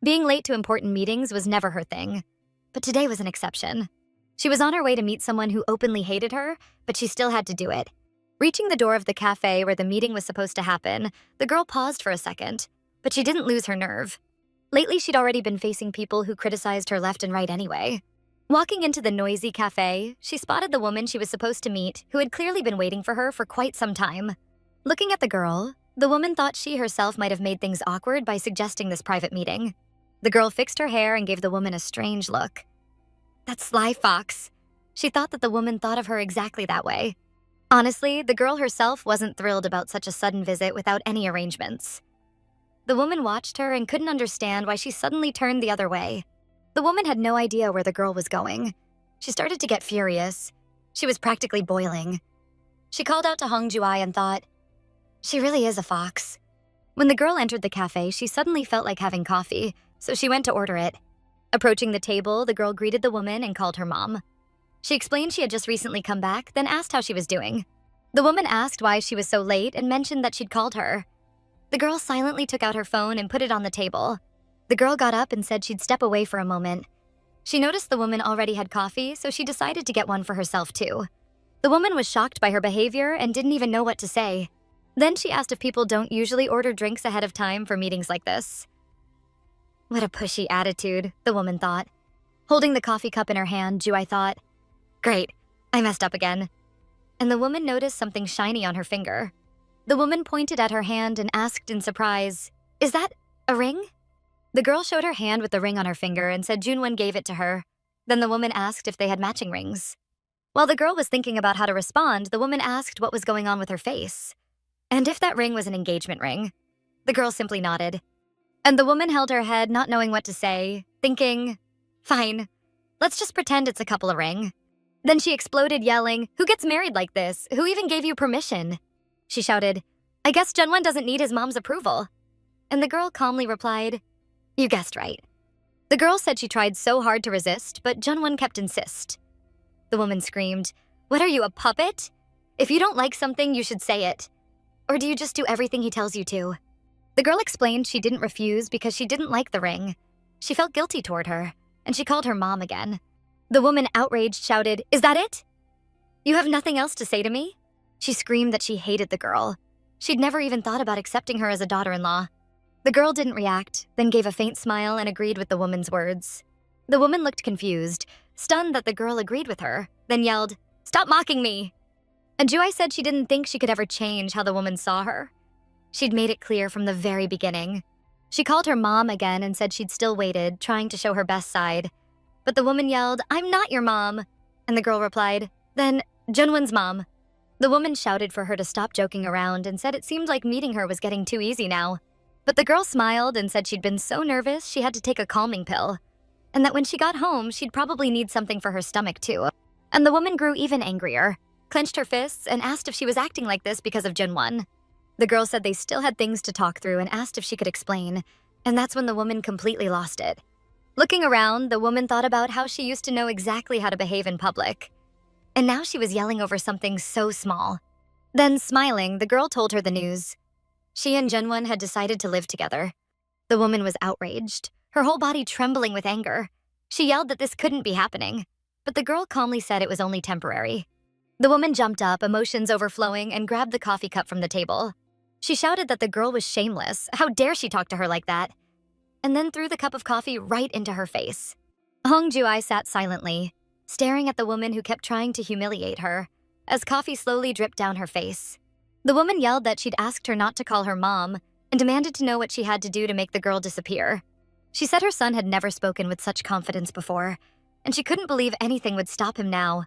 Being late to important meetings was never her thing, but today was an exception. She was on her way to meet someone who openly hated her, but she still had to do it. Reaching the door of the cafe where the meeting was supposed to happen, the girl paused for a second, but she didn't lose her nerve. Lately, she'd already been facing people who criticized her left and right anyway. Walking into the noisy cafe, she spotted the woman she was supposed to meet, who had clearly been waiting for her for quite some time. Looking at the girl, the woman thought she herself might have made things awkward by suggesting this private meeting. The girl fixed her hair and gave the woman a strange look. That sly fox. She thought that the woman thought of her exactly that way. Honestly, the girl herself wasn't thrilled about such a sudden visit without any arrangements. The woman watched her and couldn't understand why she suddenly turned the other way. The woman had no idea where the girl was going. She started to get furious. She was practically boiling. She called out to Hong Juai and thought, she really is a fox. When the girl entered the cafe, she suddenly felt like having coffee, so she went to order it. Approaching the table, the girl greeted the woman and called her mom. She explained she had just recently come back, then asked how she was doing. The woman asked why she was so late and mentioned that she'd called her. The girl silently took out her phone and put it on the table. The girl got up and said she'd step away for a moment. She noticed the woman already had coffee, so she decided to get one for herself too. The woman was shocked by her behavior and didn't even know what to say. Then she asked if people don't usually order drinks ahead of time for meetings like this. What a pushy attitude, the woman thought. Holding the coffee cup in her hand, Juai thought, great, I messed up again. And the woman noticed something shiny on her finger. The woman pointed at her hand and asked in surprise, is that a ring? The girl showed her hand with the ring on her finger and said Junwon gave it to her. Then the woman asked if they had matching rings. While the girl was thinking about how to respond, the woman asked what was going on with her face. And if that ring was an engagement ring. The girl simply nodded. And the woman held her head, not knowing what to say, thinking, fine, let's just pretend it's a couple of ring. Then she exploded yelling, who gets married like this? Who even gave you permission? She shouted, I guess Junwon doesn't need his mom's approval. And the girl calmly replied, you guessed right. The girl said she tried so hard to resist, but Junwon kept insist. The woman screamed, what are you, a puppet? If you don't like something, you should say it. Or do you just do everything he tells you to? The girl explained she didn't refuse because she didn't like the ring. She felt guilty toward her, and she called her mom again. The woman, outraged, shouted, is that it? You have nothing else to say to me? She screamed that she hated the girl. She'd never even thought about accepting her as a daughter-in-law. The girl didn't react, then gave a faint smile and agreed with the woman's words. The woman looked confused, stunned that the girl agreed with her, then yelled, stop mocking me! And Juai said she didn't think she could ever change how the woman saw her. She'd made it clear from the very beginning. She called her mom again and said she'd still waited, trying to show her best side. But the woman yelled, I'm not your mom. And the girl replied, then, Junwon's mom. The woman shouted for her to stop joking around and said it seemed like meeting her was getting too easy now. But the girl smiled and said she'd been so nervous she had to take a calming pill. And that when she got home, she'd probably need something for her stomach too. And the woman grew even angrier, clenched her fists, and asked if she was acting like this because of Junwon. The girl said they still had things to talk through and asked if she could explain, and that's when the woman completely lost it. Looking around, the woman thought about how she used to know exactly how to behave in public. And now she was yelling over something so small. Then, smiling, the girl told her the news. She and Junwon had decided to live together. The woman was outraged, her whole body trembling with anger. She yelled that this couldn't be happening, but the girl calmly said it was only temporary. The woman jumped up, emotions overflowing, and grabbed the coffee cup from the table. She shouted that the girl was shameless. How dare she talk to her like that? And then threw the cup of coffee right into her face. Hong Juai sat silently, staring at the woman who kept trying to humiliate her, as coffee slowly dripped down her face. The woman yelled that she'd asked her not to call her mom and demanded to know what she had to do to make the girl disappear. She said her son had never spoken with such confidence before, and she couldn't believe anything would stop him now.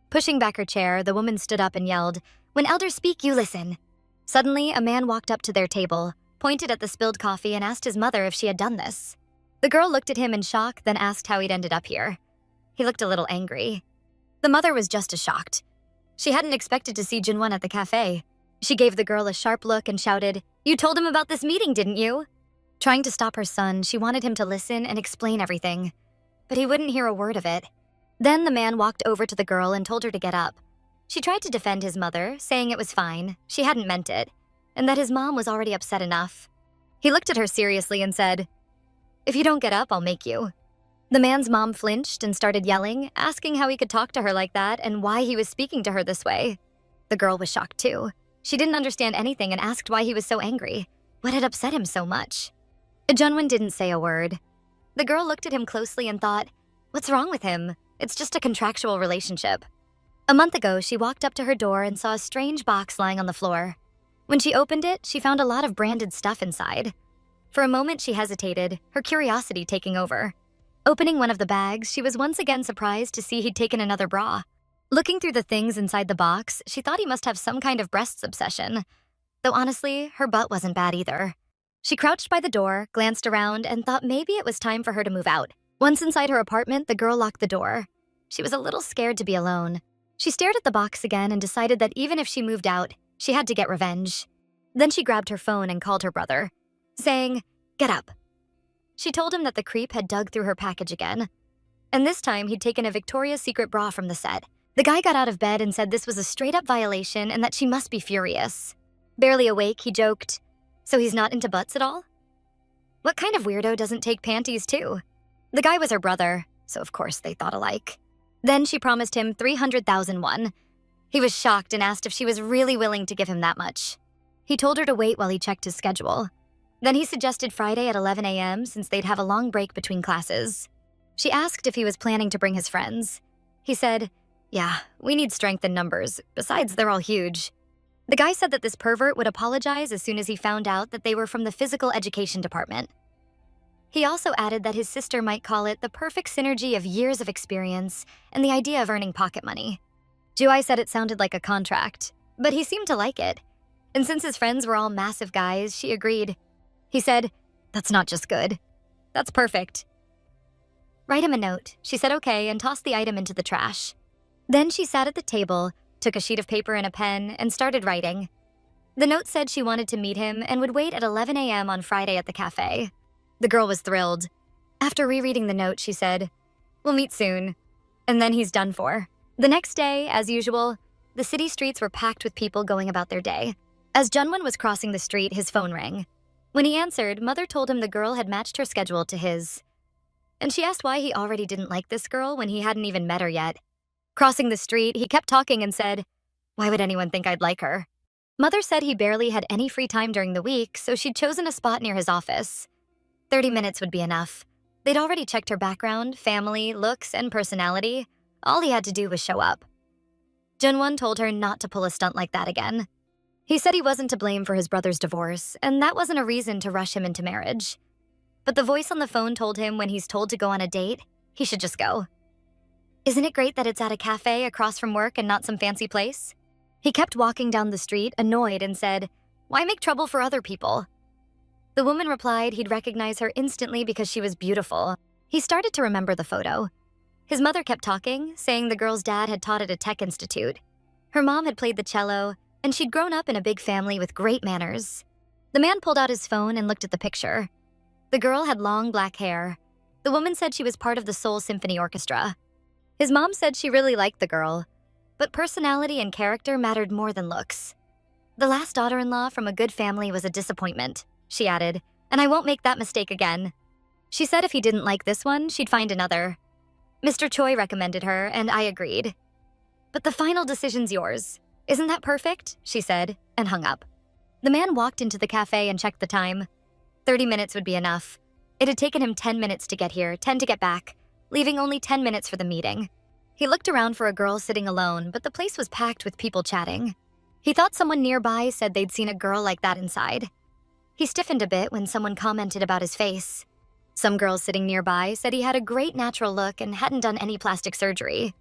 Pushing back her chair, the woman stood up and yelled, when elders speak, you listen. Suddenly, a man walked up to their table, pointed at the spilled coffee and asked his mother if she had done this. The girl looked at him in shock, then asked how he'd ended up here. He looked a little angry. The mother was just as shocked. She hadn't expected to see Junwon at the cafe. She gave the girl a sharp look and shouted, you told him about this meeting, didn't you? Trying to stop her son, she wanted him to listen and explain everything. But he wouldn't hear a word of it. Then the man walked over to the girl and told her to get up. She tried to defend his mother, saying it was fine, she hadn't meant it, and that his mom was already upset enough. He looked at her seriously and said, If you don't get up, I'll make you. The man's mom flinched and started yelling, asking how he could talk to her like that and why he was speaking to her this way. The girl was shocked too. She didn't understand anything and asked why he was so angry. What had upset him so much? Junwon didn't say a word. The girl looked at him closely and thought, what's wrong with him? It's just a contractual relationship. A month ago, she walked up to her door and saw a strange box lying on the floor. When she opened it, she found a lot of branded stuff inside. For a moment, she hesitated, her curiosity taking over. Opening one of the bags, she was once again surprised to see he'd taken another bra. Looking through the things inside the box, she thought he must have some kind of breasts obsession. Though honestly, her butt wasn't bad either. She crouched by the door, glanced around, and thought maybe it was time for her to move out. Once inside her apartment, the girl locked the door. She was a little scared to be alone. She stared at the box again and decided that even if she moved out, she had to get revenge. Then she grabbed her phone and called her brother, saying, "Get up." She told him that the creep had dug through her package again. And this time, he'd taken a Victoria's Secret bra from the set. The guy got out of bed and said this was a straight-up violation and that she must be furious. Barely awake, he joked, "So he's not into butts at all?" What kind of weirdo doesn't take panties too? The guy was her brother, so of course they thought alike. Then she promised him 300,000 won. He was shocked and asked if she was really willing to give him that much. He told her to wait while he checked his schedule. Then he suggested Friday at 11 a.m. since they'd have a long break between classes. She asked if he was planning to bring his friends. He said, "Yeah, we need strength in numbers. Besides, they're all huge." The guy said that this pervert would apologize as soon as he found out that they were from the physical education department. He also added that his sister might call it the perfect synergy of years of experience and the idea of earning pocket money. Juai said it sounded like a contract, but he seemed to like it. And since his friends were all massive guys, she agreed. He said, "That's not just good. That's perfect." "Write him a note," she said okay and tossed the item into the trash. Then she sat at the table, took a sheet of paper and a pen, and started writing. The note said she wanted to meet him and would wait at 11 a.m. on Friday at the cafe. The girl was thrilled. After rereading the note, she said, "We'll meet soon." And then he's done for. The next day, as usual, the city streets were packed with people going about their day. As Junwon was crossing the street, his phone rang. When he answered, Mother told him the girl had matched her schedule to his. And she asked why he already didn't like this girl when he hadn't even met her yet. Crossing the street, he kept talking and said, "Why would anyone think I'd like her?" Mother said he barely had any free time during the week, so she'd chosen a spot near his office. 30 minutes would be enough. They'd already checked her background, family, looks, and personality. All he had to do was show up. Junwon told her not to pull a stunt like that again. He said he wasn't to blame for his brother's divorce, and that wasn't a reason to rush him into marriage. But the voice on the phone told him when he's told to go on a date, he should just go. Isn't it great that it's at a cafe across from work and not some fancy place? He kept walking down the street, annoyed, and said, "Why make trouble for other people?" The woman replied he'd recognize her instantly because she was beautiful. He started to remember the photo. His mother kept talking, saying the girl's dad had taught at a tech institute. Her mom had played the cello, and she'd grown up in a big family with great manners. The man pulled out his phone and looked at the picture. The girl had long black hair. The woman said she was part of the Seoul Symphony Orchestra. His mom said she really liked the girl, but personality and character mattered more than looks. "The last daughter-in-law from a good family was a disappointment," she added, "and I won't make that mistake again." She said if he didn't like this one, she'd find another. Mr. Choi recommended her, and I agreed. "But the final decision's yours. Isn't that perfect?" she said, and hung up. The man walked into the cafe and checked the time. 30 minutes would be enough. It had taken him 10 minutes to get here, 10 to get back, leaving only 10 minutes for the meeting. He looked around for a girl sitting alone, but the place was packed with people chatting. He thought someone nearby said they'd seen a girl like that inside. He stiffened a bit when someone commented about his face. Some girls sitting nearby said he had a great natural look and hadn't done any plastic surgery.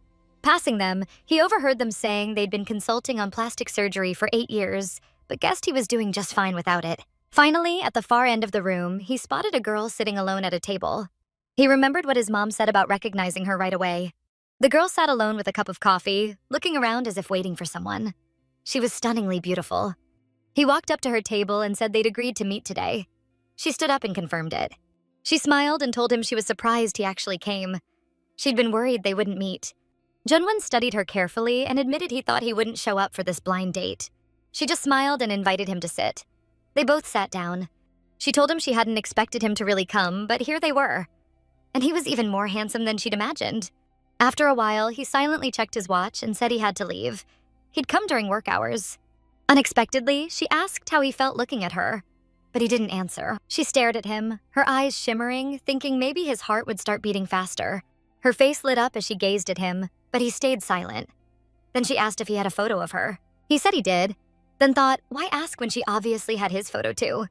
Passing them, he overheard them saying they'd been consulting on plastic surgery for 8 years, but guessed he was doing just fine without it. Finally, at the far end of the room, he spotted a girl sitting alone at a table. He remembered what his mom said about recognizing her right away. The girl sat alone with a cup of coffee, looking around as if waiting for someone. She was stunningly beautiful. He walked up to her table and said they'd agreed to meet today. She stood up and confirmed it. She smiled and told him she was surprised he actually came. She'd been worried they wouldn't meet. Junwon studied her carefully and admitted he thought he wouldn't show up for this blind date. She just smiled and invited him to sit. They both sat down. She told him she hadn't expected him to really come, but here they were. And he was even more handsome than she'd imagined. After a while, he silently checked his watch and said he had to leave. He'd come during work hours. Unexpectedly, she asked how he felt looking at her, but he didn't answer. She stared at him, her eyes shimmering, thinking maybe his heart would start beating faster. Her face lit up as she gazed at him, but he stayed silent. Then she asked if he had a photo of her. He said he did, then thought, why ask when she obviously had his photo too?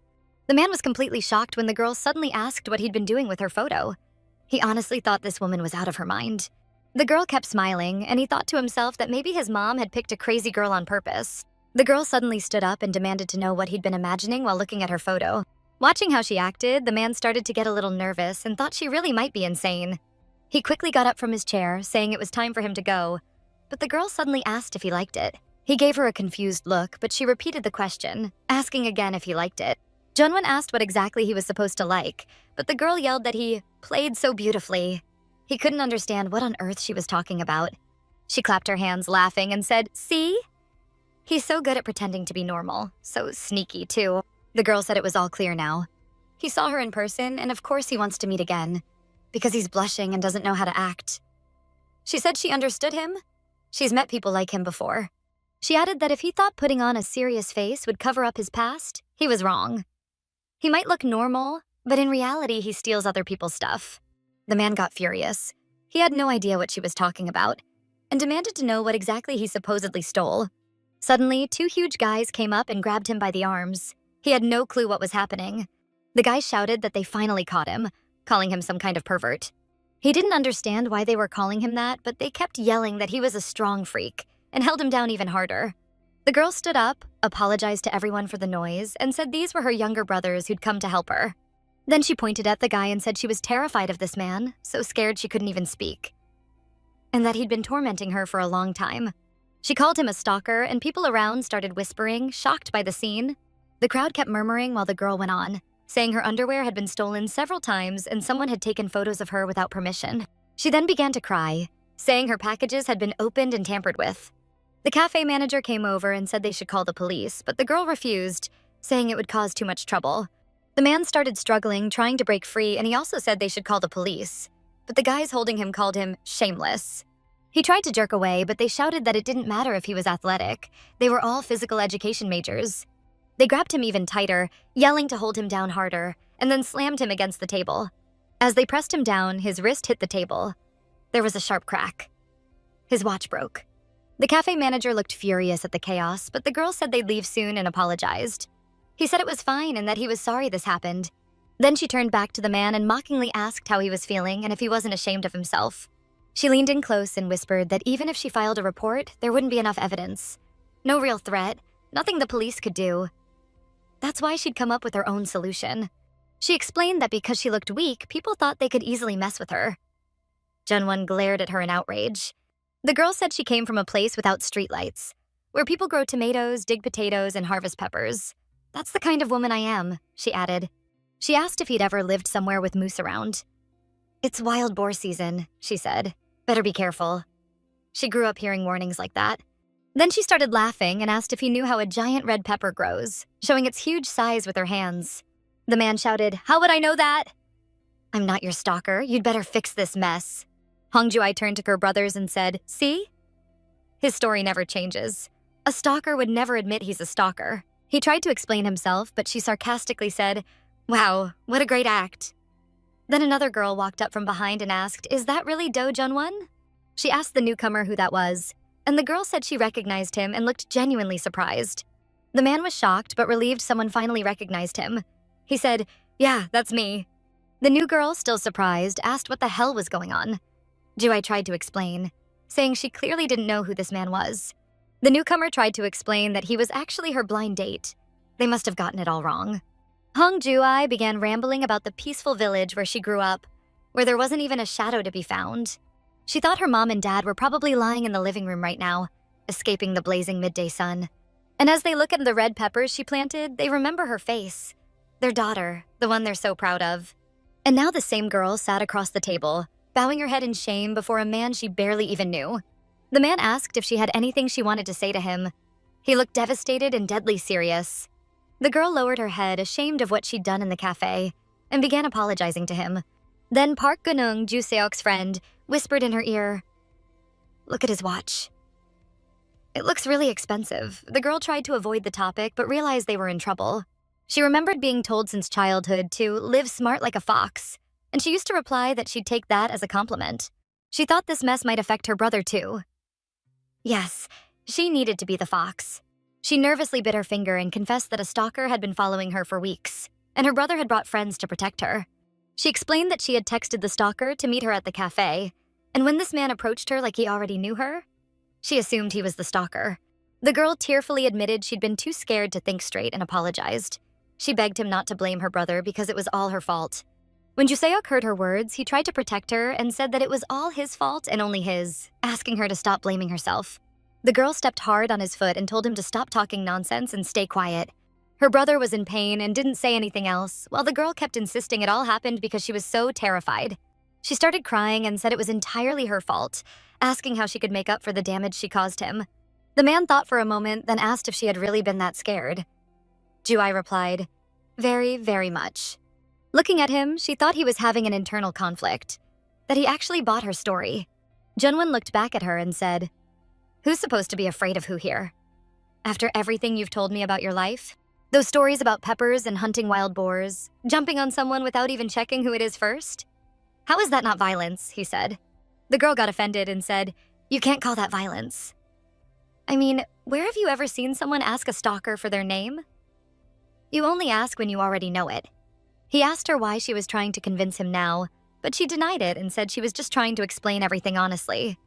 The man was completely shocked when the girl suddenly asked what he'd been doing with her photo. He honestly thought this woman was out of her mind. The girl kept smiling, and he thought to himself that maybe his mom had picked a crazy girl on purpose. The girl suddenly stood up and demanded to know what he'd been imagining while looking at her photo. Watching how she acted, the man started to get a little nervous and thought she really might be insane. He quickly got up from his chair, saying it was time for him to go, but the girl suddenly asked if he liked it. He gave her a confused look, but she repeated the question, asking again if he liked it. Junwon asked what exactly he was supposed to like, but the girl yelled that he played so beautifully. He couldn't understand what on earth she was talking about. She clapped her hands, laughing, and said, "See? He's so good at pretending to be normal. So sneaky, too." The girl said it was all clear now. He saw her in person, and of course he wants to meet again, because he's blushing and doesn't know how to act. She said she understood him. She's met people like him before. She added that if he thought putting on a serious face would cover up his past, he was wrong. He might look normal, but in reality, he steals other people's stuff. The man got furious. He had no idea what she was talking about, and demanded to know what exactly he supposedly stole. Suddenly, two huge guys came up and grabbed him by the arms. He had no clue what was happening. The guys shouted that they finally caught him, calling him some kind of pervert. He didn't understand why they were calling him that, but they kept yelling that he was a strong freak and held him down even harder. The girl stood up, apologized to everyone for the noise, and said these were her younger brothers who'd come to help her. Then she pointed at the guy and said she was terrified of this man, so scared she couldn't even speak, and that he'd been tormenting her for a long time. She called him a stalker, and people around started whispering, shocked by the scene. The crowd kept murmuring while the girl went on, saying her underwear had been stolen several times and someone had taken photos of her without permission. She then began to cry, saying her packages had been opened and tampered with. The cafe manager came over and said they should call the police, but the girl refused, saying it would cause too much trouble. The man started struggling, trying to break free, and he also said they should call the police, but the guys holding him called him shameless. He tried to jerk away, but they shouted that it didn't matter if he was athletic. They were all physical education majors. They grabbed him even tighter, yelling to hold him down harder, and then slammed him against the table. As they pressed him down, his wrist hit the table. There was a sharp crack. His watch broke. The cafe manager looked furious at the chaos, but the girl said they'd leave soon and apologized. He said it was fine and that he was sorry this happened. Then she turned back to the man and mockingly asked how he was feeling and if he wasn't ashamed of himself. She leaned in close and whispered that even if she filed a report, there wouldn't be enough evidence. No real threat, nothing the police could do. That's why she'd come up with her own solution. She explained that because she looked weak, people thought they could easily mess with her. Junwon glared at her in outrage. The girl said she came from a place without streetlights, where people grow tomatoes, dig potatoes, and harvest peppers. "That's the kind of woman I am," she added. She asked if he'd ever lived somewhere with moose around. "It's wild boar season," she said. "Better be careful." She grew up hearing warnings like that. Then she started laughing and asked if he knew how a giant red pepper grows, showing its huge size with her hands. The man shouted, "How would I know that?" "I'm not your stalker. You'd better fix this mess." Hongjuai turned to her brothers and said, "See?" His story never changes. A stalker would never admit he's a stalker. He tried to explain himself, but she sarcastically said, "Wow, what a great act." Then another girl walked up from behind and asked, "Is that really Do Junwon?" She asked the newcomer who that was, and the girl said she recognized him and looked genuinely surprised. The man was shocked but relieved someone finally recognized him. He said, "Yeah, that's me." The new girl, still surprised, asked what the hell was going on. Juai tried to explain, saying she clearly didn't know who this man was. The newcomer tried to explain that he was actually her blind date. They must have gotten it all wrong. Hong Juai began rambling about the peaceful village where she grew up, where there wasn't even a shadow to be found. She thought her mom and dad were probably lying in the living room right now, escaping the blazing midday sun. And as they look at the red peppers she planted, they remember her face. Their daughter, the one they're so proud of. And now the same girl sat across the table, bowing her head in shame before a man she barely even knew. The man asked if she had anything she wanted to say to him. He looked devastated and deadly serious. The girl lowered her head, ashamed of what she'd done in the cafe, and began apologizing to him. Then Park Gunung, Ju Seok's friend, whispered in her ear, "Look at his watch. It looks really expensive." The girl tried to avoid the topic, but realized they were in trouble. She remembered being told since childhood to live smart like a fox, and she used to reply that she'd take that as a compliment. She thought this mess might affect her brother too. Yes, she needed to be the fox. She nervously bit her finger and confessed that a stalker had been following her for weeks, and her brother had brought friends to protect her. She explained that she had texted the stalker to meet her at the cafe, and when this man approached her like he already knew her, she assumed he was the stalker. The girl tearfully admitted she'd been too scared to think straight and apologized. She begged him not to blame her brother because it was all her fault. When Juseok heard her words, he tried to protect her and said that it was all his fault and only his, asking her to stop blaming herself. The girl stepped hard on his foot and told him to stop talking nonsense and stay quiet. Her brother was in pain and didn't say anything else, while the girl kept insisting it all happened because she was so terrified. She started crying and said it was entirely her fault, asking how she could make up for the damage she caused him. The man thought for a moment, then asked if she had really been that scared. Ju-ai replied, "Very, very much." Looking at him, she thought he was having an internal conflict, that he actually bought her story. Junwon looked back at her and said, "Who's supposed to be afraid of who here? After everything you've told me about your life? Those stories about peppers and hunting wild boars, jumping on someone without even checking who it is first? How is that not violence?" he said. The girl got offended and said, "You can't call that violence. I mean, where have you ever seen someone ask a stalker for their name? You only ask when you already know it." He asked her why she was trying to convince him now, but she denied it and said she was just trying to explain everything honestly.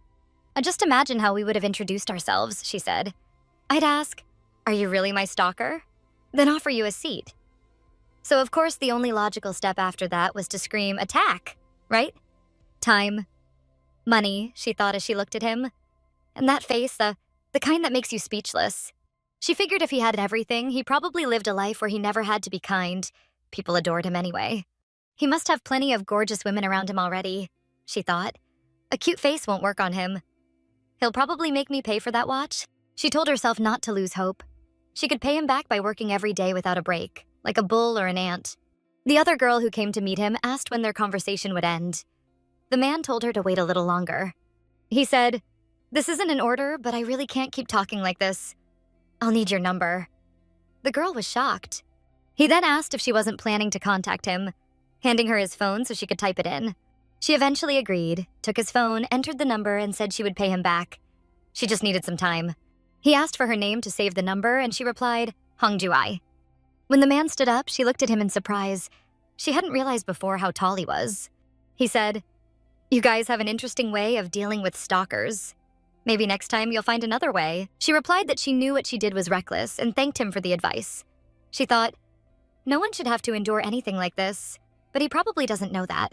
"Just imagine how we would have introduced ourselves," she said. "I'd ask, 'Are you really my stalker?' Then offer you a seat." So of course the only logical step after that was to scream, "Attack!" Right? Time. Money, she thought as she looked at him. And that face, the kind that makes you speechless. She figured if he had everything, he probably lived a life where he never had to be kind. People adored him anyway. He must have plenty of gorgeous women around him already, she thought. A cute face won't work on him. He'll probably make me pay for that watch. She told herself not to lose hope. She could pay him back by working every day without a break, like a bull or an ant. The other girl who came to meet him asked when their conversation would end. The man told her to wait a little longer. He said, "This isn't an order, but I really can't keep talking like this. I'll need your number." The girl was shocked. He then asked if she wasn't planning to contact him, handing her his phone so she could type it in. She eventually agreed, took his phone, entered the number, and said she would pay him back. She just needed some time. He asked for her name to save the number, and she replied, "Hong Ju-ai." When the man stood up, she looked at him in surprise. She hadn't realized before how tall he was. He said, "You guys have an interesting way of dealing with stalkers. Maybe next time you'll find another way." She replied that she knew what she did was reckless and thanked him for the advice. She thought, no one should have to endure anything like this, but he probably doesn't know that.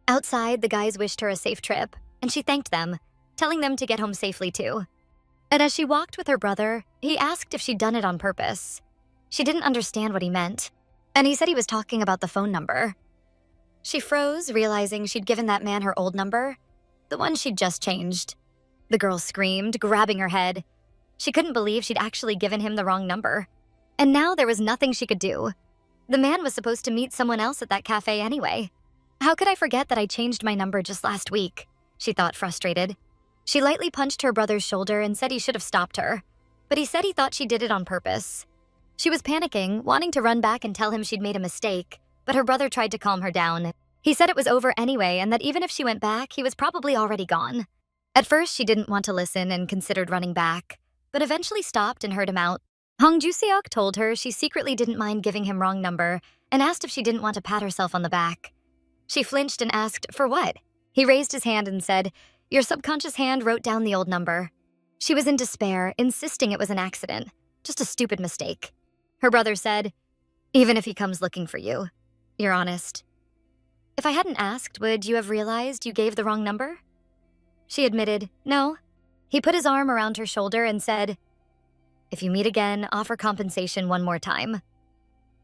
Outside, the guys wished her a safe trip, and she thanked them, telling them to get home safely too. And as she walked with her brother, he asked if she'd done it on purpose. She didn't understand what he meant, and he said he was talking about the phone number. She froze, realizing she'd given that man her old number, the one she'd just changed. The girl screamed, grabbing her head. She couldn't believe she'd actually given him the wrong number. And now there was nothing she could do. The man was supposed to meet someone else at that cafe anyway. How could I forget that I changed my number just last week? She thought, frustrated. She lightly punched her brother's shoulder and said he should have stopped her, but he said he thought she did it on purpose. She was panicking, wanting to run back and tell him she'd made a mistake, but her brother tried to calm her down. He said it was over anyway and that even if she went back, he was probably already gone. At first, she didn't want to listen and considered running back, but eventually stopped and heard him out. Hong Ju-seok told her she secretly didn't mind giving him wrong number and asked if she didn't want to pat herself on the back. She flinched and asked, "For what?" He raised his hand and said, "Your subconscious hand wrote down the old number." She was in despair, insisting it was an accident, just a stupid mistake. Her brother said, "Even if he comes looking for you, you're honest. If I hadn't asked, would you have realized you gave the wrong number?" She admitted, "No." He put his arm around her shoulder and said, "If you meet again, offer compensation one more time."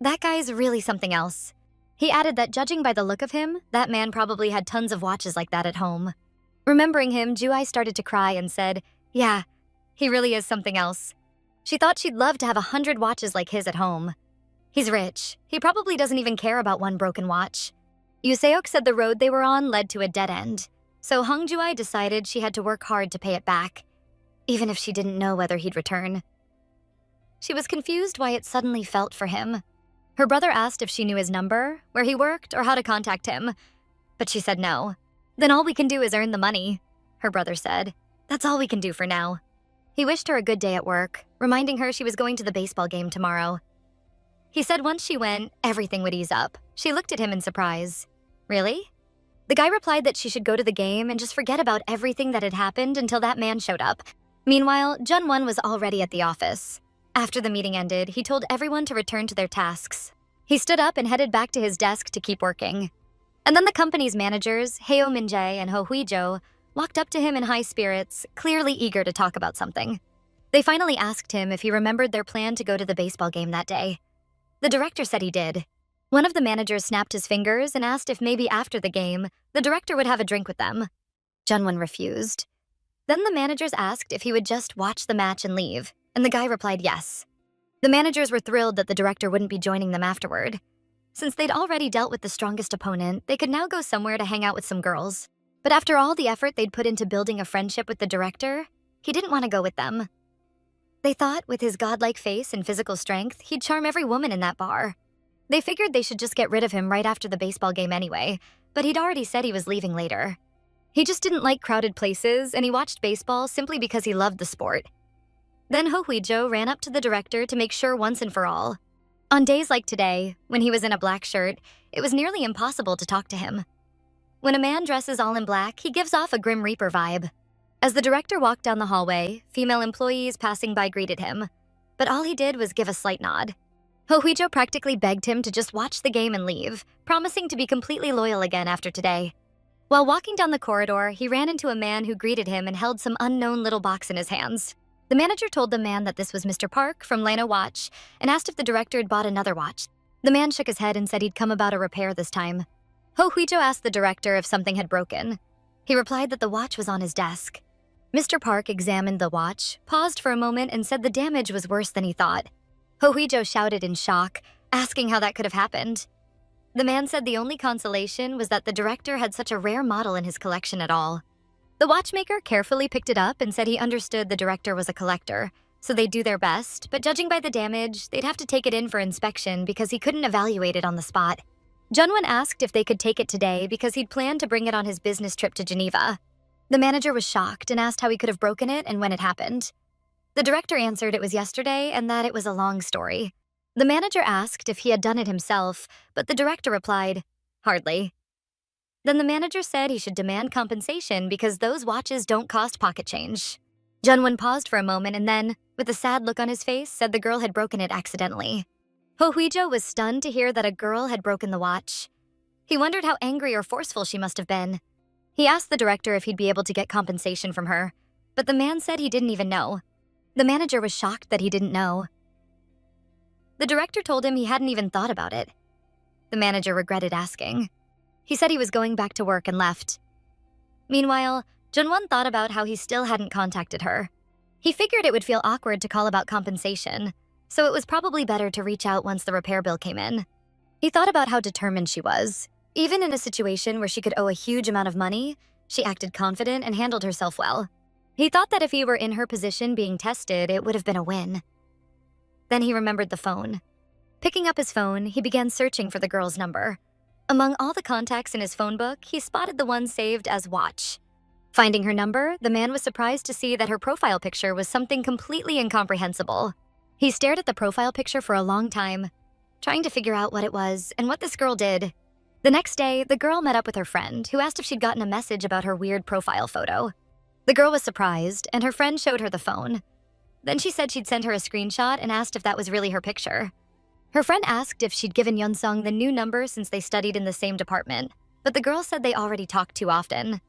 That guy's really something else. He added that judging by the look of him, that man probably had tons of watches like that at home. Remembering him, Ju-ai started to cry and said, "Yeah, he really is something else." She thought she'd love to have 100 watches like his at home. He's rich. He probably doesn't even care about one broken watch. Yuseok said the road they were on led to a dead end, so Hong Juai decided she had to work hard to pay it back, even if she didn't know whether he'd return. She was confused why it suddenly felt for him. Her brother asked if she knew his number, where he worked, or how to contact him, but she said no. Then all we can do is earn the money, her brother said. That's all we can do for now. He wished her a good day at work, reminding her she was going to the baseball game tomorrow. He said once she went, everything would ease up. She looked at him in surprise. Really? The guy replied that she should go to the game and just forget about everything that had happened until that man showed up. Meanwhile, Jun-won was already at the office. After the meeting ended, he told everyone to return to their tasks. He stood up and headed back to his desk to keep working. And then the company's managers, Heo Min-jae and Ho Hui-jo, walked up to him in high spirits, clearly eager to talk about something. They finally asked him if he remembered their plan to go to the baseball game that day. The director said he did. One of the managers snapped his fingers and asked if maybe after the game, the director would have a drink with them. Jun-won refused. Then the managers asked if he would just watch the match and leave, and the guy replied yes. The managers were thrilled that the director wouldn't be joining them afterward. Since they'd already dealt with the strongest opponent, they could now go somewhere to hang out with some girls. But after all the effort they'd put into building a friendship with the director, he didn't want to go with them. They thought with his godlike face and physical strength, he'd charm every woman in that bar. They figured they should just get rid of him right after the baseball game anyway, but he'd already said he was leaving later. He just didn't like crowded places, and he watched baseball simply because he loved the sport. Then Ho Hui-jo ran up to the director to make sure once and for all. On days like today, when he was in a black shirt, it was nearly impossible to talk to him. When a man dresses all in black, he gives off a Grim Reaper vibe. As the director walked down the hallway, female employees passing by greeted him, but all he did was give a slight nod. Ho Hui-jo practically begged him to just watch the game and leave, promising to be completely loyal again after today. While walking down the corridor, he ran into a man who greeted him and held some unknown little box in his hands. The manager told the man that this was Mr. Park from Lena Watch and asked if the director had bought another watch. The man shook his head and said he'd come about a repair this time. Ho Hui-jo asked the director if something had broken. He replied that the watch was on his desk. Mr. Park examined the watch, paused for a moment, and said the damage was worse than he thought. Ho Hui-jo shouted in shock, asking how that could have happened. The man said the only consolation was that the director had such a rare model in his collection at all. The watchmaker carefully picked it up and said he understood the director was a collector, so they'd do their best, but judging by the damage, they'd have to take it in for inspection because he couldn't evaluate it on the spot. Jun-won asked if they could take it today because he'd planned to bring it on his business trip to Geneva. The manager was shocked and asked how he could have broken it and when it happened. The director answered it was yesterday and that it was a long story. The manager asked if he had done it himself, but the director replied, "Hardly." Then the manager said he should demand compensation because those watches don't cost pocket change. Jun-won paused for a moment and then, with a sad look on his face, said the girl had broken it accidentally. Ho Hui-jo was stunned to hear that a girl had broken the watch. He wondered how angry or forceful she must have been. He asked the director if he'd be able to get compensation from her, but the man said he didn't even know. The manager was shocked that he didn't know. The director told him he hadn't even thought about it. The manager regretted asking. He said he was going back to work and left. Meanwhile, Jun-won thought about how he still hadn't contacted her. He figured it would feel awkward to call about compensation, so it was probably better to reach out once the repair bill came in. He thought about how determined she was. Even in a situation where she could owe a huge amount of money, she acted confident and handled herself well. He thought that if he were in her position being tested, it would have been a win. Then he remembered the phone. Picking up his phone, he began searching for the girl's number. Among all the contacts in his phone book, he spotted the one saved as Watch. Finding her number, the man was surprised to see that her profile picture was something completely incomprehensible. He stared at the profile picture for a long time, trying to figure out what it was and what this girl did. The next day, the girl met up with her friend, who asked if she'd gotten a message about her weird profile photo. The girl was surprised, and her friend showed her the phone. Then she said she'd sent her a screenshot and asked if that was really her picture. Her friend asked if she'd given Yeon-sung the new number since they studied in the same department, but the girl said they already talked too often.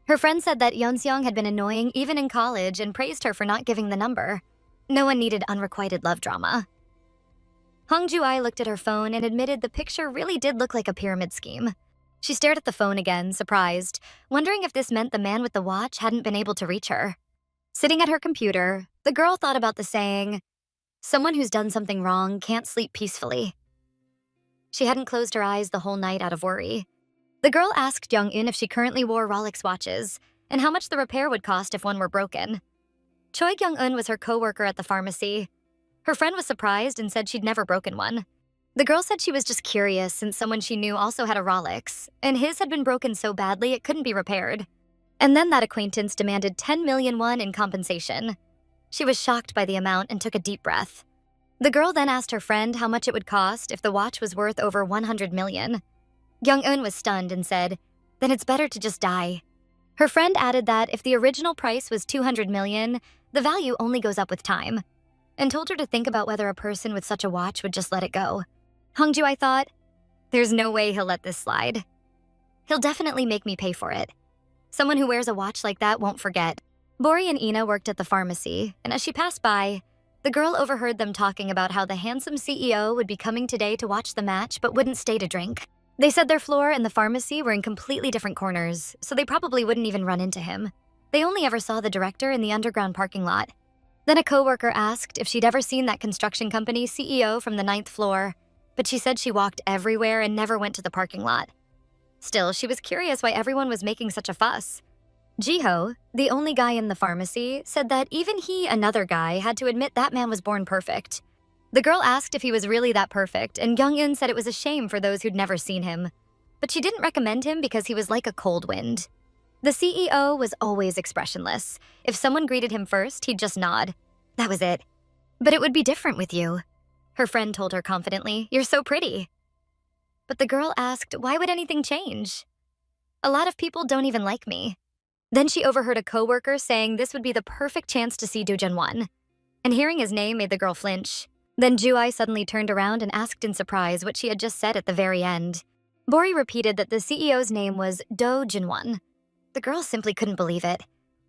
Her friend said that Yeon-sung had been annoying even in college and praised her for not giving the number. No one needed unrequited love drama. Hong Ju-ai looked at her phone and admitted the picture really did look like a pyramid scheme. She stared at the phone again, surprised, wondering if this meant the man with the watch hadn't been able to reach her. Sitting at her computer, the girl thought about the saying, "Someone who's done something wrong can't sleep peacefully." She hadn't closed her eyes the whole night out of worry. The girl asked Young-in if she currently wore Rolex watches and how much the repair would cost if one were broken. Choi Kyung-eun was her co-worker at the pharmacy. Her friend was surprised and said she'd never broken one. The girl said she was just curious since someone she knew also had a Rolex, and his had been broken so badly it couldn't be repaired. And then that acquaintance demanded 10 million won in compensation. She was shocked by the amount and took a deep breath. The girl then asked her friend how much it would cost if the watch was worth over 100 million. Young-eun was stunned and said, "Then it's better to just die." Her friend added that if the original price was 200 million, the value only goes up with time, and told her to think about whether a person with such a watch would just let it go. Hong Ju-ai thought, "There's no way he'll let this slide. He'll definitely make me pay for it. Someone who wears a watch like that won't forget." Bori and Ina worked at the pharmacy, and as she passed by, the girl overheard them talking about how the handsome CEO would be coming today to watch the match but wouldn't stay to drink. They said their floor and the pharmacy were in completely different corners, so they probably wouldn't even run into him. They only ever saw the director in the underground parking lot. Then a coworker asked if she'd ever seen that construction company CEO from the 9th floor, but she said she walked everywhere and never went to the parking lot. Still, she was curious why everyone was making such a fuss. Jiho, the only guy in the pharmacy, said that even he, another guy, had to admit that man was born perfect. The girl asked if he was really that perfect, and Young-in said it was a shame for those who'd never seen him. But she didn't recommend him because he was like a cold wind. The CEO was always expressionless. If someone greeted him first, he'd just nod. That was it. "But it would be different with you," her friend told her confidently. "You're so pretty." But the girl asked, why would anything change? "A lot of people don't even like me." Then she overheard a coworker saying this would be the perfect chance to see Do Jun-won, and hearing his name made the girl flinch. Then Ju-ai suddenly turned around and asked in surprise what she had just said at the very end. Bori repeated that the CEO's name was Do Jun-won. The girl simply couldn't believe it.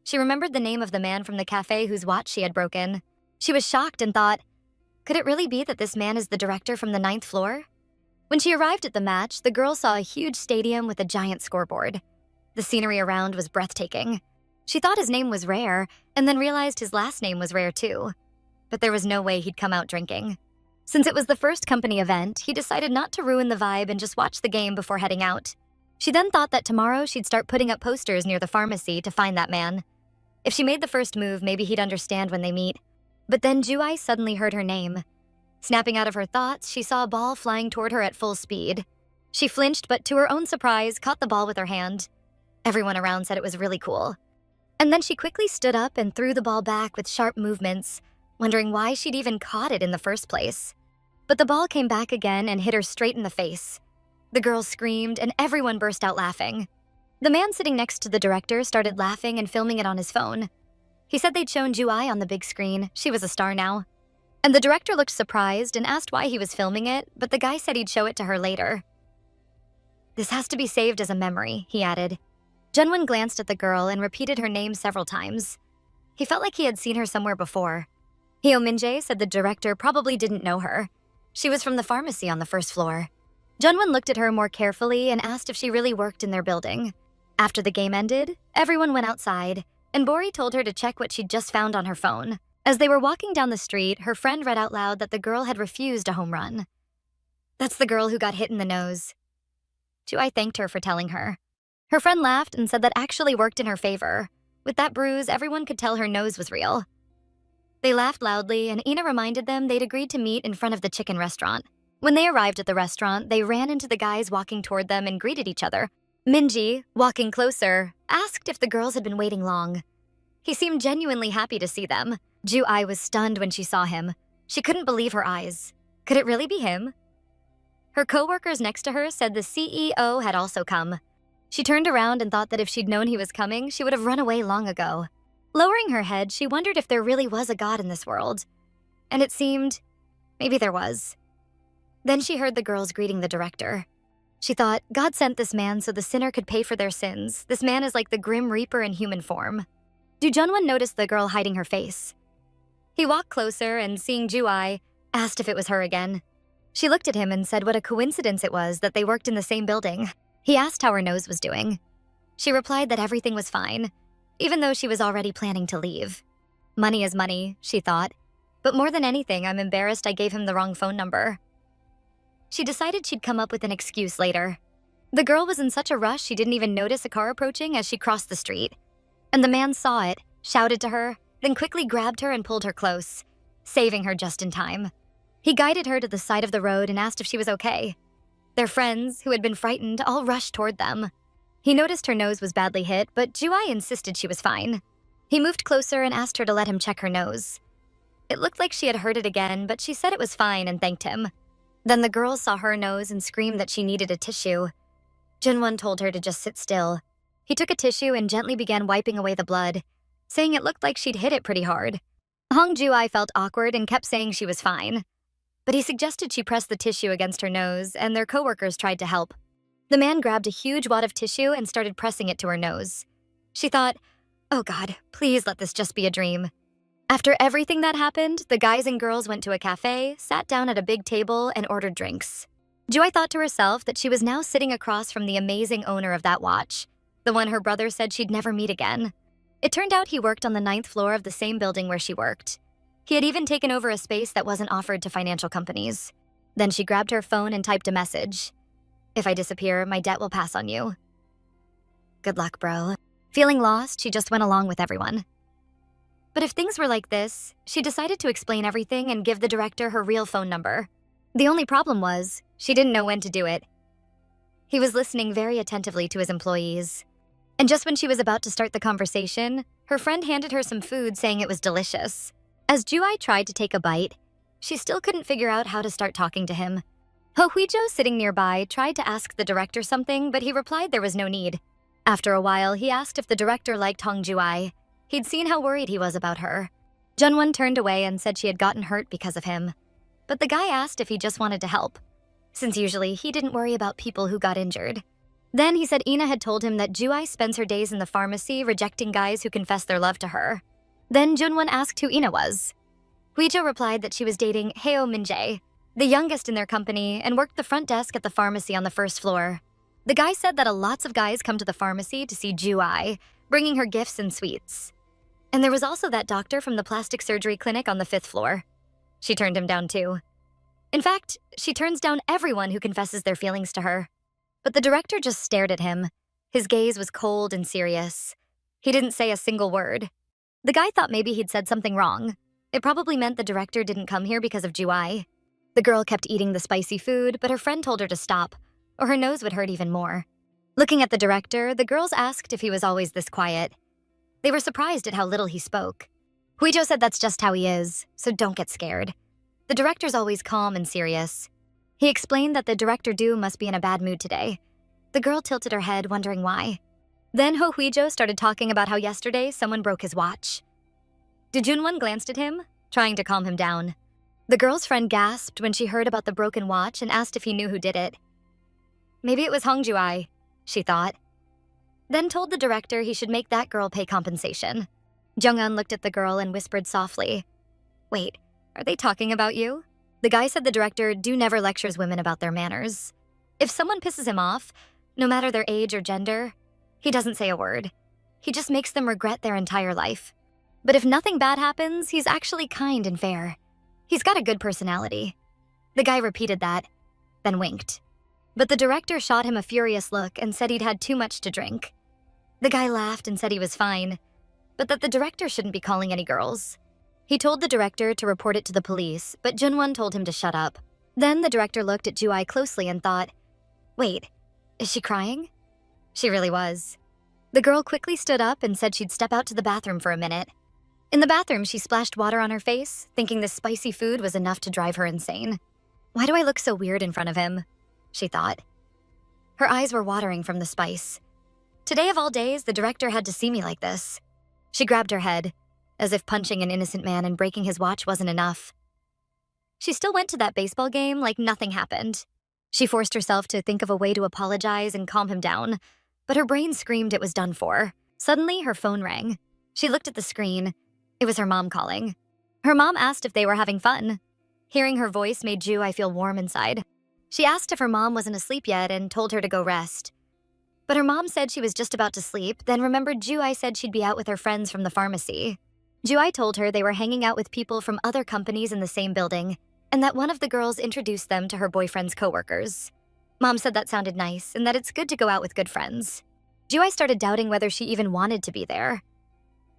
She remembered the name of the man from the cafe whose watch she had broken. She was shocked and thought, could it really be that this man is the director from the 9th floor? When she arrived at the match, the girl saw a huge stadium with a giant scoreboard. The scenery around was breathtaking. She thought his name was Rare, and then realized his last name was Rare too. But there was no way he'd come out drinking. Since it was the first company event, he decided not to ruin the vibe and just watch the game before heading out. She then thought that tomorrow she'd start putting up posters near the pharmacy to find that man. If she made the first move, maybe he'd understand when they meet. But then Ju-ai suddenly heard her name. Snapping out of her thoughts, she saw a ball flying toward her at full speed. She flinched, but to her own surprise, caught the ball with her hand. Everyone around said it was really cool. And then she quickly stood up and threw the ball back with sharp movements, wondering why she'd even caught it in the first place. But the ball came back again and hit her straight in the face. The girl screamed, and everyone burst out laughing. The man sitting next to the director started laughing and filming it on his phone. He said they'd shown Ju-ai on the big screen. She was a star now. And the director looked surprised and asked why he was filming it, but the guy said he'd show it to her later. "This has to be saved as a memory," he added. Junwon glanced at the girl and repeated her name several times. He felt like he had seen her somewhere before. Hyo Min-jae said the director probably didn't know her. She was from the pharmacy on the first floor. Junwon looked at her more carefully and asked if she really worked in their building. After the game ended, everyone went outside, and Bori told her to check what she'd just found on her phone. As they were walking down the street, her friend read out loud that the girl had refused a home run. "That's the girl who got hit in the nose." Ju-ai thanked her for telling her. Her friend laughed and said that actually worked in her favor. With that bruise, everyone could tell her nose was real. They laughed loudly, and Ina reminded them they'd agreed to meet in front of the chicken restaurant. When they arrived at the restaurant, they ran into the guys walking toward them and greeted each other. Minji, walking closer, asked if the girls had been waiting long. He seemed genuinely happy to see them. Ju-ai was stunned when she saw him. She couldn't believe her eyes. Could it really be him? Her co-workers next to her said the CEO had also come. She turned around and thought that if she'd known he was coming, she would have run away long ago. Lowering her head, she wondered if there really was a god in this world. And it seemed maybe there was. Then she heard the girls greeting the director. She thought, God sent this man so the sinner could pay for their sins. This man is like the Grim Reaper in human form. Do Junwon noticed the girl hiding her face? He walked closer and, seeing Ju-ai, asked if it was her again. She looked at him and said what a coincidence it was that they worked in the same building. He asked how her nose was doing. She replied that everything was fine, even though she was already planning to leave. Money is money, she thought. But more than anything, I'm embarrassed I gave him the wrong phone number. She decided she'd come up with an excuse later. The girl was in such a rush she didn't even notice a car approaching as she crossed the street. And the man saw it, shouted to her, then quickly grabbed her and pulled her close, saving her just in time. He guided her to the side of the road and asked if she was okay. Their friends, who had been frightened, all rushed toward them. He noticed her nose was badly hit, but Ju-ai insisted she was fine. He moved closer and asked her to let him check her nose. It looked like she had hurt it again, but she said it was fine and thanked him. Then the girl saw her nose and screamed that she needed a tissue. Junwon told her to just sit still. He took a tissue and gently began wiping away the blood, saying it looked like she'd hit it pretty hard. Hong Ju-ai felt awkward and kept saying she was fine. But he suggested she press the tissue against her nose, and their coworkers tried to help. The man grabbed a huge wad of tissue and started pressing it to her nose. She thought, "Oh God, please let this just be a dream." After everything that happened, the guys and girls went to a cafe, sat down at a big table, and ordered drinks. Ju-ai thought to herself that she was now sitting across from the amazing owner of that watch, the one her brother said she'd never meet again. It turned out he worked on the 9th floor of the same building where she worked. He had even taken over a space that wasn't offered to financial companies. Then she grabbed her phone and typed a message. "If I disappear, my debt will pass on you." Good luck, bro. Feeling lost, she just went along with everyone. But if things were like this, she decided to explain everything and give the director her real phone number. The only problem was, she didn't know when to do it. He was listening very attentively to his employees. And just when she was about to start the conversation, her friend handed her some food saying it was delicious. As Ju-ai tried to take a bite, she still couldn't figure out how to start talking to him. Ho Hui-jo, sitting nearby, tried to ask the director something, but he replied there was no need. After a while, he asked if the director liked Hong Ju-ai. He'd seen how worried he was about her. Junwon turned away and said she had gotten hurt because of him. But the guy asked if he just wanted to help, since usually he didn't worry about people who got injured. Then he said Ina had told him that Ju-ai spends her days in the pharmacy rejecting guys who confess their love to her. Then Junwon asked who Ina was. Hui-jo replied that she was dating Heo Min-jae, the youngest in their company, and worked the front desk at the pharmacy on the 1st floor. The guy said that lots of guys come to the pharmacy to see Ju-ai, bringing her gifts and sweets. And there was also that doctor from the plastic surgery clinic on the 5th floor. She turned him down too. In fact, she turns down everyone who confesses their feelings to her. But the director just stared at him. His gaze was cold and serious. He didn't say a single word. The guy thought maybe he'd said something wrong. It probably meant the director didn't come here because of Ju-ai. The girl kept eating the spicy food, but her friend told her to stop, or her nose would hurt even more. Looking at the director, the girls asked if he was always this quiet. They were surprised at how little he spoke. Hui-jo said that's just how he is, so don't get scared. The director's always calm and serious. He explained that the director Do must be in a bad mood today. The girl tilted her head, wondering why. Then Ho Hui-jo started talking about how yesterday someone broke his watch. Junwon glanced at him, trying to calm him down. The girl's friend gasped when she heard about the broken watch and asked if he knew who did it. Maybe it was Hong Ju-ai, she thought. Then told the director he should make that girl pay compensation. Jung-un looked at the girl and whispered softly, "Wait, are they talking about you?" The guy said the director Do never lectures women about their manners. If someone pisses him off, no matter their age or gender, he doesn't say a word. He just makes them regret their entire life. But if nothing bad happens, he's actually kind and fair. He's got a good personality. The guy repeated that, then winked. But the director shot him a furious look and said he'd had too much to drink. The guy laughed and said he was fine, but that the director shouldn't be calling any girls. He told the director to report it to the police, but Junwon told him to shut up. Then the director looked at Ju-ai closely and thought, "Wait, is she crying?" She really was. The girl quickly stood up and said she'd step out to the bathroom for a minute. In the bathroom, she splashed water on her face, thinking the spicy food was enough to drive her insane. Why do I look so weird in front of him? She thought. Her eyes were watering from the spice. Today of all days, the director had to see me like this. She grabbed her head, as if punching an innocent man and breaking his watch wasn't enough. She still went to that baseball game like nothing happened. She forced herself to think of a way to apologize and calm him down, but her brain screamed it was done for. Suddenly, her phone rang. She looked at the screen. It was her mom calling. Her mom asked if they were having fun. Hearing her voice made Ju-ai feel warm inside. She asked if her mom wasn't asleep yet and told her to go rest. But her mom said she was just about to sleep, then remembered Ju-ai said she'd be out with her friends from the pharmacy. Ju-ai told her they were hanging out with people from other companies in the same building. and that one of the girls introduced them to her boyfriend's coworkers. Mom said that sounded nice and that it's good to go out with good friends. Ju-ai started doubting whether she even wanted to be there.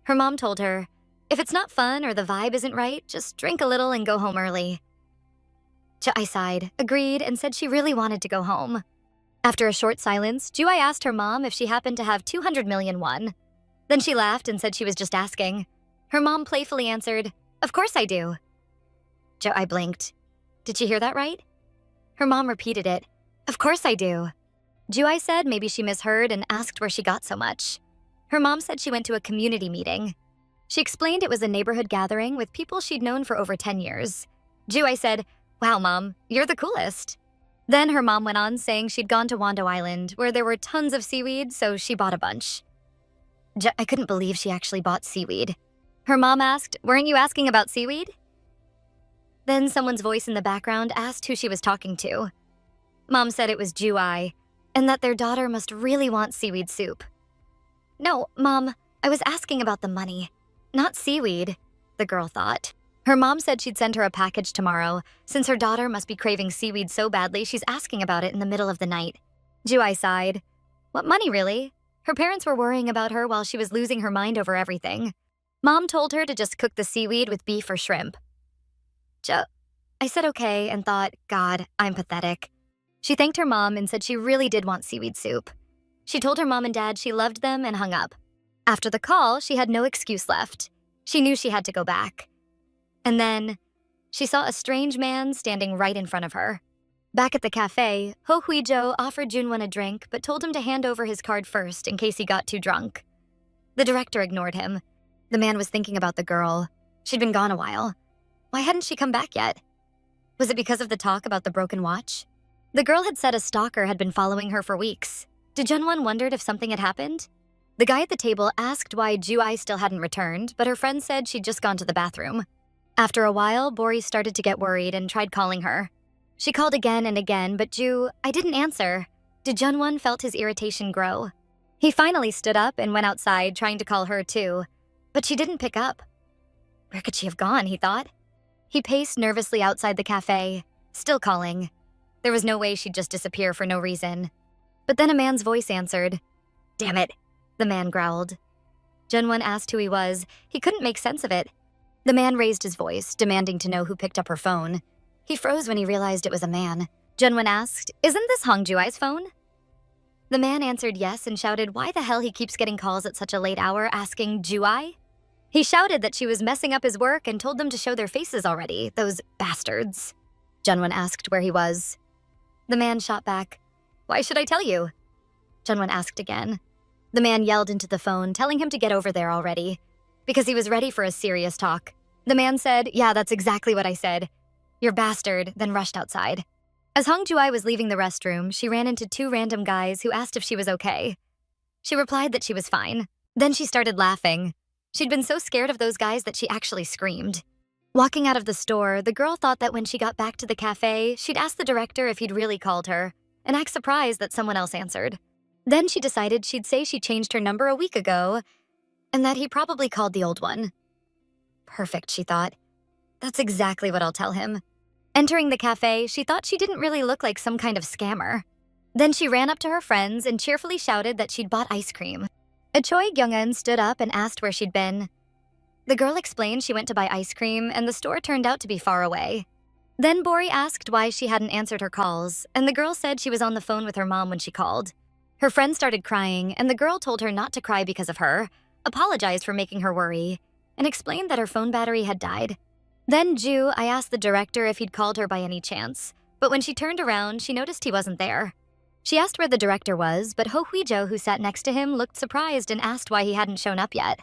Her mom told her, if it's not fun or the vibe isn't right, just drink a little and go home early. Ju-ai sighed, agreed, and said she really wanted to go home. After a short silence, Ju-ai asked her mom if she happened to have 200 million won. Then she laughed and said she was just asking. Her mom playfully answered, "Of course I do." Ju-ai blinked. Did she hear that right? Her mom repeated it. "Of course I do." Ju-ai said maybe she misheard and asked where she got so much. Her mom said she went to a community meeting. She explained it was a neighborhood gathering with people she'd known for over 10 years. Ju-ai said, "Wow, Mom, you're the coolest." Then her mom went on saying she'd gone to Wando Island, where there were tons of seaweed, so she bought a bunch. I couldn't believe she actually bought seaweed. Her mom asked, "Weren't you asking about seaweed?" Then someone's voice in the background asked who she was talking to. Mom said it was Ju-ai, and that their daughter must really want seaweed soup. "No, Mom, I was asking about the money, not seaweed," the girl thought. Her mom said she'd send her a package tomorrow, since her daughter must be craving seaweed so badly she's asking about it in the middle of the night. Ju-ai sighed. What money, really? Her parents were worrying about her while she was losing her mind over everything. Mom told her to just cook the seaweed with beef or shrimp. I said okay and thought, God, I'm pathetic. She thanked her mom and said she really did want seaweed soup. She told her mom and dad she loved them and hung up. After the call, she had no excuse left. She knew she had to go back. And then, she saw a strange man standing right in front of her. Back at the cafe, Ho Hui-jo offered Junwon a drink but told him to hand over his card first in case he got too drunk. The director ignored him. The man was thinking about the girl. She'd been gone a while. Why hadn't she come back yet? Was it because of the talk about the broken watch? The girl had said a stalker had been following her for weeks. Did Junwon wondered if something had happened? The guy at the table asked why Ju-ai still hadn't returned, but her friend said she'd just gone to the bathroom. After a while, Bori started to get worried and tried calling her. She called again and again, but I didn't answer. Did Junwon felt his irritation grow? He finally stood up and went outside, trying to call her too, but she didn't pick up. Where could she have gone, he thought. He paced nervously outside the cafe, still calling. There was no way she'd just disappear for no reason. But then a man's voice answered. Damn it, the man growled. Junwon asked who he was. He couldn't make sense of it. The man raised his voice, demanding to know who picked up her phone. He froze when he realized it was a man. Junwon asked, Isn't this Hong Ju-ai's phone? The man answered yes and shouted why the hell he keeps getting calls at such a late hour asking Ju-ai? He shouted that she was messing up his work and told them to show their faces already, those bastards. Junwon asked where he was. The man shot back, Why should I tell you? Junwon asked again. The man yelled into the phone, telling him to get over there already, because he was ready for a serious talk. The man said, Yeah, that's exactly what I said. You're bastard, then rushed outside. As Hong Ju-ai was leaving the restroom, she ran into two random guys who asked if she was okay. She replied that she was fine. Then she started laughing. She'd been so scared of those guys that she actually screamed. Walking out of the store, the girl thought that when she got back to the cafe, she'd ask the director if he'd really called her, and act surprised that someone else answered. Then she decided she'd say she changed her number a week ago, and that he probably called the old one. Perfect, she thought. That's exactly what I'll tell him. Entering the cafe, she thought she didn't really look like some kind of scammer. Then she ran up to her friends and cheerfully shouted that she'd bought ice cream. Choi Kyung-eun stood up and asked where she'd been. The girl explained she went to buy ice cream, and the store turned out to be far away. Then Bori asked why she hadn't answered her calls, and the girl said she was on the phone with her mom when she called. Her friend started crying, and the girl told her not to cry because of her, apologized for making her worry, and explained that her phone battery had died. Then I asked the director if he'd called her by any chance, but when she turned around, she noticed he wasn't there. She asked where the director was, but Ho Hui-jo, who sat next to him, looked surprised and asked why he hadn't shown up yet.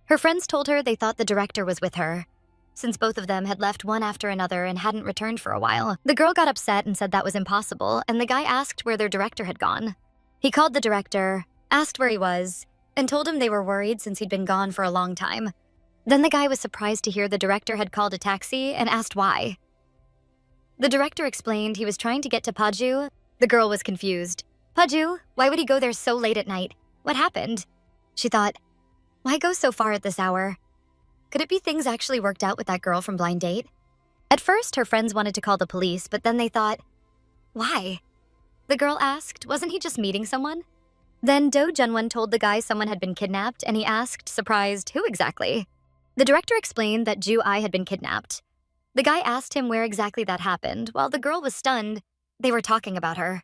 Her friends told her they thought the director was with her, since both of them had left one after another and hadn't returned for a while. The girl got upset and said that was impossible, and the guy asked where their director had gone. He called the director, asked where he was, and told him they were worried since he'd been gone for a long time. Then the guy was surprised to hear the director had called a taxi and asked why. The director explained he was trying to get to Paju. The girl was confused. Paju? Why would he go there so late at night? What happened? She thought, why go so far at this hour? Could it be things actually worked out with that girl from Blind Date? At first, her friends wanted to call the police, but then they thought, why? The girl asked, wasn't he just meeting someone? Then Do Junwon told the guy someone had been kidnapped, and he asked, surprised, who exactly? The director explained that Ju Ai had been kidnapped. The guy asked him where exactly that happened. While the girl was stunned, they were talking about her.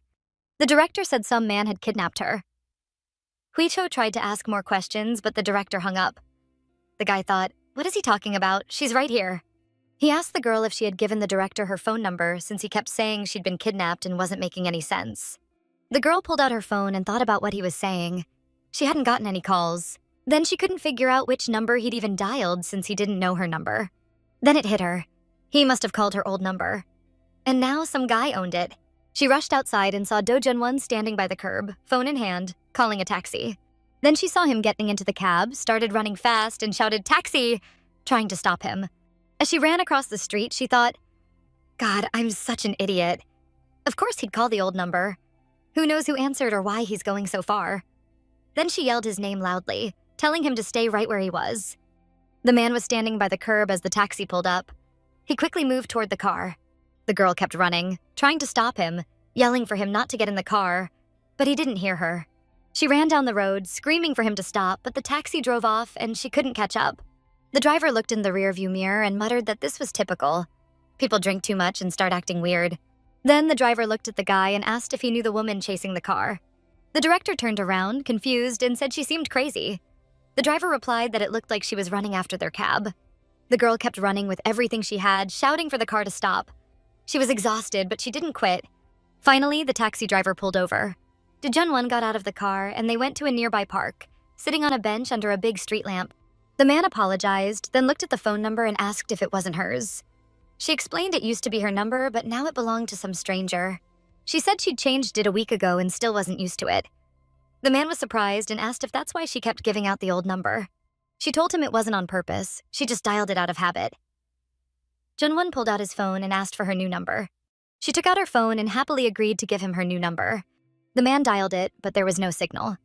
The director said some man had kidnapped her. Hui Cho tried to ask more questions, but the director hung up. The guy thought, what is he talking about? She's right here. He asked the girl if she had given the director her phone number since he kept saying she'd been kidnapped and wasn't making any sense. The girl pulled out her phone and thought about what he was saying. She hadn't gotten any calls. Then she couldn't figure out which number he'd even dialed since he didn't know her number. Then it hit her. He must have called her old number. And now some guy owned it. She rushed outside and saw Do Junwon standing by the curb, phone in hand, calling a taxi. Then she saw him getting into the cab, started running fast, and shouted, "Taxi!" trying to stop him. As she ran across the street, she thought, God, I'm such an idiot. Of course he'd call the old number. Who knows who answered or why he's going so far? Then she yelled his name loudly, telling him to stay right where he was. The man was standing by the curb as the taxi pulled up. He quickly moved toward the car. The girl kept running, trying to stop him, yelling for him not to get in the car, but he didn't hear her. She ran down the road, screaming for him to stop, but the taxi drove off and she couldn't catch up. The driver looked in the rearview mirror and muttered that this was typical. People drink too much and start acting weird. Then the driver looked at the guy and asked if he knew the woman chasing the car. The director turned around, confused, and said she seemed crazy. The driver replied that it looked like she was running after their cab. The girl kept running with everything she had, shouting for the car to stop. She was exhausted, but she didn't quit. Finally, the taxi driver pulled over. Do Junwon got out of the car, and they went to a nearby park, sitting on a bench under a big street lamp. The man apologized, then looked at the phone number and asked if it wasn't hers. She explained it used to be her number, but now it belonged to some stranger. She said she'd changed it a week ago and still wasn't used to it. The man was surprised and asked if that's why she kept giving out the old number. She told him it wasn't on purpose, she just dialed it out of habit. Junwon pulled out his phone and asked for her new number. She took out her phone and happily agreed to give him her new number. The man dialed it, but there was no signal.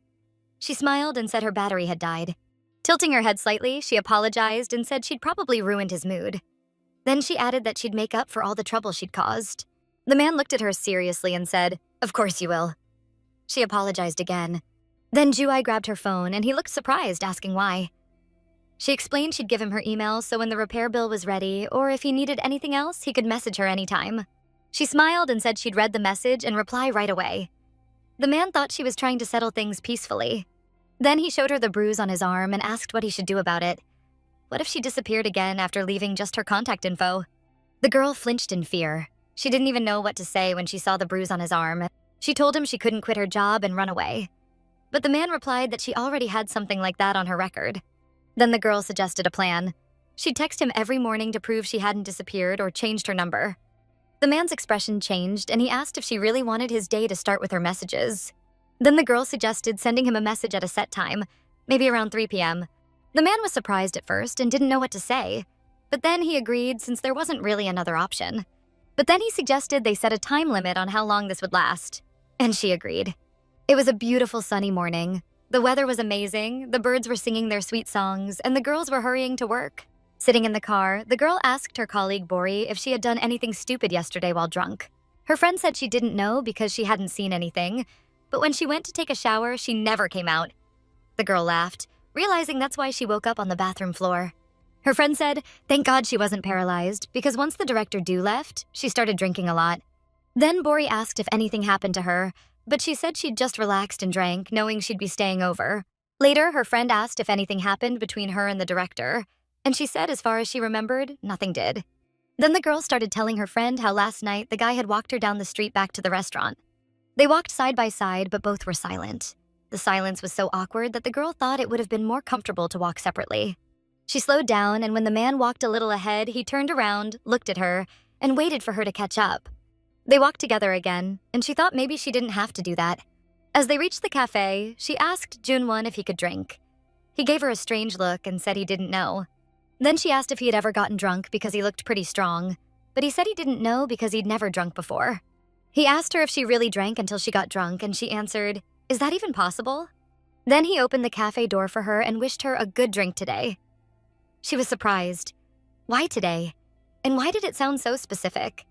She smiled and said her battery had died. Tilting her head slightly, she apologized and said she'd probably ruined his mood. Then she added that she'd make up for all the trouble she'd caused. The man looked at her seriously and said, "Of course you will." She apologized again. Then Ju-ai grabbed her phone and he looked surprised, asking why. She explained she'd give him her email so when the repair bill was ready, or if he needed anything else, he could message her anytime. She smiled and said she'd read the message and reply right away. The man thought she was trying to settle things peacefully. Then he showed her the bruise on his arm and asked what he should do about it. What if she disappeared again after leaving just her contact info? The girl flinched in fear. She didn't even know what to say when she saw the bruise on his arm. She told him she couldn't quit her job and run away. But the man replied that she already had something like that on her record. Then the girl suggested a plan. She'd text him every morning to prove she hadn't disappeared or changed her number. The man's expression changed and he asked if she really wanted his day to start with her messages. Then the girl suggested sending him a message at a set time, maybe around 3 p.m. The man was surprised at first and didn't know what to say, but then he agreed since there wasn't really another option. But then he suggested they set a time limit on how long this would last, and she agreed. It was a beautiful sunny morning. The weather was amazing, the birds were singing their sweet songs, and the girls were hurrying to work. Sitting in the car, the girl asked her colleague Bori if she had done anything stupid yesterday while drunk. Her friend said she didn't know because she hadn't seen anything, but when she went to take a shower, she never came out. The girl laughed, realizing that's why she woke up on the bathroom floor. Her friend said, thank God she wasn't paralyzed, because once the director Du left, she started drinking a lot. Then Bori asked if anything happened to her, but she said she'd just relaxed and drank, knowing she'd be staying over. Later, her friend asked if anything happened between her and the director, and she said as far as she remembered, nothing did. Then the girl started telling her friend how last night the guy had walked her down the street back to the restaurant. They walked side by side, but both were silent. The silence was so awkward that the girl thought it would have been more comfortable to walk separately. She slowed down, and when the man walked a little ahead, he turned around, looked at her, and waited for her to catch up. They walked together again, and she thought maybe she didn't have to do that. As they reached the cafe, she asked Junwon if he could drink. He gave her a strange look and said he didn't know. Then she asked if he had ever gotten drunk because he looked pretty strong, but he said he didn't know because he'd never drunk before. He asked her if she really drank until she got drunk, and she answered, "Is that even possible?" Then he opened the cafe door for her and wished her a good drink today. She was surprised. Why today? And why did it sound so specific?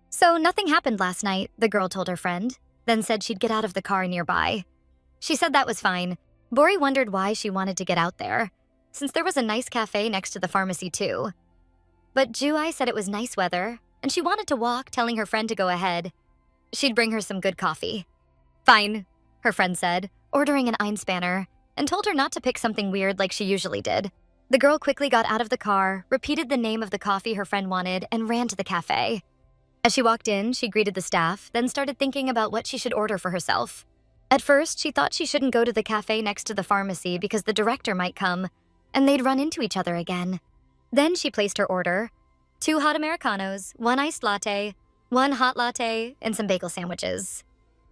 So nothing happened last night, the girl told her friend, then said she'd get out of the car nearby. She said that was fine. Bori wondered why she wanted to get out there, since there was a nice cafe next to the pharmacy too. But Ju-ai said it was nice weather, and she wanted to walk, telling her friend to go ahead. She'd bring her some good coffee. Fine, her friend said, ordering an Einspanner, and told her not to pick something weird like she usually did. The girl quickly got out of the car, repeated the name of the coffee her friend wanted, and ran to the cafe. As she walked in, she greeted the staff, then started thinking about what she should order for herself. At first, she thought she shouldn't go to the cafe next to the pharmacy because the director might come, and they'd run into each other again. Then she placed her order: 2 hot Americanos, 1 iced latte, 1 hot latte, and some bagel sandwiches.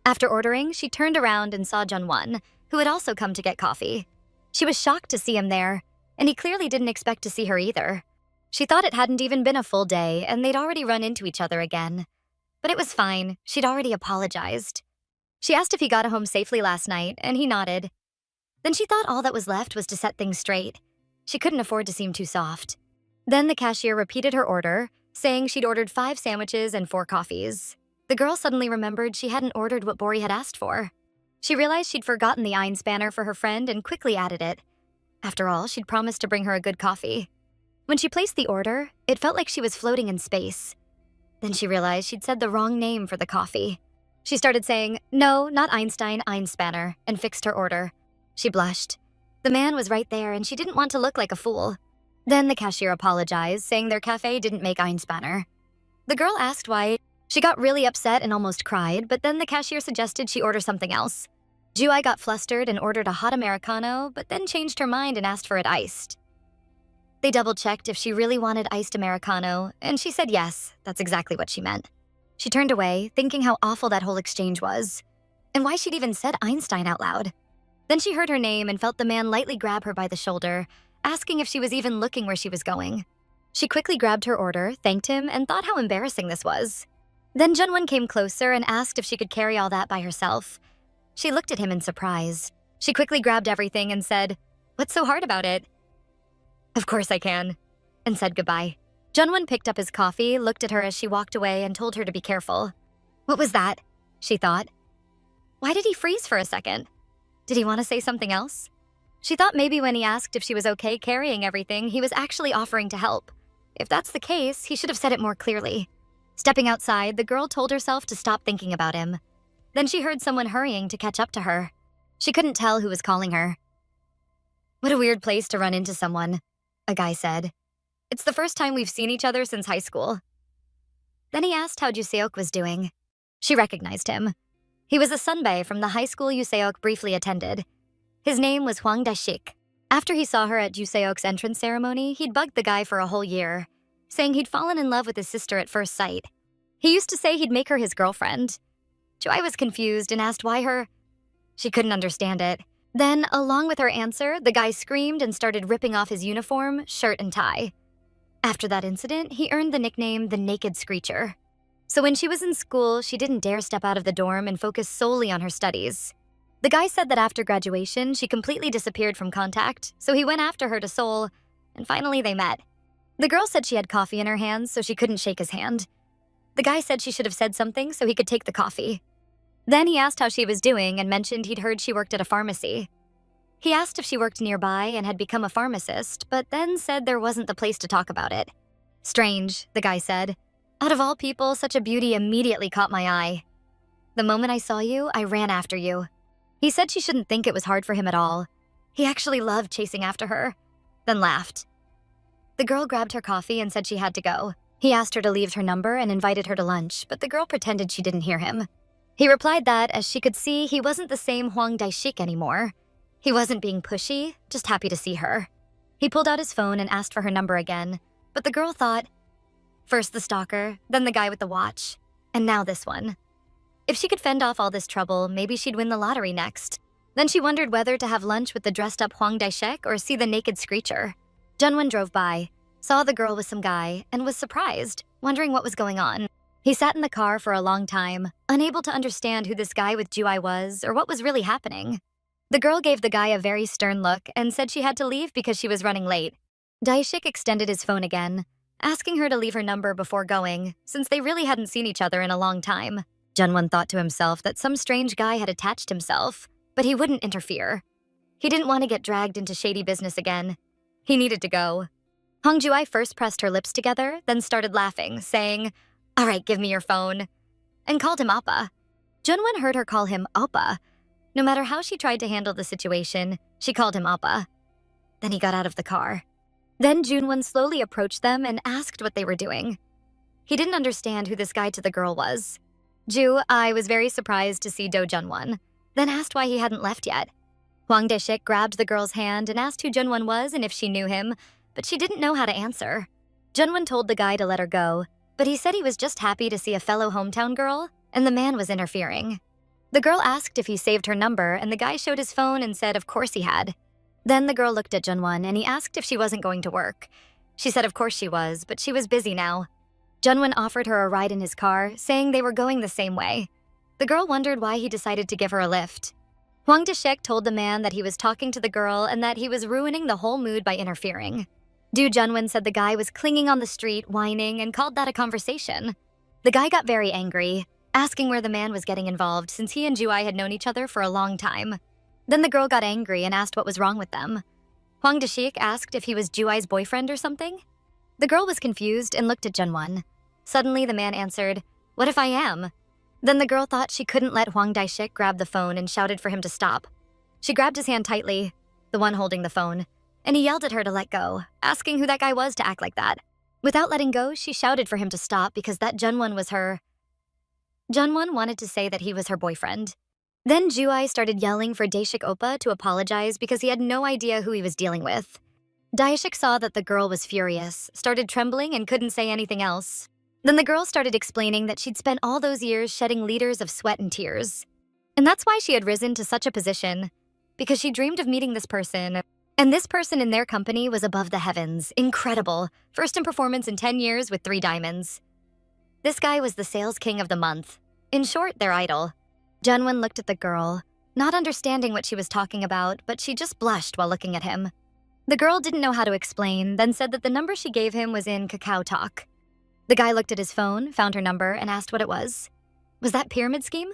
After ordering, she turned around and saw Jun-won, who had also come to get coffee. She was shocked to see him there, and he clearly didn't expect to see her either. She thought it hadn't even been a full day, and they'd already run into each other again. But it was fine. She'd already apologized. She asked if he got home safely last night, and he nodded. Then she thought all that was left was to set things straight. She couldn't afford to seem too soft. Then the cashier repeated her order, saying she'd ordered 5 sandwiches and 4 coffees. The girl suddenly remembered she hadn't ordered what Bori had asked for. She realized she'd forgotten the Einspanner for her friend and quickly added it. After all, she'd promised to bring her a good coffee. When she placed the order, it felt like she was floating in space. Then she realized she'd said the wrong name for the coffee. She started saying, "No, not Einstein, Einspanner," and fixed her order. She blushed. The man was right there, and she didn't want to look like a fool. Then the cashier apologized, saying their cafe didn't make Einspanner. The girl asked why. She got really upset and almost cried, but then the cashier suggested she order something else. Ju-ai got flustered and ordered a hot Americano, but then changed her mind and asked for it iced. They double-checked if she really wanted iced Americano, and she said yes, that's exactly what she meant. She turned away, thinking how awful that whole exchange was, and why she'd even said Einstein out loud. Then she heard her name and felt the man lightly grab her by the shoulder, asking if she was even looking where she was going. She quickly grabbed her order, thanked him, and thought how embarrassing this was. Then Jun-won came closer and asked if she could carry all that by herself. She looked at him in surprise. She quickly grabbed everything and said, "What's so hard about it?" "Of course I can," and said goodbye. Jun-won picked up his coffee, looked at her as she walked away, and told her to be careful. What was that? She thought. Why did he freeze for a second? Did he want to say something else? She thought maybe when he asked if she was okay carrying everything, he was actually offering to help. If that's the case, he should have said it more clearly. Stepping outside, the girl told herself to stop thinking about him. Then she heard someone hurrying to catch up to her. She couldn't tell who was calling her. "What a weird place to run into someone," a guy said. "It's the first time we've seen each other since high school." Then he asked how Juseok was doing. She recognized him. He was a sunbae from the high school Juseok briefly attended. His name was Hwang Dae-sik. After he saw her at Juseok's entrance ceremony, he'd bugged the guy for a whole year, saying he'd fallen in love with his sister at first sight. He used to say he'd make her his girlfriend. Joy was confused and asked why her. She couldn't understand it. Then, along with her answer, the guy screamed and started ripping off his uniform, shirt, and tie. After that incident, he earned the nickname the Naked Screecher. So when she was in school, she didn't dare step out of the dorm and focus solely on her studies. The guy said that after graduation, she completely disappeared from contact, so he went after her to Seoul, and finally they met. The girl said she had coffee in her hands, so she couldn't shake his hand. The guy said she should have said something so he could take the coffee. Then he asked how she was doing and mentioned he'd heard she worked at a pharmacy. He asked if she worked nearby and had become a pharmacist, but then said there wasn't the place to talk about it. Strange, the guy said. Out of all people, such a beauty immediately caught my eye. The moment I saw you, I ran after you. He said she shouldn't think it was hard for him at all. He actually loved chasing after her, then laughed. The girl grabbed her coffee and said she had to go. He asked her to leave her number and invited her to lunch, but the girl pretended she didn't hear him. He replied that, as she could see, he wasn't the same Hwang Dae-sik anymore. He wasn't being pushy, just happy to see her. He pulled out his phone and asked for her number again, but the girl thought, first the stalker, then the guy with the watch, and now this one. If she could fend off all this trouble, maybe she'd win the lottery next. Then she wondered whether to have lunch with the dressed-up Hwang Dae-sik or see the Naked Screecher. Jun-won drove by, saw the girl with some guy, and was surprised, wondering what was going on. He sat in the car for a long time, unable to understand who this guy with Ju-ai was or what was really happening. The girl gave the guy a very stern look and said she had to leave because she was running late. Dae-sik extended his phone again, asking her to leave her number before going, since they really hadn't seen each other in a long time. Junwon thought to himself that some strange guy had attached himself, but he wouldn't interfere. He didn't want to get dragged into shady business again. He needed to go. Hong Juai first pressed her lips together, then started laughing, saying, "All right, give me your phone," and called him Appa. Junwon heard her call him Appa. No matter how she tried to handle the situation, she called him Appa. Then he got out of the car. Then Junwon slowly approached them and asked what they were doing. He didn't understand who this guy to the girl was. I was very surprised to see Do Junwon, then asked why he hadn't left yet. Hwang Dae-shik grabbed the girl's hand and asked who Junwon was and if she knew him, but she didn't know how to answer. Junwon told the guy to let her go, but he said he was just happy to see a fellow hometown girl, and the man was interfering. The girl asked if he saved her number, and the guy showed his phone and said of course he had. Then the girl looked at Junwon and he asked if she wasn't going to work. She said of course she was, but she was busy now. Junwon offered her a ride in his car, saying they were going the same way. The girl wondered why he decided to give her a lift. Hwang Dae-shik told the man that he was talking to the girl and that he was ruining the whole mood by interfering. Junwon said the guy was clinging on the street, whining, and called that a conversation. The guy got very angry, asking where the man was getting involved since he and Juai had known each other for a long time. Then the girl got angry and asked what was wrong with them. Hwang Dae-shik asked if he was Juai's boyfriend or something. The girl was confused and looked at Junwon. Suddenly, the man answered, "What if I am?" Then the girl thought she couldn't let Hwang Dae-shik grab the phone and shouted for him to stop. She grabbed his hand tightly, the one holding the phone, and he yelled at her to let go, asking who that guy was to act like that. Without letting go, she shouted for him to stop because that Junwon was her. Junwon wanted to say that he was her boyfriend. Then Juai started yelling for Dae-shik Oppa to apologize because he had no idea who he was dealing with. Dae-shik saw that the girl was furious, started trembling, and couldn't say anything else. Then the girl started explaining that she'd spent all those years shedding liters of sweat and tears. And that's why she had risen to such a position, because she dreamed of meeting this person. And this person in their company was above the heavens, incredible, first in performance in 10 years with 3 diamonds. This guy was the sales king of the month. In short, their idol. Junwon looked at the girl, not understanding what she was talking about, but she just blushed while looking at him. The girl didn't know how to explain, then said that the number she gave him was in Kakao Talk. The guy looked at his phone, found her number, and asked what it was. Was that pyramid scheme?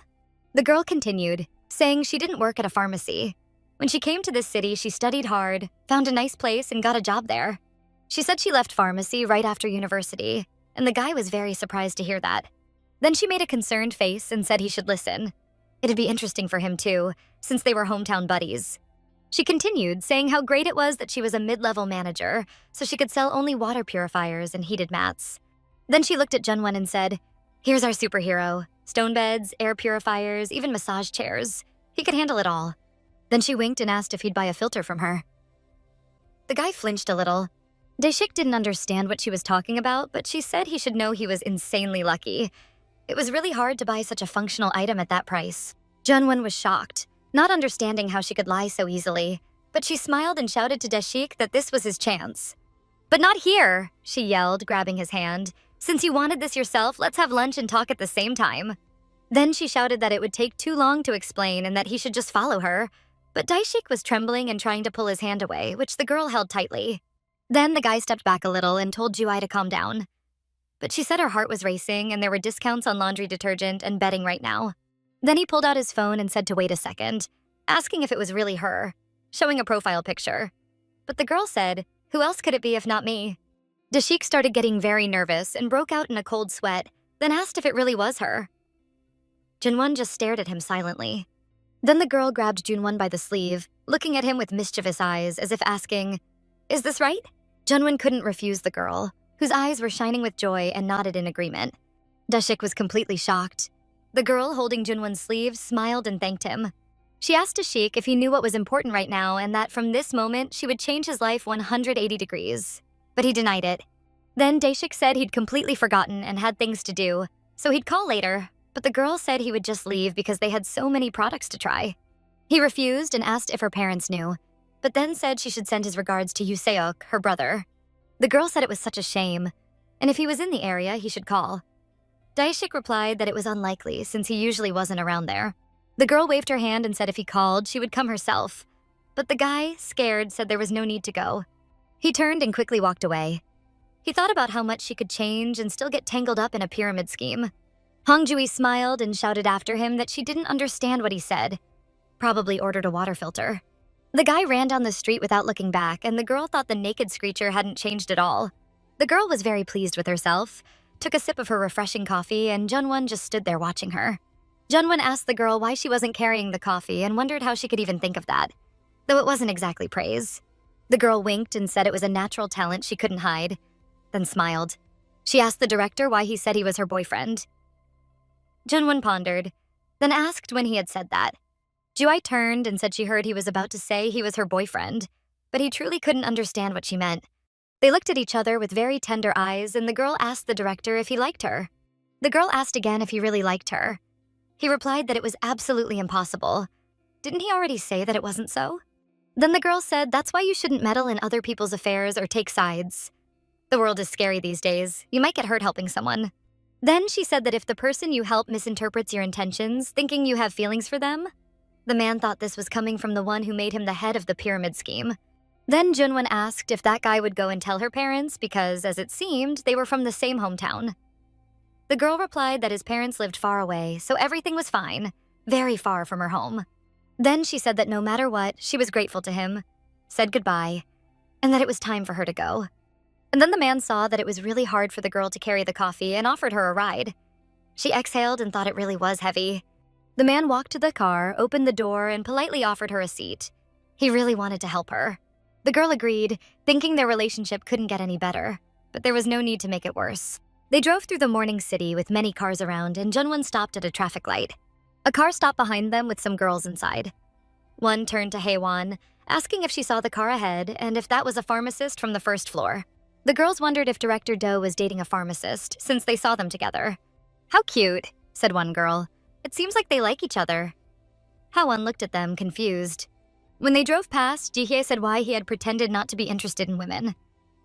The girl continued, saying she didn't work at a pharmacy. When she came to this city, she studied hard, found a nice place, and got a job there. She said she left pharmacy right after university, and the guy was very surprised to hear that. Then she made a concerned face and said he should listen. It'd be interesting for him too, since they were hometown buddies. She continued, saying how great it was that she was a mid-level manager, so she could sell only water purifiers and heated mats. Then she looked at Junwon and said, "Here's our superhero. Stone beds, air purifiers, even massage chairs. He could handle it all." Then she winked and asked if he'd buy a filter from her. The guy flinched a little. Dae-shik didn't understand what she was talking about, but she said he should know he was insanely lucky. It was really hard to buy such a functional item at that price. Junwon was shocked, not understanding how she could lie so easily, but she smiled and shouted to Dae-shik that this was his chance. "But not here," she yelled, grabbing his hand. "Since you wanted this yourself, let's have lunch and talk at the same time." Then she shouted that it would take too long to explain and that he should just follow her. But Dae-shik was trembling and trying to pull his hand away, which the girl held tightly. Then the guy stepped back a little and told Juai to calm down. But she said her heart was racing and there were discounts on laundry detergent and bedding right now. Then he pulled out his phone and said to wait a second, asking if it was really her, showing a profile picture. But the girl said, "Who else could it be if not me?" Dae-shik started getting very nervous and broke out in a cold sweat, then asked if it really was her. Junwon just stared at him silently. Then the girl grabbed Junwon by the sleeve, looking at him with mischievous eyes as if asking, "Is this right?" Junwon couldn't refuse the girl, whose eyes were shining with joy, and nodded in agreement. Dae-shik was completely shocked. The girl holding Junwon's sleeve smiled and thanked him. She asked Dae-shik if he knew what was important right now and that from this moment she would change his life 180 degrees. But he denied it. Then Dae-shik said he'd completely forgotten and had things to do, so he'd call later, but the girl said he would just leave because they had so many products to try. He refused and asked if her parents knew, but then said she should send his regards to Yoo-seok, her brother. The girl said it was such a shame, and if he was in the area, he should call. Dae-shik replied that it was unlikely since he usually wasn't around there. The girl waved her hand and said if he called, she would come herself. But the guy, scared, said there was no need to go. He turned and quickly walked away. He thought about how much she could change and still get tangled up in a pyramid scheme. Hongju smiled and shouted after him that she didn't understand what he said. Probably ordered a water filter. The guy ran down the street without looking back, and the girl thought the naked screecher hadn't changed at all. The girl was very pleased with herself, took a sip of her refreshing coffee, and Junwon just stood there watching her. Junwon asked the girl why she wasn't carrying the coffee and wondered how she could even think of that, though it wasn't exactly praise. The girl winked and said it was a natural talent she couldn't hide, then smiled. She asked the director why he said he was her boyfriend. Junwon pondered, then asked when he had said that. Juai turned and said she heard he was about to say he was her boyfriend, but he truly couldn't understand what she meant. They looked at each other with very tender eyes, and the girl asked the director if he liked her. The girl asked again if he really liked her. He replied that it was absolutely impossible. Didn't he already say that it wasn't so? Then the girl said that's why you shouldn't meddle in other people's affairs or take sides. The world is scary these days. You might get hurt helping someone. Then she said that if the person you help misinterprets your intentions, thinking you have feelings for them, the man thought this was coming from the one who made him the head of the pyramid scheme. Then Junwon asked if that guy would go and tell her parents because, as it seemed, they were from the same hometown. The girl replied that his parents lived far away, so everything was fine, very far from her home. Then she said that no matter what, she was grateful to him, said goodbye, and that it was time for her to go. And then the man saw that it was really hard for the girl to carry the coffee and offered her a ride. She exhaled and thought it really was heavy. The man walked to the car, opened the door, and politely offered her a seat. He really wanted to help her. The girl agreed, thinking their relationship couldn't get any better, but there was no need to make it worse. They drove through the morning city with many cars around, and Junwon stopped at a traffic light. A car stopped behind them with some girls inside. One turned to Haewon, asking if she saw the car ahead and if that was a pharmacist from the first floor. The girls wondered if Director Do was dating a pharmacist, since they saw them together. "How cute," said one girl. "It seems like they like each other." Haewon looked at them, confused. When they drove past, Jihye said why he had pretended not to be interested in women.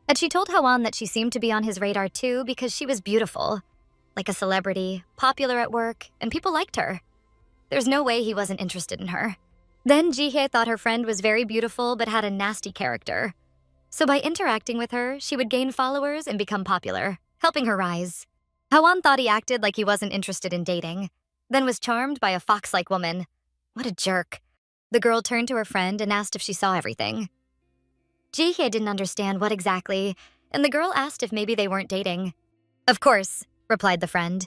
And she told Haewon that she seemed to be on his radar too because she was beautiful, like a celebrity, popular at work, and people liked her. There's no way he wasn't interested in her. Then Jihye thought her friend was very beautiful but had a nasty character. So by interacting with her, she would gain followers and become popular, helping her rise. Haewon thought he acted like he wasn't interested in dating, then was charmed by a fox-like woman. What a jerk. The girl turned to her friend and asked if she saw everything. Jihye didn't understand what exactly, and the girl asked if maybe they weren't dating. "Of course," replied the friend.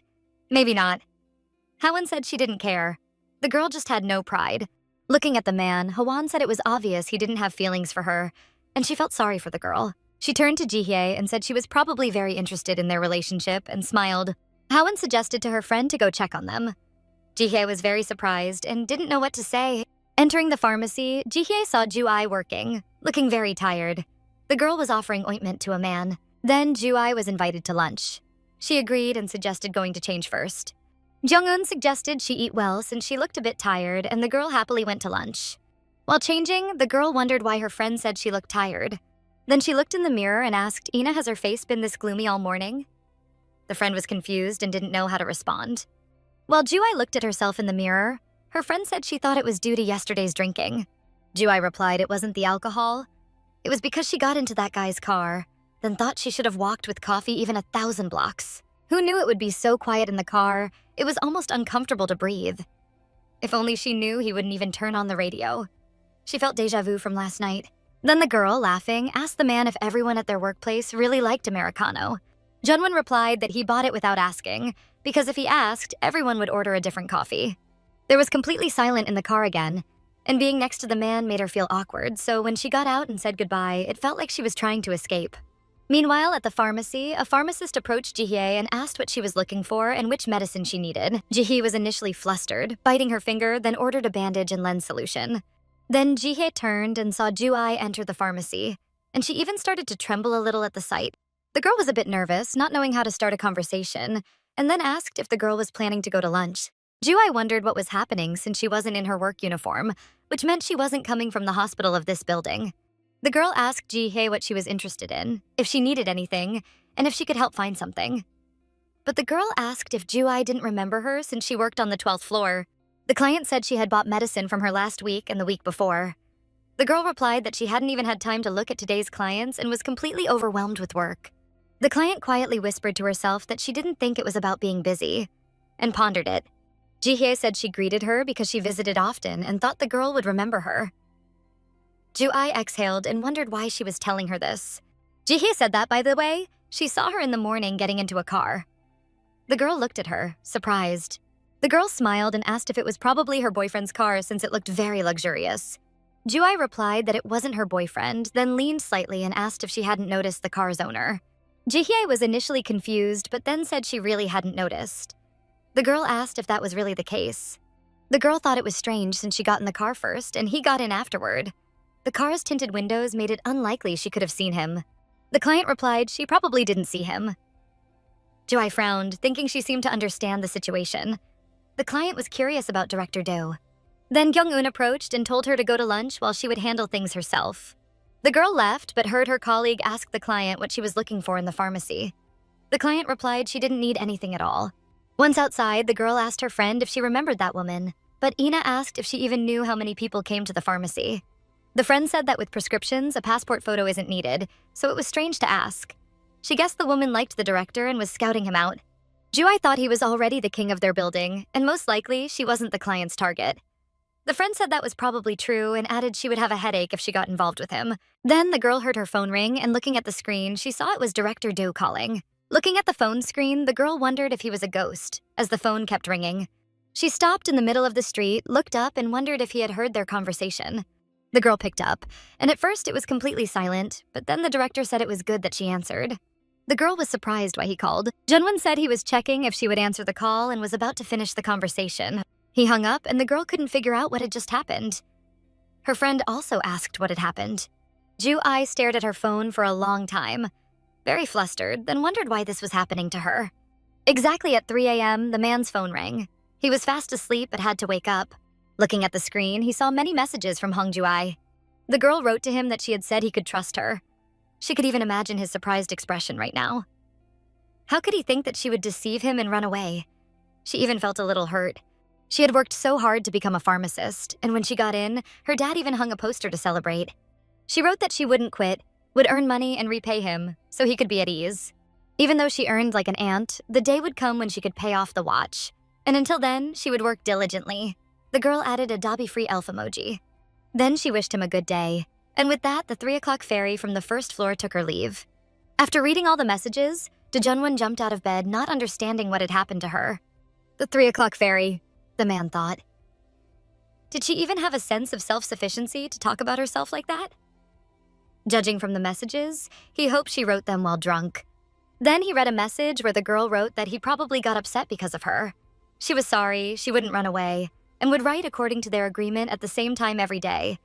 "Maybe not." Haewon said she didn't care. The girl just had no pride. Looking at the man, Haewon said it was obvious he didn't have feelings for her, and she felt sorry for the girl. She turned to Jihye and said she was probably very interested in their relationship and smiled. Haewon suggested to her friend to go check on them. Jihye was very surprised and didn't know what to say. Entering the pharmacy, Jihye saw Juai working, looking very tired. The girl was offering ointment to a man. Then Juai was invited to lunch. She agreed and suggested going to change first. Jung-eun suggested she eat well since she looked a bit tired, and the girl happily went to lunch. While changing, the girl wondered why her friend said she looked tired. Then she looked in the mirror and asked, "Ina, has her face been this gloomy all morning?" The friend was confused and didn't know how to respond. While Juai looked at herself in the mirror, her friend said she thought it was due to yesterday's drinking. Juai replied it wasn't the alcohol. It was because she got into that guy's car, then thought she should have walked with coffee even 1,000 blocks. Who knew it would be so quiet in the car? It was almost uncomfortable to breathe. If only she knew he wouldn't even turn on the radio. She felt déjà vu from last night. Then the girl, laughing, asked the man if everyone at their workplace really liked Americano. Junwon replied that he bought it without asking, because if he asked, everyone would order a different coffee. There was completely silent in the car again, and being next to the man made her feel awkward, so when she got out and said goodbye, it felt like she was trying to escape. Meanwhile, at the pharmacy, a pharmacist approached Jihye and asked what she was looking for and which medicine she needed. Jihye was initially flustered, biting her finger, then ordered a bandage and lens solution. Then Jihye turned and saw Juai enter the pharmacy, and she even started to tremble a little at the sight. The girl was a bit nervous, not knowing how to start a conversation, and then asked if the girl was planning to go to lunch. Juai wondered what was happening since she wasn't in her work uniform, which meant she wasn't coming from the hospital of this building. The girl asked Jihye what she was interested in, if she needed anything, and if she could help find something. But the girl asked if Juai didn't remember her since she worked on the 12th floor. The client said she had bought medicine from her last week and the week before. The girl replied that she hadn't even had time to look at today's clients and was completely overwhelmed with work. The client quietly whispered to herself that she didn't think it was about being busy, and pondered it. Jihye said she greeted her because she visited often and thought the girl would remember her. Ju-ai exhaled and wondered why she was telling her this. Jihye said that, by the way, she saw her in the morning getting into a car. The girl looked at her, surprised. The girl smiled and asked if it was probably her boyfriend's car since it looked very luxurious. Ju-ai replied that it wasn't her boyfriend, then leaned slightly and asked if she hadn't noticed the car's owner. Jihye was initially confused, but then said she really hadn't noticed. The girl asked if that was really the case. The girl thought it was strange since she got in the car first and he got in afterward. The car's tinted windows made it unlikely she could have seen him. The client replied she probably didn't see him. Ju-ai frowned, thinking she seemed to understand the situation. The client was curious about Director Do. Then Kyung-un approached and told her to go to lunch while she would handle things herself. The girl left, but heard her colleague ask the client what she was looking for in the pharmacy. The client replied she didn't need anything at all. Once outside, the girl asked her friend if she remembered that woman, but Ina asked if she even knew how many people came to the pharmacy. The friend said that with prescriptions, a passport photo isn't needed, so it was strange to ask. She guessed the woman liked the director and was scouting him out. Ju-ai thought he was already the king of their building, and most likely, she wasn't the client's target. The friend said that was probably true and added she would have a headache if she got involved with him. Then the girl heard her phone ring, and looking at the screen, she saw it was Director Do calling. Looking at the phone screen, the girl wondered if he was a ghost, as the phone kept ringing. She stopped in the middle of the street, looked up, and wondered if he had heard their conversation. The girl picked up, and at first it was completely silent, but then the director said it was good that she answered. The girl was surprised why he called. Junwon said he was checking if she would answer the call and was about to finish the conversation. He hung up, and the girl couldn't figure out what had just happened. Her friend also asked what had happened. Ju-ai stared at her phone for a long time, very flustered, then wondered why this was happening to her. Exactly at 3 a.m., the man's phone rang. He was fast asleep but had to wake up. Looking at the screen, he saw many messages from Hong Ju-ai. The girl wrote to him that she had said he could trust her. She could even imagine his surprised expression right now. How could he think that she would deceive him and run away? She even felt a little hurt. She had worked so hard to become a pharmacist, and when she got in, her dad even hung a poster to celebrate. She wrote that she wouldn't quit, would earn money and repay him, so he could be at ease. Even though she earned like an ant, the day would come when she could pay off the watch. And until then, she would work diligently. The girl added a Dobby-free elf emoji. Then she wished him a good day. And with that, the 3 o'clock fairy from the first floor took her leave. After reading all the messages, Junwon jumped out of bed, not understanding what had happened to her. The 3 o'clock fairy, the man thought. Did she even have a sense of self-sufficiency to talk about herself like that? Judging from the messages, he hoped she wrote them while drunk. Then he read a message where the girl wrote that he probably got upset because of her. She was sorry, she wouldn't run away, and would write according to their agreement at the same time every day.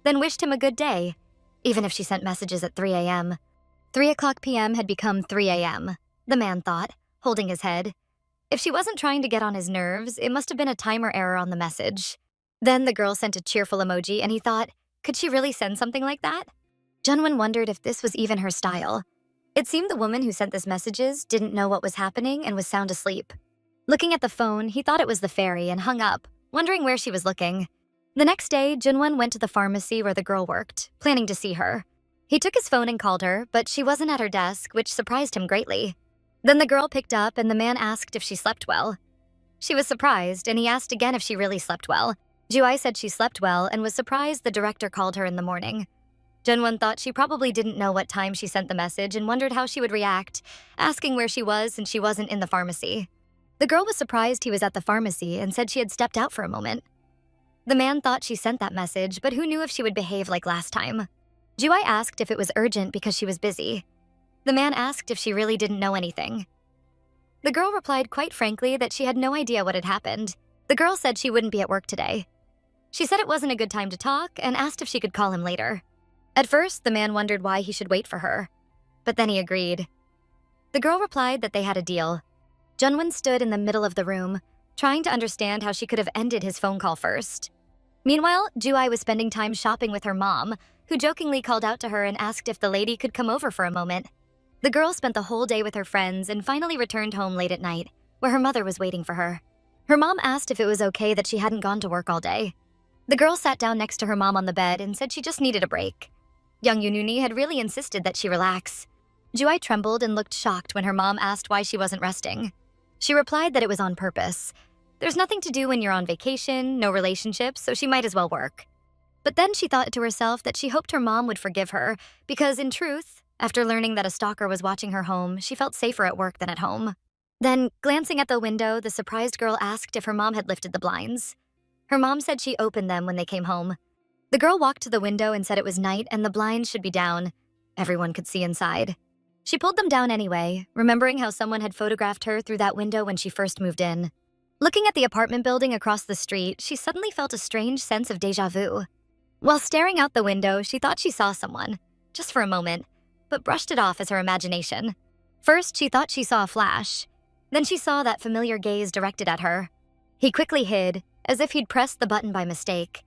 Then wished him a good day, even if she sent messages at 3 a.m. 3 o'clock p.m. had become 3 a.m., the man thought, holding his head. If she wasn't trying to get on his nerves, it must have been a timer error on the message. Then the girl sent a cheerful emoji, and he thought, could she really send something like that? Junwon wondered if this was even her style. It seemed the woman who sent this messages didn't know what was happening and was sound asleep. Looking at the phone, he thought it was the fairy and hung up, wondering where she was looking. The next day, Junwon went to the pharmacy where the girl worked, planning to see her. He took his phone and called her, but she wasn't at her desk, which surprised him greatly. Then the girl picked up and the man asked if she slept well. She was surprised, and he asked again if she really slept well. Ju-ai said she slept well and was surprised the director called her in the morning. Junwon thought she probably didn't know what time she sent the message and wondered how she would react, asking where she was since she wasn't in the pharmacy. The girl was surprised he was at the pharmacy and said she had stepped out for a moment. The man thought she sent that message, but who knew if she would behave like last time? Ju-ai asked if it was urgent because she was busy. The man asked if she really didn't know anything. The girl replied quite frankly that she had no idea what had happened. The girl said she wouldn't be at work today. She said it wasn't a good time to talk and asked if she could call him later. At first, the man wondered why he should wait for her, but then he agreed. The girl replied that they had a deal. Junwon stood in the middle of the room, trying to understand how she could have ended his phone call first. Meanwhile, Ju-ai was spending time shopping with her mom, who jokingly called out to her and asked if the lady could come over for a moment. The girl spent the whole day with her friends and finally returned home late at night, where her mother was waiting for her. Her mom asked if it was okay that she hadn't gone to work all day. The girl sat down next to her mom on the bed and said she just needed a break. Young Yununi had really insisted that she relax. Juai trembled and looked shocked when her mom asked why she wasn't resting. She replied that it was on purpose. There's nothing to do when you're on vacation, no relationships, so she might as well work. But then she thought to herself that she hoped her mom would forgive her because, in truth, after learning that a stalker was watching her home, she felt safer at work than at home. Then, glancing at the window, the surprised girl asked if her mom had lifted the blinds. Her mom said she opened them when they came home. The girl walked to the window and said it was night and the blinds should be down. Everyone could see inside. She pulled them down anyway, remembering how someone had photographed her through that window when she first moved in. Looking at the apartment building across the street, she suddenly felt a strange sense of déjà vu. While staring out the window, she thought she saw someone, just for a moment, but brushed it off as her imagination. First, she thought she saw a flash. Then she saw that familiar gaze directed at her. He quickly hid, as if he'd pressed the button by mistake,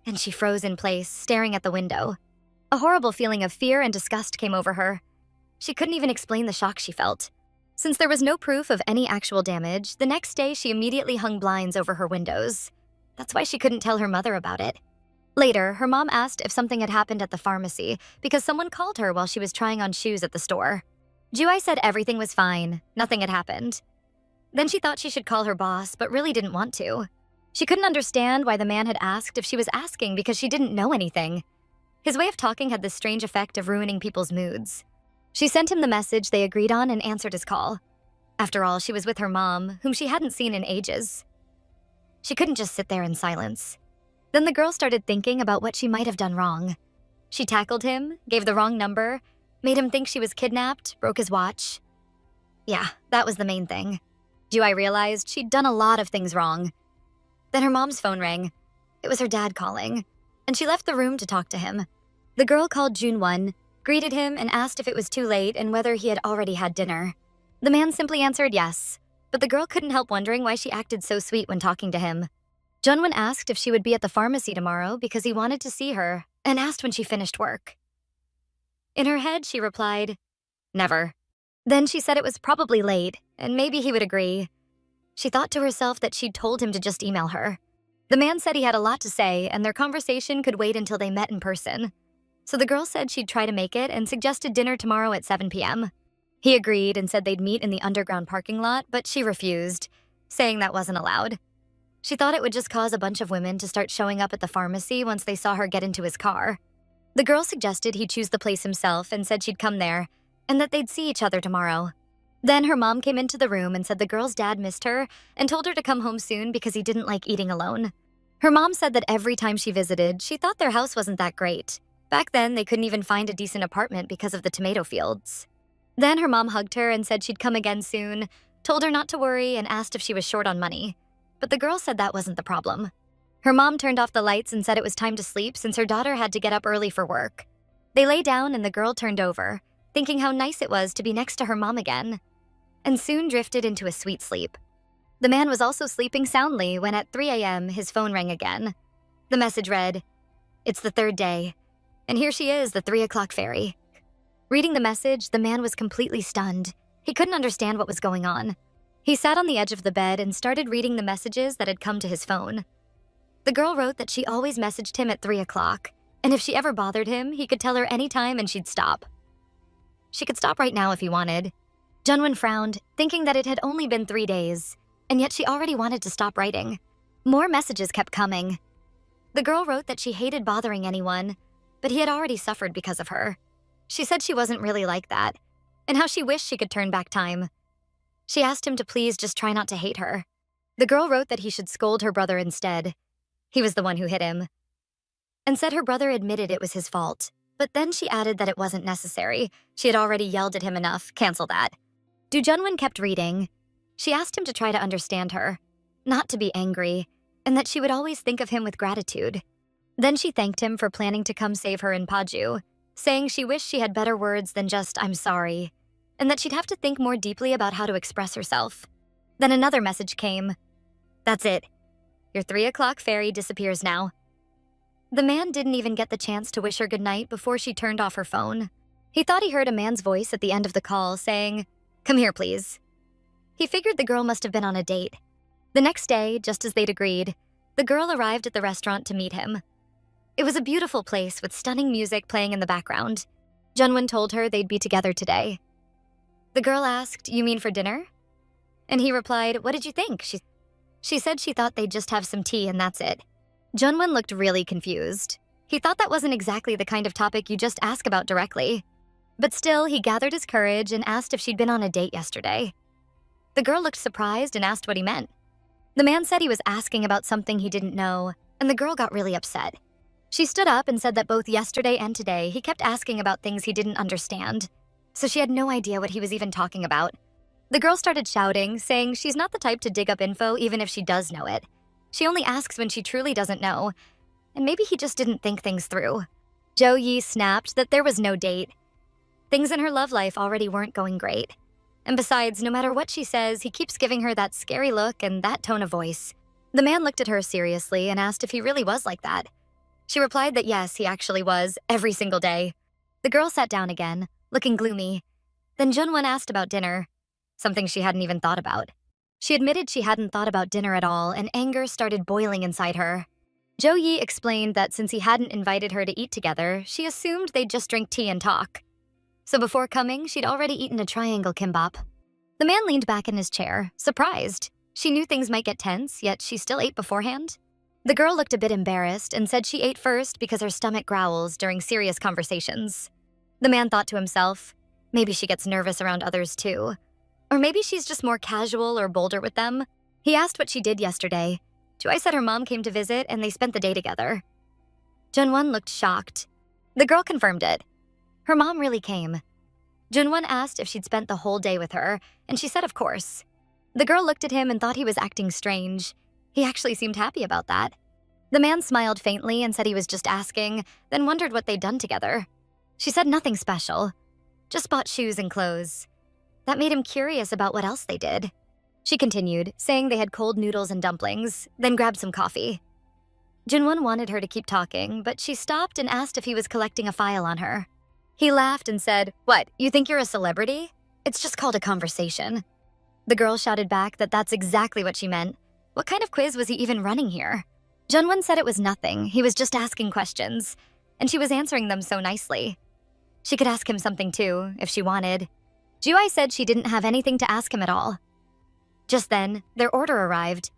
and she froze in place, staring at the window. A horrible feeling of fear and disgust came over her. She couldn't even explain the shock she felt. Since there was no proof of any actual damage, the next day she immediately hung blinds over her windows. That's why she couldn't tell her mother about it. Later, her mom asked if something had happened at the pharmacy because someone called her while she was trying on shoes at the store. Juai said everything was fine, nothing had happened. Then she thought she should call her boss, but really didn't want to. She couldn't understand why the man had asked if she was asking because she didn't know anything. His way of talking had this strange effect of ruining people's moods. She sent him the message they agreed on and answered his call. After all, she was with her mom, whom she hadn't seen in ages. She couldn't just sit there in silence. Then the girl started thinking about what she might have done wrong. She tackled him, gave the wrong number, made him think she was kidnapped, broke his watch. Yeah, that was the main thing. Juai realized she'd done a lot of things wrong. Then her mom's phone rang. It was her dad calling, and she left the room to talk to him. The girl called Junwon, greeted him, and asked if it was too late and whether he had already had dinner. The man simply answered yes, but the girl couldn't help wondering why she acted so sweet when talking to him. Junwon asked if she would be at the pharmacy tomorrow because he wanted to see her, and asked when she finished work. In her head, she replied, "Never." Then she said it was probably late, and maybe he would agree. She thought to herself that she'd told him to just email her. The man said he had a lot to say, and their conversation could wait until they met in person. So the girl said she'd try to make it and suggested dinner tomorrow at 7 p.m. He agreed and said they'd meet in the underground parking lot, but she refused, saying that wasn't allowed. She thought it would just cause a bunch of women to start showing up at the pharmacy once they saw her get into his car. The girl suggested he choose the place himself and said she'd come there, and that they'd see each other tomorrow. Then her mom came into the room and said the girl's dad missed her and told her to come home soon because he didn't like eating alone. Her mom said that every time she visited, she thought their house wasn't that great. Back then, they couldn't even find a decent apartment because of the tomato fields. Then her mom hugged her and said she'd come again soon, told her not to worry, and asked if she was short on money. But the girl said that wasn't the problem. Her mom turned off the lights and said it was time to sleep since her daughter had to get up early for work. They lay down and the girl turned over, thinking how nice it was to be next to her mom again, and soon drifted into a sweet sleep. The man was also sleeping soundly when at 3 a.m. his phone rang again. The message read, "It's the third day, and here she is, the 3 o'clock fairy." Reading the message, the man was completely stunned. He couldn't understand what was going on. He sat on the edge of the bed and started reading the messages that had come to his phone. The girl wrote that she always messaged him at 3 o'clock, and if she ever bothered him, he could tell her any time and she'd stop. She could stop right now if he wanted. Junwon frowned, thinking that it had only been 3 days, and yet she already wanted to stop writing. More messages kept coming. The girl wrote that she hated bothering anyone, but he had already suffered because of her. She said she wasn't really like that, and how she wished she could turn back time. She asked him to please just try not to hate her. The girl wrote that he should scold her brother instead. He was the one who hit him. And said her brother admitted it was his fault, but then she added that it wasn't necessary. She had already yelled at him enough, cancel that. Do Junwon kept reading. She asked him to try to understand her, not to be angry, and that she would always think of him with gratitude. Then she thanked him for planning to come save her in Paju, saying she wished she had better words than just, "I'm sorry," and that she'd have to think more deeply about how to express herself. Then another message came. "That's it. Your 3 o'clock fairy disappears now." The man didn't even get the chance to wish her goodnight before she turned off her phone. He thought he heard a man's voice at the end of the call saying, "Come here, please." He figured the girl must have been on a date. The next day, just as they'd agreed, the girl arrived at the restaurant to meet him. It was a beautiful place with stunning music playing in the background. Junwon told her they'd be together today. The girl asked, "You mean for dinner?" And he replied, "What did you think?" She said she thought they'd just have some tea and that's it. Junwon looked really confused. He thought that wasn't exactly the kind of topic you just ask about directly. But still, he gathered his courage and asked if she'd been on a date yesterday. The girl looked surprised and asked what he meant. The man said he was asking about something he didn't know, and the girl got really upset. She stood up and said that both yesterday and today he kept asking about things he didn't understand, so she had no idea what he was even talking about. The girl started shouting, saying she's not the type to dig up info even if she does know it. She only asks when she truly doesn't know, and maybe he just didn't think things through. Jo Yi snapped that there was no date. Things in her love life already weren't going great. And besides, no matter what she says, he keeps giving her that scary look and that tone of voice. The man looked at her seriously and asked if he really was like that. She replied that yes, he actually was, every single day. The girl sat down again, looking gloomy. Then Junwon asked about dinner, something she hadn't even thought about. She admitted she hadn't thought about dinner at all, and anger started boiling inside her. Jo Yi explained that since he hadn't invited her to eat together, she assumed they'd just drink tea and talk. So before coming, she'd already eaten a triangle kimbap. The man leaned back in his chair, surprised. She knew things might get tense, yet she still ate beforehand. The girl looked a bit embarrassed and said she ate first because her stomach growls during serious conversations. The man thought to himself, maybe she gets nervous around others too. Or maybe she's just more casual or bolder with them. He asked what she did yesterday. Joy said her mom came to visit and they spent the day together. Junwon looked shocked. The girl confirmed it. Her mom really came. Junwon asked if she'd spent the whole day with her, and she said of course. The girl looked at him and thought he was acting strange. He actually seemed happy about that. The man smiled faintly and said he was just asking, then wondered what they'd done together. She said nothing special. Just bought shoes and clothes. That made him curious about what else they did. She continued, saying they had cold noodles and dumplings, then grabbed some coffee. Junwon wanted her to keep talking, but she stopped and asked if he was collecting a file on her. He laughed and said, "What, you think you're a celebrity? It's just called a conversation." The girl shouted back that that's exactly what she meant. What kind of quiz was he even running here? Junwon said it was nothing, he was just asking questions, and she was answering them so nicely. She could ask him something too, if she wanted. Juai said she didn't have anything to ask him at all. Just then, their order arrived.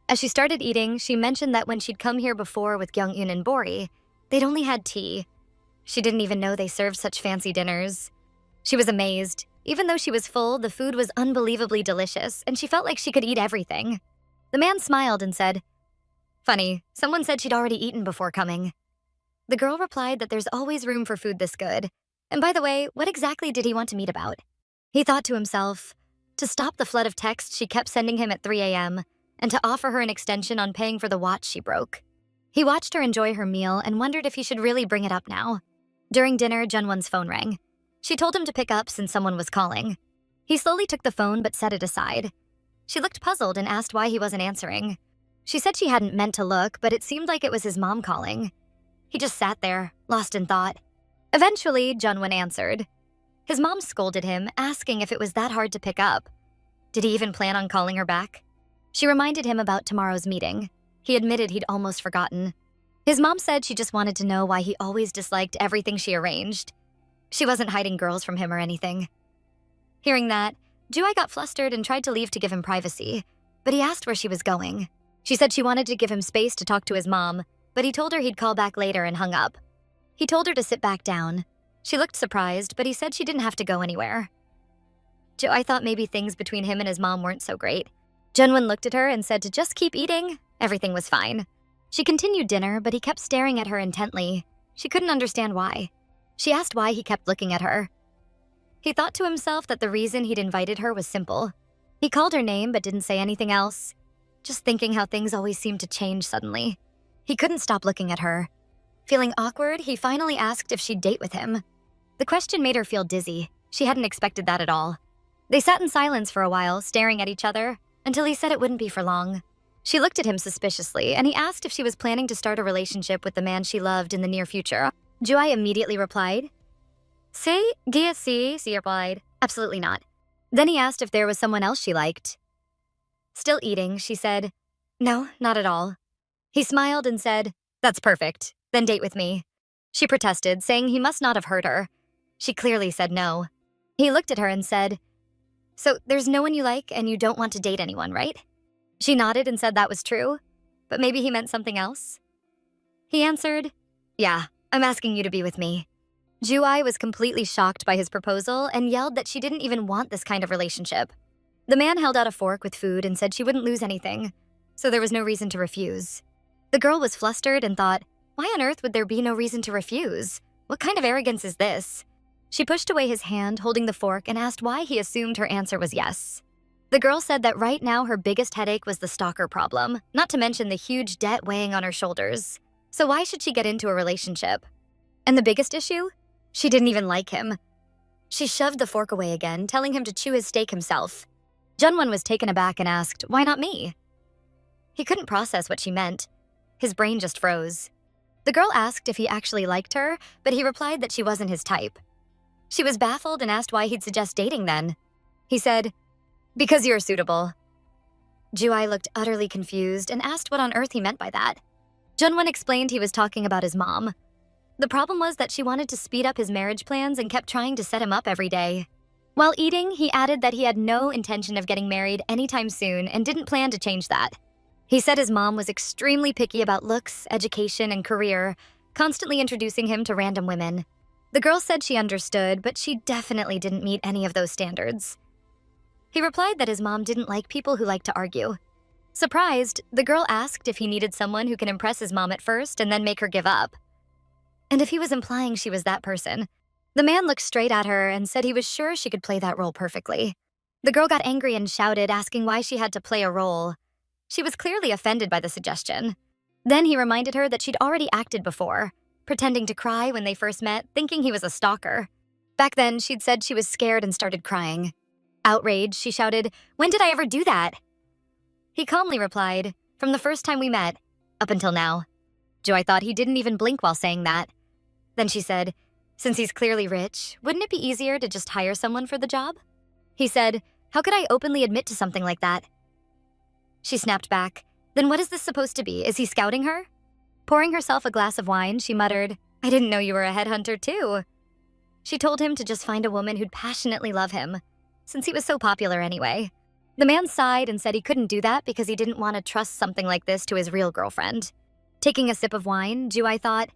As she started eating, she mentioned that when she'd come here before with Kyung-eun and Bori, they'd only had tea. She didn't even know they served such fancy dinners. She was amazed. Even though she was full, the food was unbelievably delicious, and she felt like she could eat everything. The man smiled and said, "Funny, someone said she'd already eaten before coming." The girl replied that there's always room for food this good. And by the way, what exactly did he want to meet about? He thought to himself, to stop the flood of texts she kept sending him at 3 a.m., and to offer her an extension on paying for the watch she broke. He watched her enjoy her meal and wondered if he should really bring it up now. During dinner, Junwon's phone rang. She told him to pick up since someone was calling. He slowly took the phone but set it aside. She looked puzzled and asked why he wasn't answering. She said she hadn't meant to look, but it seemed like it was his mom calling. He just sat there, lost in thought. Eventually, Junwon answered. His mom scolded him, asking if it was that hard to pick up. Did he even plan on calling her back? She reminded him about tomorrow's meeting. He admitted he'd almost forgotten. His mom said she just wanted to know why he always disliked everything she arranged. She wasn't hiding girls from him or anything. Hearing that, Juai got flustered and tried to leave to give him privacy, but he asked where she was going. She said she wanted to give him space to talk to his mom, but he told her he'd call back later and hung up. He told her to sit back down. She looked surprised, but he said she didn't have to go anywhere. Juai thought maybe things between him and his mom weren't so great. Junwon looked at her and said to just keep eating. Everything was fine. She continued dinner, but he kept staring at her intently. She couldn't understand why. She asked why he kept looking at her. He thought to himself that the reason he'd invited her was simple. He called her name but didn't say anything else, just thinking how things always seemed to change suddenly. He couldn't stop looking at her. Feeling awkward, he finally asked if she'd date with him. The question made her feel dizzy. She hadn't expected that at all. They sat in silence for a while, staring at each other, until he said it wouldn't be for long. She looked at him suspiciously, and he asked if she was planning to start a relationship with the man she loved in the near future. Juai immediately replied, "Si, dia si," she replied. "Absolutely not." Then he asked if there was someone else she liked. Still eating, she said, "No, not at all." He smiled and said, "That's perfect. Then date with me." She protested, saying he must not have heard her. She clearly said no. He looked at her and said, So there's no one you like and you don't want to date anyone, right? She nodded and said that was true, but maybe he meant something else. He answered, yeah, I'm asking you to be with me. Ju-ai was completely shocked by his proposal and yelled that she didn't even want this kind of relationship. The man held out a fork with food and said she wouldn't lose anything, so there was no reason to refuse. The girl was flustered and thought, why on earth would there be no reason to refuse? What kind of arrogance is this? She pushed away his hand, holding the fork, and asked why he assumed her answer was yes. The girl said that right now her biggest headache was the stalker problem, not to mention the huge debt weighing on her shoulders. So why should she get into a relationship? And the biggest issue? She didn't even like him. She shoved the fork away again, telling him to chew his steak himself. Junwon was taken aback and asked, why not me? He couldn't process what she meant. His brain just froze. The girl asked if he actually liked her, but he replied that she wasn't his type. She was baffled and asked why he'd suggest dating then. He said, because you're suitable. Ju-ai looked utterly confused and asked what on earth he meant by that. Junwon explained he was talking about his mom. The problem was that she wanted to speed up his marriage plans and kept trying to set him up every day. While eating, he added that he had no intention of getting married anytime soon and didn't plan to change that. He said his mom was extremely picky about looks, education, and career, constantly introducing him to random women. The girl said she understood, but she definitely didn't meet any of those standards. He replied that his mom didn't like people who like to argue. Surprised, the girl asked if he needed someone who can impress his mom at first and then make her give up. And if he was implying she was that person. The man looked straight at her and said he was sure she could play that role perfectly. The girl got angry and shouted, asking why she had to play a role. She was clearly offended by the suggestion. Then he reminded her that she'd already acted before, pretending to cry when they first met, thinking he was a stalker. Back then, she'd said she was scared and started crying. Outraged, she shouted, when did I ever do that? He calmly replied, from the first time we met, up until now. Joy thought he didn't even blink while saying that. Then she said, since he's clearly rich, wouldn't it be easier to just hire someone for the job? He said, how could I openly admit to something like that? She snapped back, then what is this supposed to be? Is he scouting her? Pouring herself a glass of wine, she muttered, I didn't know you were a headhunter too. She told him to just find a woman who'd passionately love him, since he was so popular anyway. The man sighed and said he couldn't do that because he didn't want to trust something like this to his real girlfriend. Taking a sip of wine, Ju-ai thought,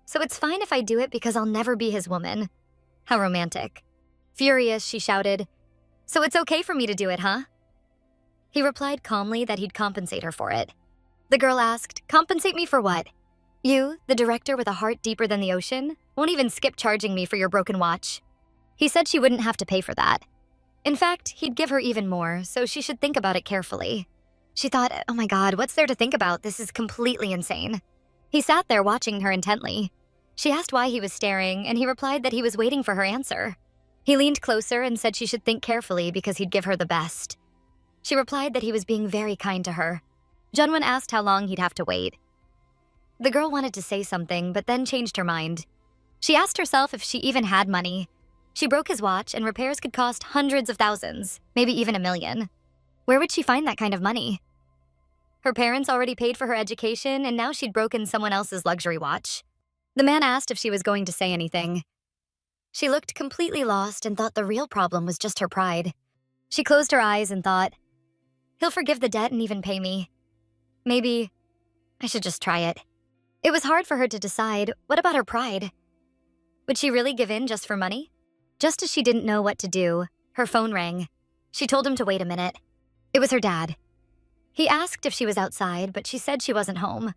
so it's fine if I do it because I'll never be his woman. How romantic. Furious, she shouted, so it's okay for me to do it, huh? He replied calmly that he'd compensate her for it. The girl asked, compensate me for what? You, the director with a heart deeper than the ocean, won't even skip charging me for your broken watch. He said she wouldn't have to pay for that. In fact, he'd give her even more, so she should think about it carefully. She thought, oh my God, what's there to think about? This is completely insane. He sat there watching her intently. She asked why he was staring, and he replied that he was waiting for her answer. He leaned closer and said she should think carefully because he'd give her the best. She replied that he was being very kind to her. Junwon asked how long he'd have to wait. The girl wanted to say something, but then changed her mind. She asked herself if she even had money. She broke his watch, and repairs could cost hundreds of thousands, maybe even $1 million. Where would she find that kind of money? Her parents already paid for her education, and now she'd broken someone else's luxury watch. The man asked if she was going to say anything. She looked completely lost and thought the real problem was just her pride. She closed her eyes and thought, he'll forgive the debt and even pay me. Maybe I should just try it. It was hard for her to decide, what about her pride? Would she really give in just for money? Just as she didn't know what to do, her phone rang. She told him to wait a minute. It was her dad. He asked if she was outside, but she said she wasn't home.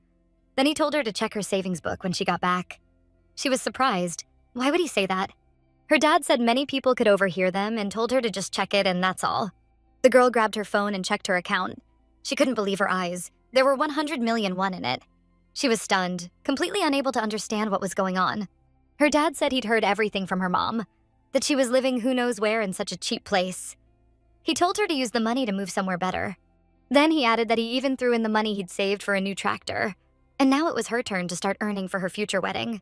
Then he told her to check her savings book when she got back. She was surprised. Why would he say that? Her dad said many people could overhear them and told her to just check it and that's all. The girl grabbed her phone and checked her account. She couldn't believe her eyes. There were 100 million won in it. She was stunned, completely unable to understand what was going on. Her dad said he'd heard everything from her mom, that she was living who knows where in such a cheap place. He told her to use the money to move somewhere better. Then he added that he even threw in the money he'd saved for a new tractor, and now it was her turn to start earning for her future wedding.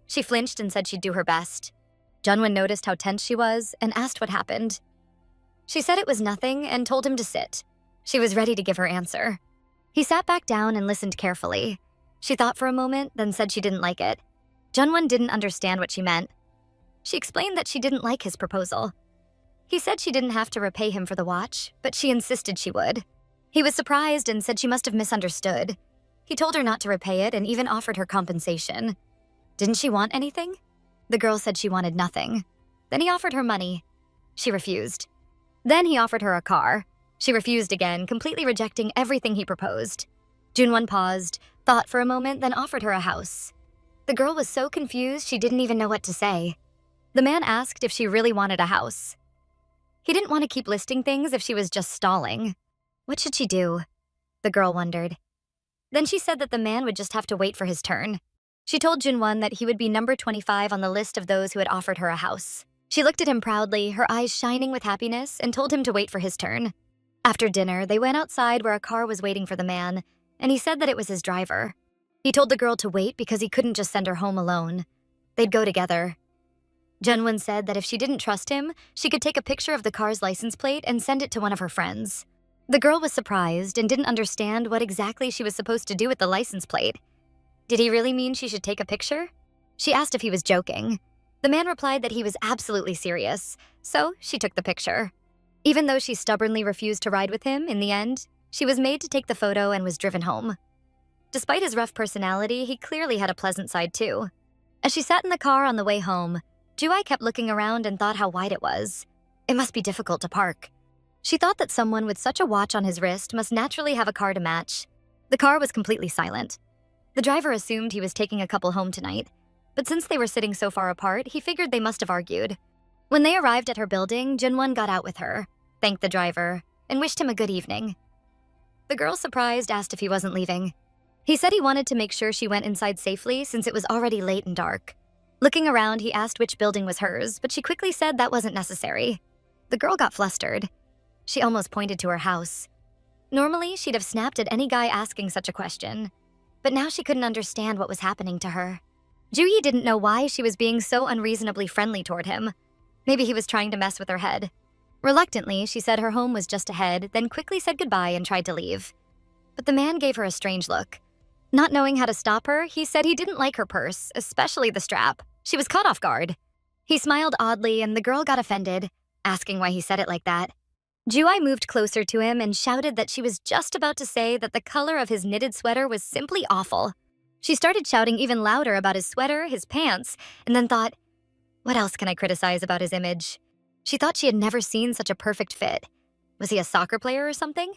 She flinched and said she'd do her best. Junwon noticed how tense she was and asked what happened. She said it was nothing and told him to sit. She was ready to give her answer. He sat back down and listened carefully. She thought for a moment, then said she didn't like it. Junwon didn't understand what she meant. She explained that she didn't like his proposal. He said she didn't have to repay him for the watch, but she insisted she would. He was surprised and said she must have misunderstood. He told her not to repay it and even offered her compensation. Didn't she want anything? The girl said she wanted nothing. Then he offered her money. She refused. Then he offered her a car. She refused again, completely rejecting everything he proposed. Junwon paused, thought for a moment, then offered her a house. The girl was so confused she didn't even know what to say. The man asked if she really wanted a house. He didn't want to keep listing things if she was just stalling. What should she do? The girl wondered. Then she said that the man would just have to wait for his turn. She told Junwon that he would be number 25 on the list of those who had offered her a house. She looked at him proudly, her eyes shining with happiness, and told him to wait for his turn. After dinner, they went outside where a car was waiting for the man, and he said that it was his driver. He told the girl to wait because he couldn't just send her home alone. They'd go together. Junwon said that if she didn't trust him, she could take a picture of the car's license plate and send it to one of her friends. The girl was surprised and didn't understand what exactly she was supposed to do with the license plate. Did he really mean she should take a picture? She asked if he was joking. The man replied that he was absolutely serious, so she took the picture. Even though she stubbornly refused to ride with him, in the end, she was made to take the photo and was driven home. Despite his rough personality, he clearly had a pleasant side too. As she sat in the car on the way home, Ju-ai kept looking around and thought how wide it was. It must be difficult to park. She thought that someone with such a watch on his wrist must naturally have a car to match. The car was completely silent. The driver assumed he was taking a couple home tonight, but since they were sitting so far apart, he figured they must have argued. When they arrived at her building, Junwon got out with her, thanked the driver, and wished him a good evening. The girl, surprised, asked if he wasn't leaving. He said he wanted to make sure she went inside safely since it was already late and dark. Looking around, he asked which building was hers, but she quickly said that wasn't necessary. The girl got flustered. She almost pointed to her house. Normally, she'd have snapped at any guy asking such a question, but now she couldn't understand what was happening to her. Ju-yi didn't know why she was being so unreasonably friendly toward him. Maybe he was trying to mess with her head. Reluctantly, she said her home was just ahead, then quickly said goodbye and tried to leave. But the man gave her a strange look. Not knowing how to stop her, he said he didn't like her purse, especially the strap. She was caught off guard. He smiled oddly and the girl got offended, asking why he said it like that. Ju-ai moved closer to him and shouted that she was just about to say that the color of his knitted sweater was simply awful. She started shouting even louder about his sweater, his pants, and then thought, what else can I criticize about his image? She thought she had never seen such a perfect fit. Was he a soccer player or something?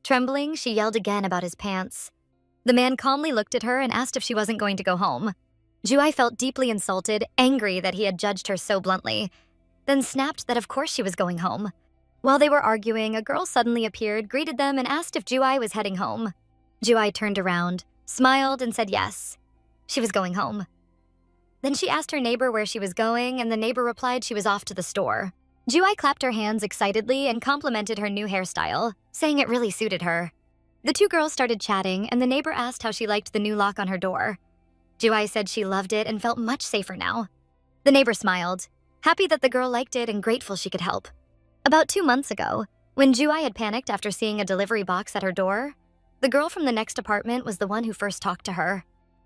Trembling, she yelled again about his pants. The man calmly looked at her and asked if she wasn't going to go home. Ju-ai felt deeply insulted, angry that he had judged her so bluntly, then snapped that of course she was going home. While they were arguing, a girl suddenly appeared, greeted them, and asked if Ju-ai was heading home. Ju-ai turned around, smiled, and said yes. She was going home. Then she asked her neighbor where she was going, and the neighbor replied she was off to the store. Ju-ai clapped her hands excitedly and complimented her new hairstyle, saying it really suited her. The two girls started chatting, and the neighbor asked how she liked the new lock on her door. Ju-ai said she loved it and felt much safer now. The neighbor smiled, happy that the girl liked it and grateful she could help. About 2 months ago, when Ju-ai had panicked after seeing a delivery box at her door, the girl from the next apartment was the one who first talked to her.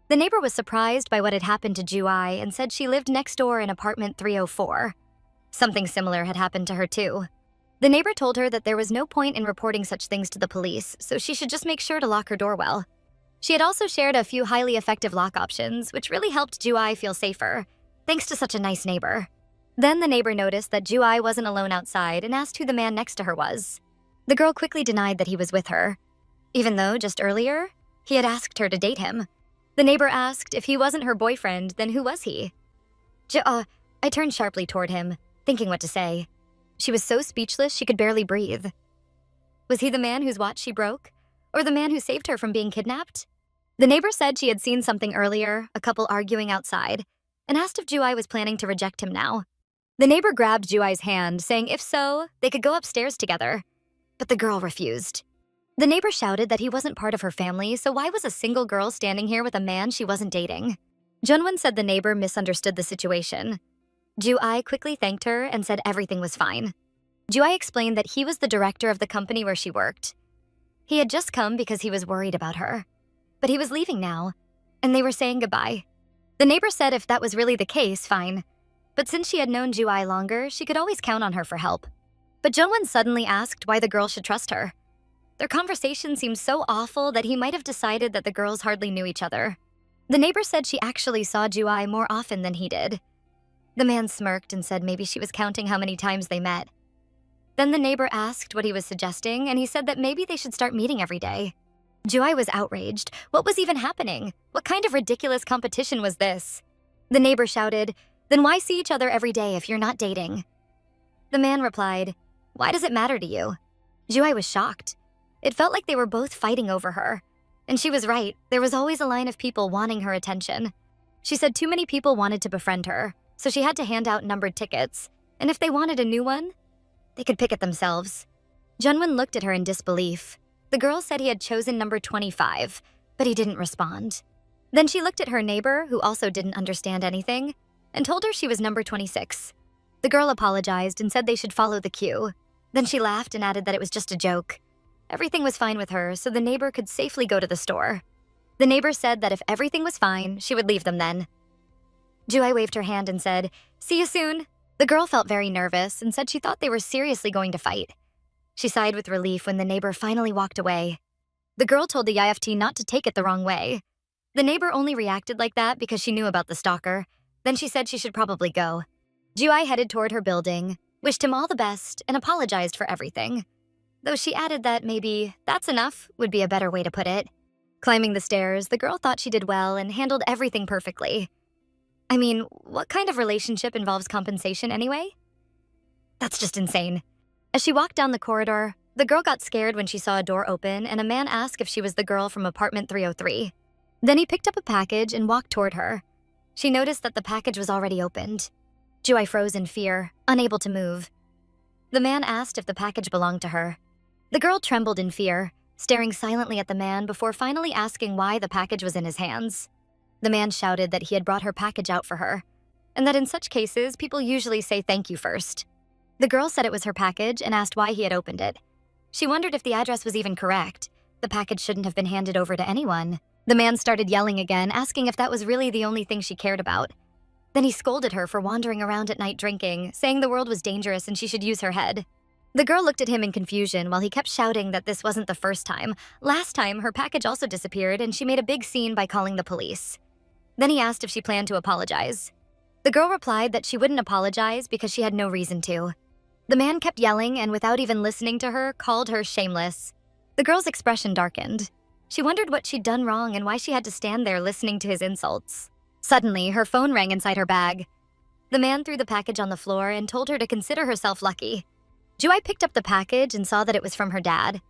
The neighbor was surprised by what had happened to Ju-ai and said she lived next door in apartment 304. Something similar had happened to her too. The neighbor told her that there was no point in reporting such things to the police, so she should just make sure to lock her door well. She had also shared a few highly effective lock options, which really helped Ju-ai feel safer, thanks to such a nice neighbor. Then the neighbor noticed that Ju-ai wasn't alone outside and asked who the man next to her was. The girl quickly denied that he was with her, even though just earlier, he had asked her to date him. The neighbor asked if he wasn't her boyfriend, then who was he? I turned sharply toward him, thinking what to say. She was so speechless she could barely breathe. Was he the man whose watch she broke? Or the man who saved her from being kidnapped? The neighbor said she had seen something earlier, a couple arguing outside, and asked if Ju-ai was planning to reject him now. The neighbor grabbed Ju-ai's hand, saying if so, they could go upstairs together. But the girl refused. The neighbor shouted that he wasn't part of her family, so why was a single girl standing here with a man she wasn't dating? Junwon said the neighbor misunderstood the situation. Ju-ai quickly thanked her and said everything was fine. Ju-ai explained that he was the director of the company where she worked. He had just come because he was worried about her. But he was leaving now, and they were saying goodbye. The neighbor said if that was really the case, fine. But since she had known Ju-ai longer, she could always count on her for help. But Jungwon suddenly asked why the girl should trust her. Their conversation seemed so awful that he might have decided that the girls hardly knew each other. The neighbor said she actually saw Ju-ai more often than he did. The man smirked and said maybe she was counting how many times they met. Then the neighbor asked what he was suggesting, and he said that maybe they should start meeting every day. Ju-ai was outraged. What was even happening? What kind of ridiculous competition was this? The neighbor shouted, "Then why see each other every day if you're not dating?" The man replied, "Why does it matter to you?" Ju-ai was shocked. It felt like they were both fighting over her. And she was right, there was always a line of people wanting her attention. She said too many people wanted to befriend her, so she had to hand out numbered tickets. And if they wanted a new one, they could pick it themselves. Junwon looked at her in disbelief. The girl said he had chosen number 25, but he didn't respond. Then she looked at her neighbor, who also didn't understand anything, and told her she was number 26. The girl apologized and said they should follow the queue. Then she laughed and added that it was just a joke. Everything was fine with her, so the neighbor could safely go to the store. The neighbor said that if everything was fine, she would leave them then. Ju-ai waved her hand and said, "See you soon." The girl felt very nervous and said she thought they were seriously going to fight. She sighed with relief when the neighbor finally walked away. The girl told the IFT not to take it the wrong way. The neighbor only reacted like that because she knew about the stalker. Then she said she should probably go. Ju-ai headed toward her building, wished him all the best, and apologized for everything. Though she added that maybe "that's enough" would be a better way to put it. Climbing the stairs, the girl thought she did well and handled everything perfectly. I mean, what kind of relationship involves compensation anyway? That's just insane. As she walked down the corridor, the girl got scared when she saw a door open and a man asked if she was the girl from apartment 303. Then he picked up a package and walked toward her. She noticed that the package was already opened. Ju-ai froze in fear, unable to move. The man asked if the package belonged to her. The girl trembled in fear, staring silently at the man before finally asking why the package was in his hands. The man shouted that he had brought her package out for her, and that in such cases, people usually say thank you first. The girl said it was her package and asked why he had opened it. She wondered if the address was even correct. The package shouldn't have been handed over to anyone. The man started yelling again, asking if that was really the only thing she cared about. Then he scolded her for wandering around at night drinking, saying the world was dangerous and she should use her head. The girl looked at him in confusion while he kept shouting that this wasn't the first time. Last time, her package also disappeared and she made a big scene by calling the police. Then he asked if she planned to apologize. The girl replied that she wouldn't apologize because she had no reason to. The man kept yelling and without even listening to her, called her shameless. The girl's expression darkened. She wondered what she'd done wrong and why she had to stand there listening to his insults. Suddenly, her phone rang inside her bag. The man threw the package on the floor and told her to consider herself lucky. Ju-ai picked up the package and saw that it was from her dad.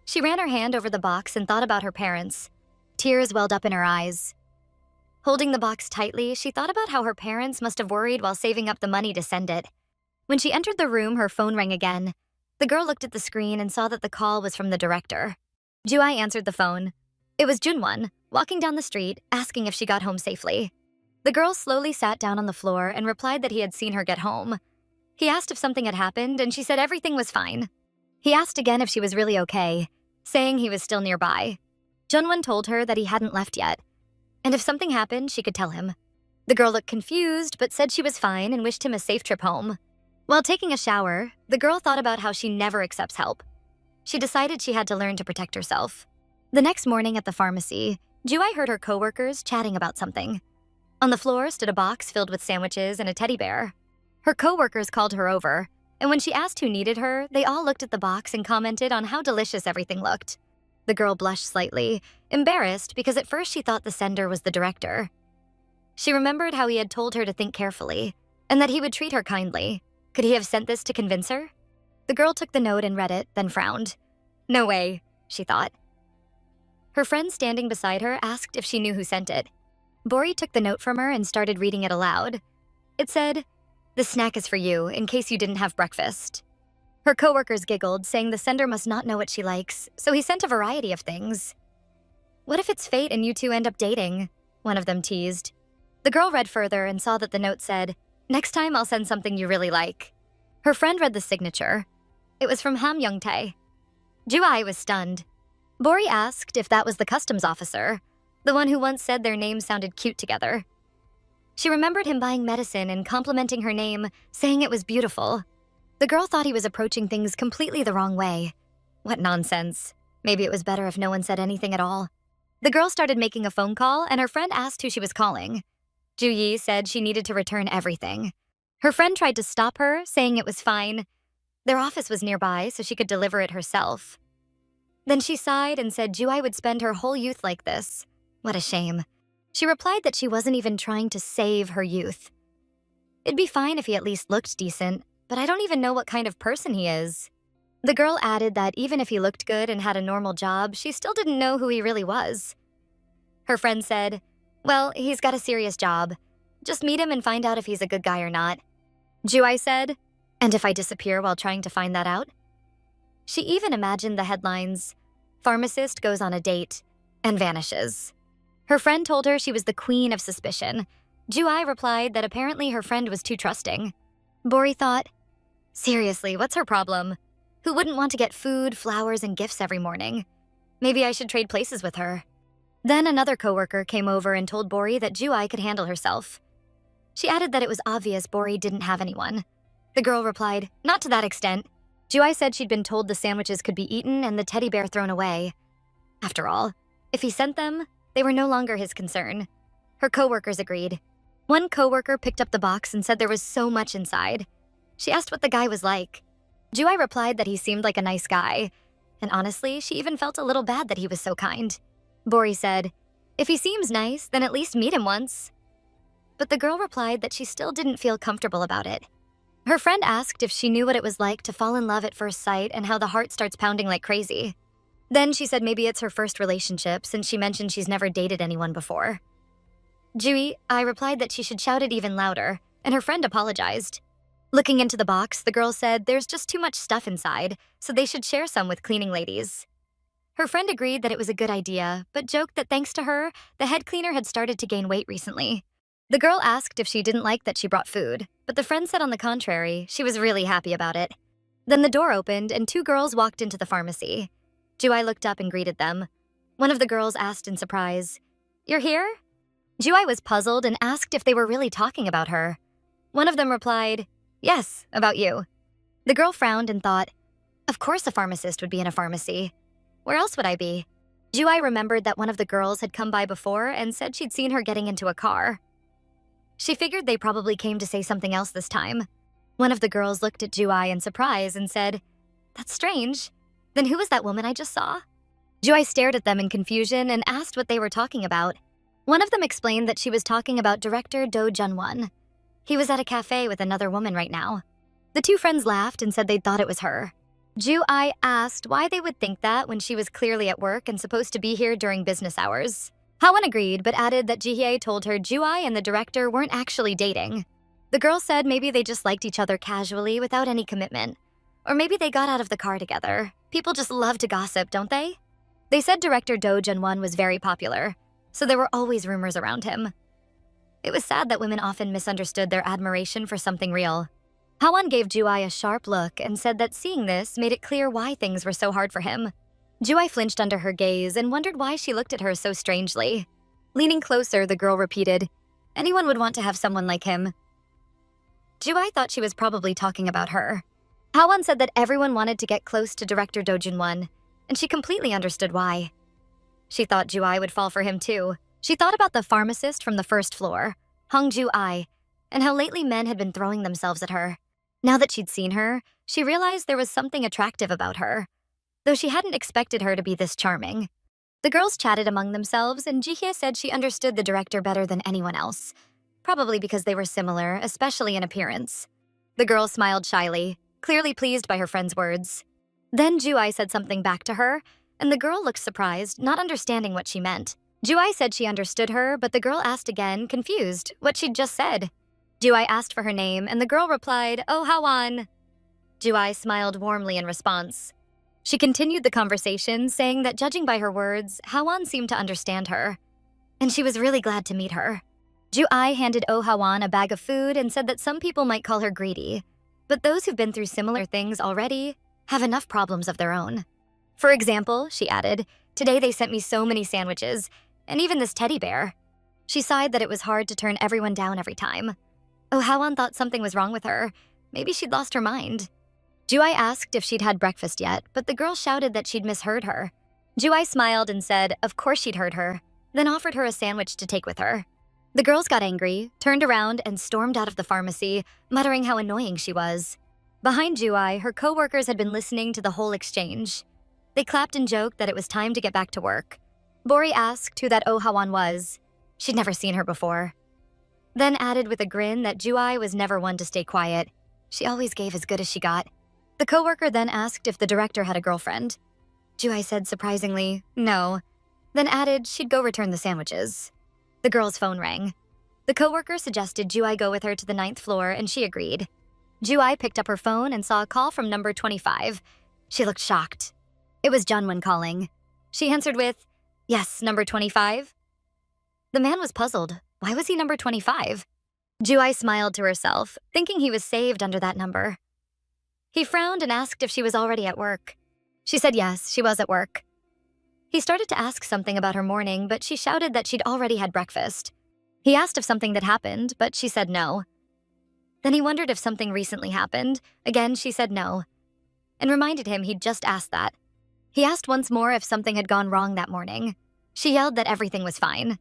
She ran her hand over the box and thought about her parents. Tears welled up in her eyes. Holding the box tightly, she thought about how her parents must have worried while saving up the money to send it. When she entered the room, her phone rang again. The girl looked at the screen and saw that the call was from the director. Ju-ai answered the phone. It was Junwon, walking down the street, asking if she got home safely. The girl slowly sat down on the floor and replied that he had seen her get home. He asked if something had happened, and she said everything was fine. He asked again if she was really okay, saying he was still nearby. Junwon told her that he hadn't left yet, and if something happened, she could tell him. The girl looked confused, but said she was fine and wished him a safe trip home. While taking a shower, the girl thought about how she never accepts help. She decided she had to learn to protect herself. The next morning at the pharmacy, Ju-ai heard her coworkers chatting about something. On the floor stood a box filled with sandwiches and a teddy bear. Her coworkers called her over, and when she asked who needed her, they all looked at the box and commented on how delicious everything looked. The girl blushed slightly, embarrassed because at first she thought the sender was the director. She remembered how he had told her to think carefully, and that he would treat her kindly. Could he have sent this to convince her? The girl took the note and read it, then frowned. No way, she thought. Her friend standing beside her asked if she knew who sent it. Bori took the note from her and started reading it aloud. It said, "This snack is for you, in case you didn't have breakfast." Her coworkers giggled, saying the sender must not know what she likes, so he sent a variety of things. What if it's fate and you two end up dating? One of them teased. The girl read further and saw that the note said, "Next time I'll send something you really like." Her friend read the signature. It was from Ham Young-tae. Ju-ai was stunned. Bori asked if that was the customs officer, the one who once said their names sounded cute together. She remembered him buying medicine and complimenting her name, saying it was beautiful. The girl thought he was approaching things completely the wrong way. What nonsense. Maybe it was better if no one said anything at all. The girl started making a phone call, and her friend asked who she was calling. Ju-yi said she needed to return everything. Her friend tried to stop her, saying it was fine. Their office was nearby, so she could deliver it herself. Then she sighed and said Ju-ai would spend her whole youth like this. What a shame. She replied that she wasn't even trying to save her youth. It'd be fine if he at least looked decent, but I don't even know what kind of person he is. The girl added that even if he looked good and had a normal job, she still didn't know who he really was. Her friend said, well, he's got a serious job. Just meet him and find out if he's a good guy or not. Ju-ai said, and if I disappear while trying to find that out? She even imagined the headlines, "Pharmacist goes on a date and vanishes." Her friend told her she was the queen of suspicion. Ju-ai replied that apparently her friend was too trusting. Bori thought, seriously, what's her problem? Who wouldn't want to get food, flowers, and gifts every morning? Maybe I should trade places with her. Then another coworker came over and told Bori that Ju-ai could handle herself. She added that it was obvious Bori didn't have anyone. The girl replied, not to that extent. Ju-ai said she'd been told the sandwiches could be eaten and the teddy bear thrown away. After all, if he sent them, they were no longer his concern. Her coworkers agreed. One coworker picked up the box and said there was so much inside. She asked what the guy was like. Ju-ai replied that he seemed like a nice guy, and honestly, she even felt a little bad that he was so kind. Bori said, if he seems nice, then at least meet him once. But the girl replied that she still didn't feel comfortable about it. Her friend asked if she knew what it was like to fall in love at first sight and how the heart starts pounding like crazy. Then she said maybe it's her first relationship since she mentioned she's never dated anyone before. Ju-ai replied that she should shout it even louder, and her friend apologized. Looking into the box, the girl said there's just too much stuff inside, so they should share some with cleaning ladies. Her friend agreed that it was a good idea, but joked that thanks to her, the head cleaner had started to gain weight recently. The girl asked if she didn't like that she brought food, but the friend said on the contrary, she was really happy about it. Then the door opened and two girls walked into the pharmacy. Ju-ai looked up and greeted them. One of the girls asked in surprise, "You're here?" Ju-ai was puzzled and asked if they were really talking about her. One of them replied, "Yes, about you." The girl frowned and thought, of course a pharmacist would be in a pharmacy. Where else would I be? Ju-ai remembered that one of the girls had come by before and said she'd seen her getting into a car. She figured they probably came to say something else this time. One of the girls looked at Ju-ai in surprise and said, "That's strange. Then who was that woman I just saw?" Ju-ai stared at them in confusion and asked what they were talking about. One of them explained that she was talking about director Do Jun-won. He was at a cafe with another woman right now. The two friends laughed and said they'd thought it was her. Ju-ai asked why they would think that when she was clearly at work and supposed to be here during business hours. Hwan agreed, but added that Ji-hye told her Ju-ai and the director weren't actually dating. The girl said maybe they just liked each other casually without any commitment. Or maybe they got out of the car together. People just love to gossip, don't they? They said director Do Jun-won was very popular, so there were always rumors around him. It was sad that women often misunderstood their admiration for something real. Hwan gave Ju-ai a sharp look and said that seeing this made it clear why things were so hard for him. Ju-ai flinched under her gaze and wondered why she looked at her so strangely. Leaning closer, the girl repeated, "Anyone would want to have someone like him." Ju-ai thought she was probably talking about her. Hwan said that everyone wanted to get close to director Do Jun-won, and she completely understood why. She thought Ju-ai would fall for him too. She thought about the pharmacist from the first floor, Hong Ju-ai, and how lately men had been throwing themselves at her. Now that she'd seen her, she realized there was something attractive about her, though she hadn't expected her to be this charming. The girls chatted among themselves, and Ji-hye said she understood the director better than anyone else, probably because they were similar, especially in appearance. The girl smiled shyly, clearly pleased by her friend's words. Then Ju-ai said something back to her, and the girl looked surprised, not understanding what she meant. Ju-ai said she understood her, but the girl asked again, confused, what she'd just said. Ju-ai asked for her name, and the girl replied, "Oh, Hwan." Ju-ai smiled warmly in response. She continued the conversation, saying that judging by her words, Hwan seemed to understand her, and she was really glad to meet her. Ju-ai handed Oh Hwan a bag of food and said that some people might call her greedy, but those who've been through similar things already have enough problems of their own. For example, she added, "Today they sent me so many sandwiches, and even this teddy bear." She sighed that it was hard to turn everyone down every time. Oh, Hwan thought something was wrong with her. Maybe she'd lost her mind. Juai asked if she'd had breakfast yet, but the girl shouted that she'd misheard her. Juai smiled and said, of course she'd heard her, then offered her a sandwich to take with her. The girls got angry, turned around, and stormed out of the pharmacy, muttering how annoying she was. Behind Juai, her co-workers had been listening to the whole exchange. They clapped and joked that it was time to get back to work. Bori asked who that Oh Hwan was. She'd never seen her before. Then added with a grin that Juai was never one to stay quiet. She always gave as good as she got. The coworker then asked if the director had a girlfriend. Juai said surprisingly, no, then added she'd go return the sandwiches. The girl's phone rang. The coworker suggested Juai go with her to the 9th floor, and she agreed. Juai picked up her phone and saw a call from number 25. She looked shocked. It was Junwon calling. She answered with, yes, number 25. The man was puzzled. Why was he number 25? Juai smiled to herself, thinking he was saved under that number. He frowned and asked if she was already at work. She said yes, she was at work. He started to ask something about her morning, but she shouted that she'd already had breakfast. He asked if something had happened, but she said no. Then he wondered if something recently happened. Again, she said no, and reminded him he'd just asked that. He asked once more if something had gone wrong that morning. She yelled that everything was fine.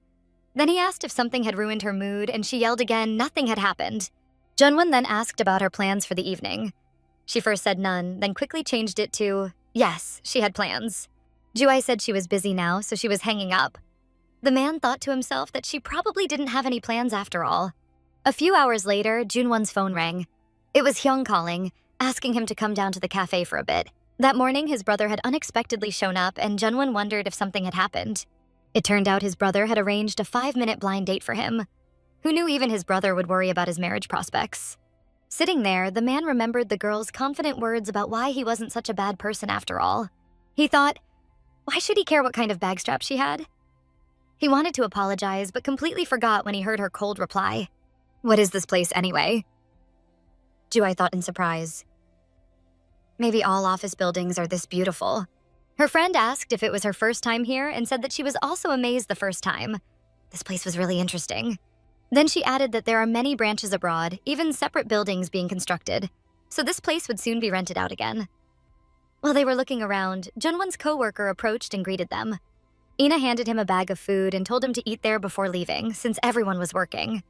Then he asked if something had ruined her mood, and she yelled again nothing had happened. Junwon then asked about her plans for the evening. She first said none, then quickly changed it to, yes, she had plans. Juai said she was busy now, so she was hanging up. The man thought to himself that she probably didn't have any plans after all. A few hours later, Junwon's phone rang. It was Hyung calling, asking him to come down to the cafe for a bit. That morning, his brother had unexpectedly shown up, and Junwon wondered if something had happened. It turned out his brother had arranged a 5-minute blind date for him. Who knew even his brother would worry about his marriage prospects? Sitting there, the man remembered the girl's confident words about why he wasn't such a bad person after all. He thought, why should he care what kind of bag strap she had? He wanted to apologize, but completely forgot when he heard her cold reply. What is this place anyway? Juai thought in surprise. Maybe all office buildings are this beautiful. Her friend asked if it was her first time here and said that she was also amazed the first time. This place was really interesting. Then she added that there are many branches abroad, even separate buildings being constructed, so this place would soon be rented out again. While they were looking around, Junwon's co-worker approached and greeted them. Ina handed him a bag of food and told him to eat there before leaving, since everyone was working.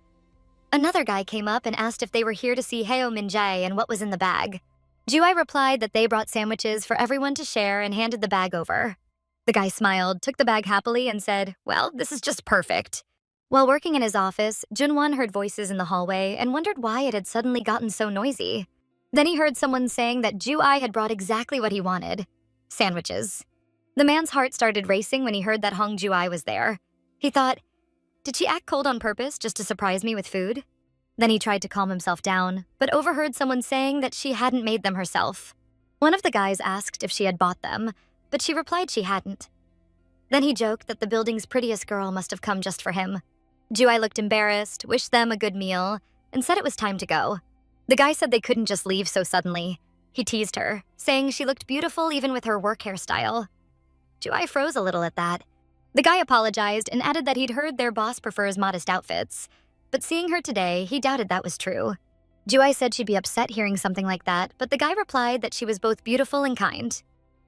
Another guy came up and asked if they were here to see Heo Min-jae and what was in the bag. Juai replied that they brought sandwiches for everyone to share and handed the bag over. The guy smiled, took the bag happily, and said, well, this is just perfect. While working in his office, Junwon heard voices in the hallway and wondered why it had suddenly gotten so noisy. Then he heard someone saying that Juai had brought exactly what he wanted, sandwiches. The man's heart started racing when he heard that Hong Juai was there. He thought, did she act cold on purpose just to surprise me with food? Then he tried to calm himself down, but overheard someone saying that she hadn't made them herself. One of the guys asked if she had bought them, but she replied she hadn't. Then he joked that the building's prettiest girl must have come just for him. Juai looked embarrassed, wished them a good meal, and said it was time to go. The guy said they couldn't just leave so suddenly. He teased her, saying she looked beautiful even with her work hairstyle. Juai froze a little at that. The guy apologized and added that he'd heard their boss prefers modest outfits, but seeing her today, he doubted that was true. Juai said she'd be upset hearing something like that, but the guy replied that she was both beautiful and kind.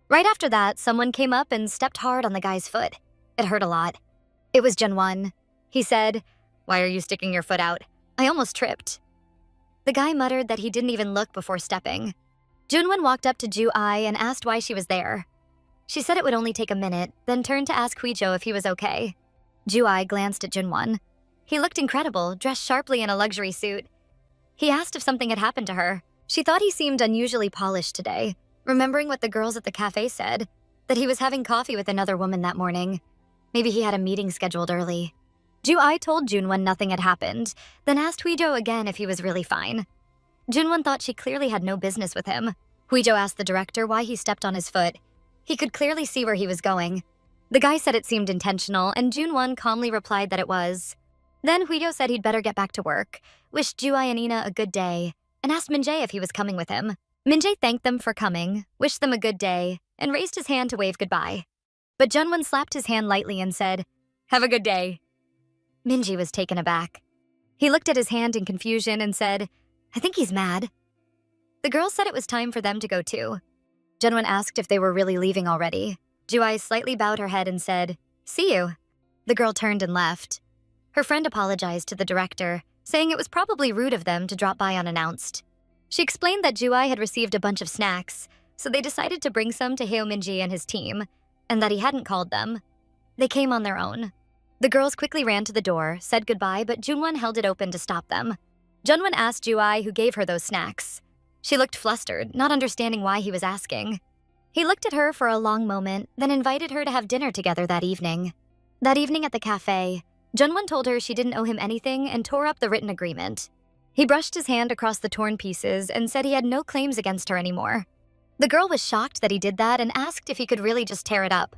Right after that, someone came up and stepped hard on the guy's foot. It hurt a lot. It was Junwon. He said, why are you sticking your foot out? I almost tripped. The guy muttered that he didn't even look before stepping. Junwon walked up to Juai and asked why she was there. She said it would only take a minute, then turned to ask Huijo if he was okay. Juai glanced at Junwon. He looked incredible, dressed sharply in a luxury suit. He asked if something had happened to her. She thought he seemed unusually polished today, remembering what the girls at the cafe said, that he was having coffee with another woman that morning. Maybe he had a meeting scheduled early. Juai told Junwon nothing had happened, then asked Huijo again if he was really fine. Junwon thought she clearly had no business with him. Huijo asked the director why he stepped on his foot. He could clearly see where he was going. The guy said it seemed intentional, and Junwon calmly replied that it was. Then Huijo said he'd better get back to work, wished Juai and Ina a good day, and asked Min-jae if he was coming with him. Min-jae thanked them for coming, wished them a good day, and raised his hand to wave goodbye. But Junwon slapped his hand lightly and said, have a good day. Minji was taken aback. He looked at his hand in confusion and said, "I think he's mad." The girls said it was time for them to go too. Junwon asked if they were really leaving already. Ju-ai slightly bowed her head and said, "See you." The girl turned and left. Her friend apologized to the director, saying it was probably rude of them to drop by unannounced. She explained that Ju-ai had received a bunch of snacks, so they decided to bring some to Heo Minji and his team, and that he hadn't called them. They came on their own. The girls quickly ran to the door, said goodbye, but Junwon held it open to stop them. Junwon asked Ju-ai who gave her those snacks. She looked flustered, not understanding why he was asking. He looked at her for a long moment, then invited her to have dinner together that evening. That evening at the cafe, Junwon told her she didn't owe him anything and tore up the written agreement. He brushed his hand across the torn pieces and said he had no claims against her anymore. The girl was shocked that he did that and asked if he could really just tear it up.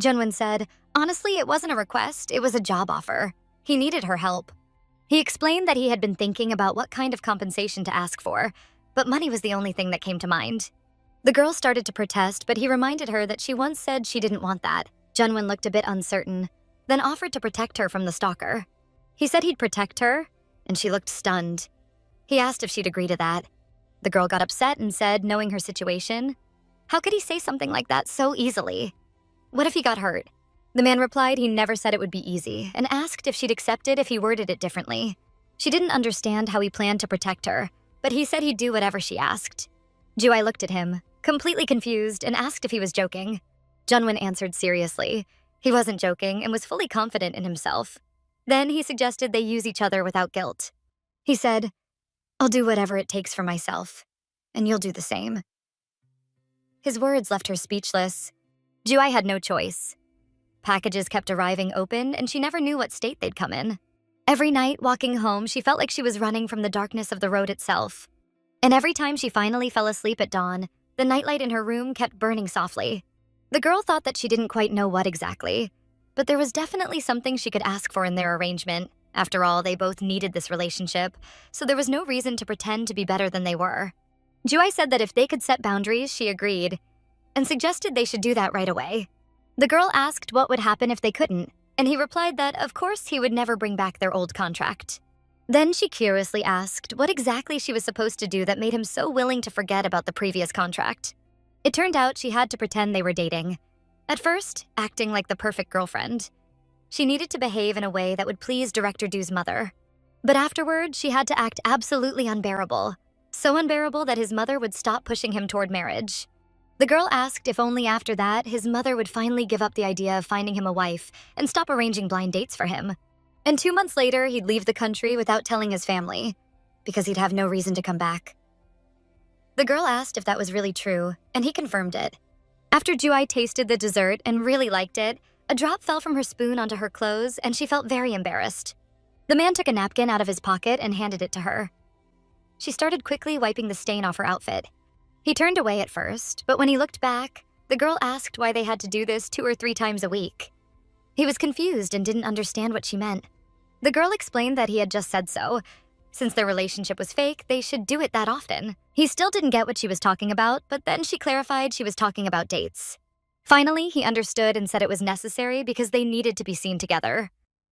Junwon said, honestly, it wasn't a request, it was a job offer. He needed her help. He explained that he had been thinking about what kind of compensation to ask for, but money was the only thing that came to mind. The girl started to protest, but he reminded her that she once said she didn't want that. Junwon looked a bit uncertain, then offered to protect her from the stalker. He said he'd protect her, and she looked stunned. He asked if she'd agree to that. The girl got upset and said, knowing her situation, how could he say something like that so easily? What if he got hurt? The man replied he never said it would be easy and asked if she'd accept it if he worded it differently. She didn't understand how he planned to protect her, but he said he'd do whatever she asked. Ju-ai looked at him, completely confused, and asked if he was joking. Junwon answered seriously. He wasn't joking and was fully confident in himself. Then he suggested they use each other without guilt. He said, I'll do whatever it takes for myself, and you'll do the same. His words left her speechless. Ju-ai had no choice. Packages kept arriving open, and she never knew what state they'd come in. Every night, walking home, she felt like she was running from the darkness of the road itself. And every time she finally fell asleep at dawn, the nightlight in her room kept burning softly. The girl thought that she didn't quite know what exactly, but there was definitely something she could ask for in their arrangement. After all, they both needed this relationship, so there was no reason to pretend to be better than they were. Ju-ai said that if they could set boundaries, she agreed, and suggested they should do that right away. The girl asked what would happen if they couldn't, and he replied that, of course, he would never bring back their old contract. Then she curiously asked what exactly she was supposed to do that made him so willing to forget about the previous contract. It turned out she had to pretend they were dating. At first, acting like the perfect girlfriend. She needed to behave in a way that would please Director Do's mother. But afterward, she had to act absolutely unbearable. So unbearable that his mother would stop pushing him toward marriage. The girl asked if only after that his mother would finally give up the idea of finding him a wife and stop arranging blind dates for him. And 2 months later, he'd leave the country without telling his family, because he'd have no reason to come back. The girl asked if that was really true, and he confirmed it. After Ju-ai tasted the dessert and really liked it, a drop fell from her spoon onto her clothes, and she felt very embarrassed. The man took a napkin out of his pocket and handed it to her. She started quickly wiping the stain off her outfit. He turned away at first, but when he looked back, the girl asked why they had to do this 2 or 3 times a week. He was confused and didn't understand what she meant. The girl explained that he had just said so. Since their relationship was fake, they should do it that often. He still didn't get what she was talking about, but then she clarified she was talking about dates. Finally, he understood and said it was necessary because they needed to be seen together.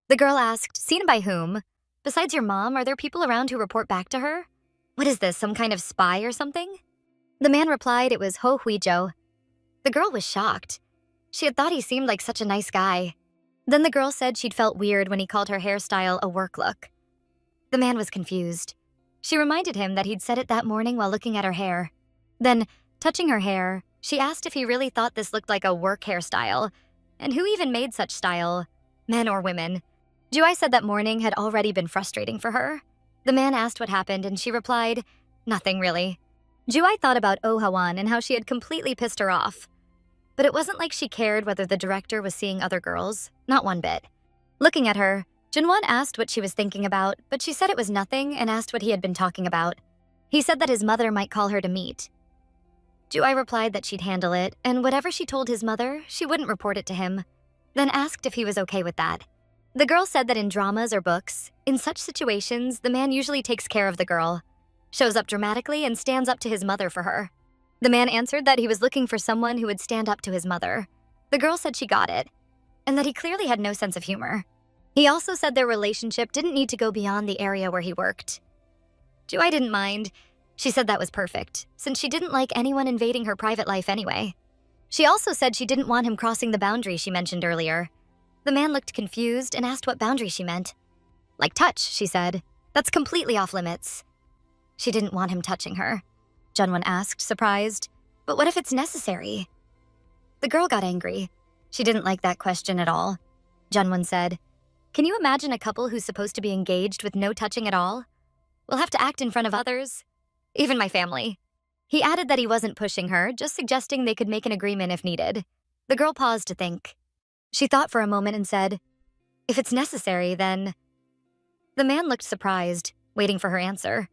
The girl asked, seen by whom? Besides your mom, are there people around who report back to her? What is this, some kind of spy or something? The man replied it was Ho Huijo. The girl was shocked. She had thought he seemed like such a nice guy. Then the girl said she'd felt weird when he called her hairstyle a work look. The man was confused. She reminded him that he'd said it that morning while looking at her hair. Then, touching her hair, she asked if he really thought this looked like a work hairstyle, and who even made such style, men or women. Ju-ai said that morning had already been frustrating for her. The man asked what happened, and she replied, nothing really. Ju-ai thought about Oh Ha-won and how she had completely pissed her off. But it wasn't like she cared whether the director was seeing other girls, not one bit. Looking at her, Junwon asked what she was thinking about, but she said it was nothing and asked what he had been talking about. He said that his mother might call her to meet. Ju-ai replied that she'd handle it, and whatever she told his mother, she wouldn't report it to him, then asked if he was okay with that. The girl said that in dramas or books, in such situations, the man usually takes care of the girl, shows up dramatically and stands up to his mother for her. The man answered that he was looking for someone who would stand up to his mother. The girl said she got it, and that he clearly had no sense of humor. He also said their relationship didn't need to go beyond the area where he worked. Ju-ai didn't mind. She said that was perfect, since she didn't like anyone invading her private life anyway. She also said she didn't want him crossing the boundary she mentioned earlier. The man looked confused and asked what boundary she meant. Like touch, she said. That's completely off limits. She didn't want him touching her. Junwon asked, surprised. But what if it's necessary? The girl got angry. She didn't like that question at all. Junwon said, "Can you imagine a couple who's supposed to be engaged with no touching at all? We'll have to act in front of others. Even my family." He added that he wasn't pushing her, just suggesting they could make an agreement if needed. The girl paused to think. She thought for a moment and said, "If it's necessary, then..." The man looked surprised, waiting for her answer.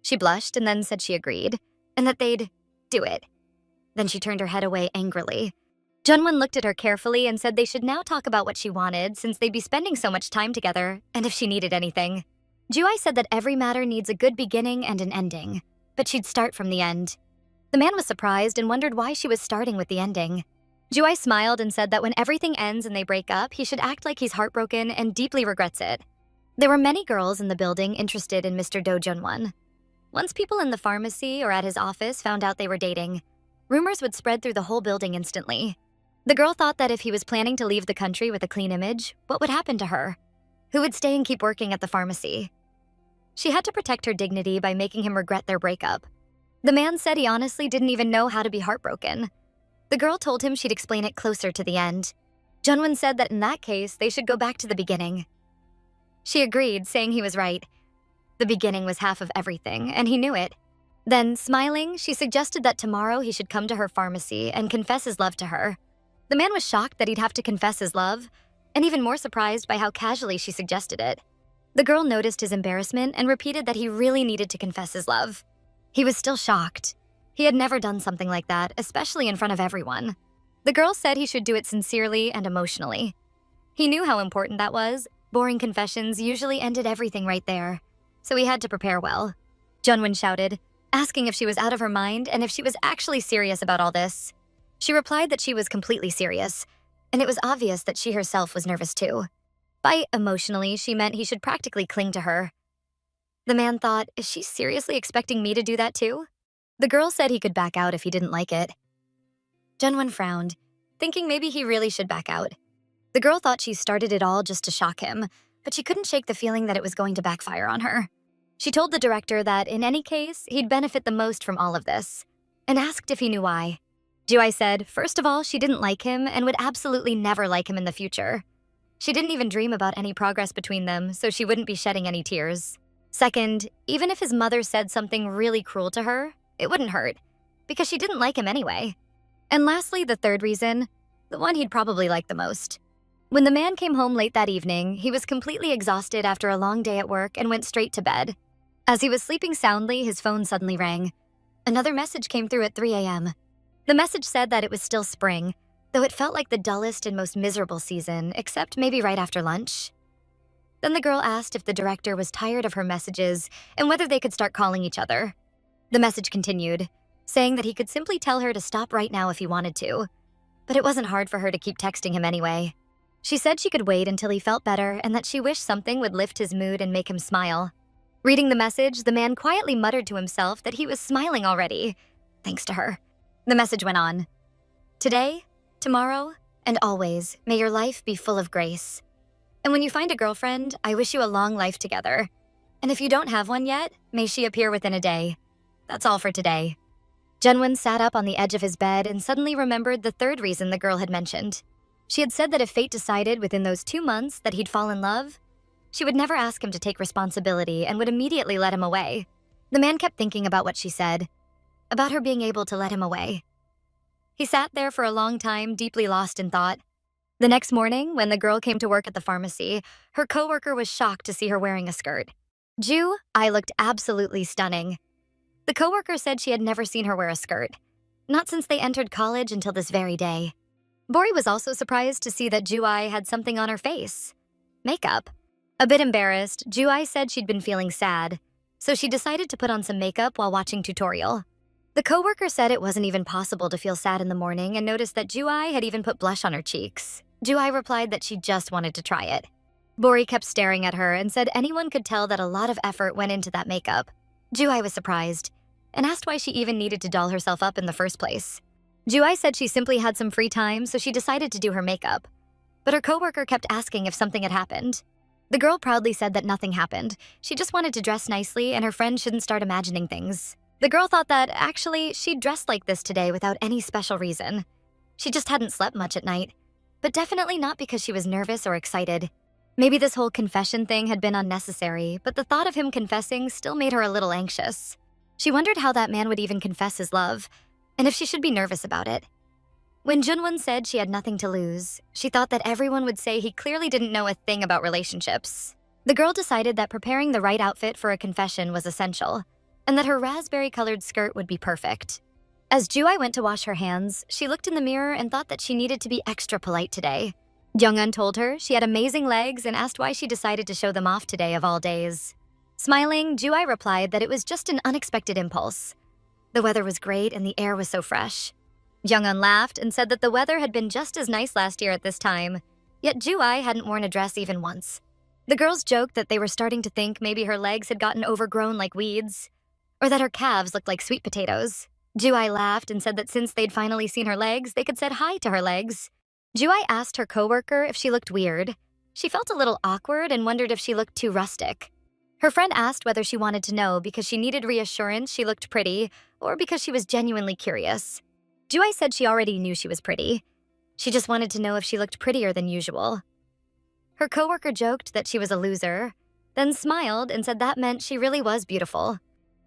She blushed and then said she agreed, and that they'd do it. Then she turned her head away angrily. Junwon looked at her carefully and said they should now talk about what she wanted since they'd be spending so much time together, and if she needed anything. Ju-ai said that every matter needs a good beginning and an ending, but she'd start from the end. The man was surprised and wondered why she was starting with the ending. Ju-ai smiled and said that when everything ends and they break up, he should act like he's heartbroken and deeply regrets it. There were many girls in the building interested in Mr. Do Junwon. Once people in the pharmacy or at his office found out they were dating, rumors would spread through the whole building instantly. The girl thought that if he was planning to leave the country with a clean image, what would happen to her? Who would stay and keep working at the pharmacy? She had to protect her dignity by making him regret their breakup. The man said he honestly didn't even know how to be heartbroken. The girl told him she'd explain it closer to the end. Junwon said that in that case, they should go back to the beginning. She agreed, saying he was right. The beginning was half of everything, and he knew it. Then, smiling, she suggested that tomorrow he should come to her pharmacy and confess his love to her. The man was shocked that he'd have to confess his love, and even more surprised by how casually she suggested it. The girl noticed his embarrassment and repeated that he really needed to confess his love. He was still shocked. He had never done something like that, especially in front of everyone. The girl said he should do it sincerely and emotionally. He knew how important that was. Boring confessions usually ended everything right there, so he had to prepare well. Junwon shouted, asking if she was out of her mind and if she was actually serious about all this. She replied that she was completely serious, and it was obvious that she herself was nervous too. By emotionally, she meant he should practically cling to her. The man thought, is she seriously expecting me to do that too? The girl said he could back out if he didn't like it. Junwon frowned, thinking maybe he really should back out. The girl thought she started it all just to shock him, but she couldn't shake the feeling that it was going to backfire on her. She told the director that, in any case, he'd benefit the most from all of this, and asked if he knew why. Ju-ai said, first of all, she didn't like him and would absolutely never like him in the future. She didn't even dream about any progress between them, so she wouldn't be shedding any tears. Second, even if his mother said something really cruel to her, it wouldn't hurt, because she didn't like him anyway. And lastly, the third reason, the one he'd probably like the most. When the man came home late that evening, he was completely exhausted after a long day at work and went straight to bed. As he was sleeping soundly, his phone suddenly rang. Another message came through at 3 a.m. The message said that it was still spring, though it felt like the dullest and most miserable season, except maybe right after lunch. Then the girl asked if the director was tired of her messages and whether they could start calling each other. The message continued, saying that he could simply tell her to stop right now if he wanted to, but it wasn't hard for her to keep texting him anyway. She said she could wait until he felt better and that she wished something would lift his mood and make him smile. Reading the message, the man quietly muttered to himself that he was smiling already, thanks to her. The message went on. Today, tomorrow, and always, may your life be full of grace. And when you find a girlfriend, I wish you a long life together. And if you don't have one yet, may she appear within a day. That's all for today. Junwon sat up on the edge of his bed and suddenly remembered the third reason the girl had mentioned. She had said that if fate decided within those 2 months that he'd fall in love, she would never ask him to take responsibility and would immediately let him away. The man kept thinking about what she said, about her being able to let him away. He sat there for a long time, deeply lost in thought. The next morning, when the girl came to work at the pharmacy, her coworker was shocked to see her wearing a skirt. Ju-ai looked absolutely stunning. The coworker said she had never seen her wear a skirt, not since they entered college until this very day. Bori was also surprised to see that Ju-ai had something on her face. Makeup. A bit embarrassed, Ju-ai said she'd been feeling sad, so she decided to put on some makeup while watching tutorial. The coworker said it wasn't even possible to feel sad in the morning and noticed that Ju-ai had even put blush on her cheeks. Ju-ai replied that she just wanted to try it. Bori kept staring at her and said anyone could tell that a lot of effort went into that makeup. Juai was surprised and asked why she even needed to doll herself up in the first place. Juai said she simply had some free time, so she decided to do her makeup. But her coworker kept asking if something had happened. The girl proudly said that nothing happened. She just wanted to dress nicely and her friend shouldn't start imagining things. The girl thought that, actually, she'd dressed like this today without any special reason. She just hadn't slept much at night, but definitely not because she was nervous or excited. Maybe this whole confession thing had been unnecessary, but the thought of him confessing still made her a little anxious. She wondered how that man would even confess his love, and if she should be nervous about it. When Junwon said she had nothing to lose, she thought that everyone would say he clearly didn't know a thing about relationships. The girl decided that preparing the right outfit for a confession was essential, and that her raspberry-colored skirt would be perfect. As Juai went to wash her hands, she looked in the mirror and thought that she needed to be extra polite today. Jung-un told her she had amazing legs and asked why she decided to show them off today of all days. Smiling, Juai replied that it was just an unexpected impulse. The weather was great and the air was so fresh. Jung-un laughed and said that the weather had been just as nice last year at this time, yet Juai hadn't worn a dress even once. The girls joked that they were starting to think maybe her legs had gotten overgrown like weeds, or that her calves looked like sweet potatoes. Juai laughed and said that since they'd finally seen her legs, they could say hi to her legs. Juai asked her coworker if she looked weird. She felt a little awkward and wondered if she looked too rustic. Her friend asked whether she wanted to know because she needed reassurance she looked pretty or because she was genuinely curious. Juai said she already knew she was pretty. She just wanted to know if she looked prettier than usual. Her coworker joked that she was a loser, then smiled and said that meant she really was beautiful.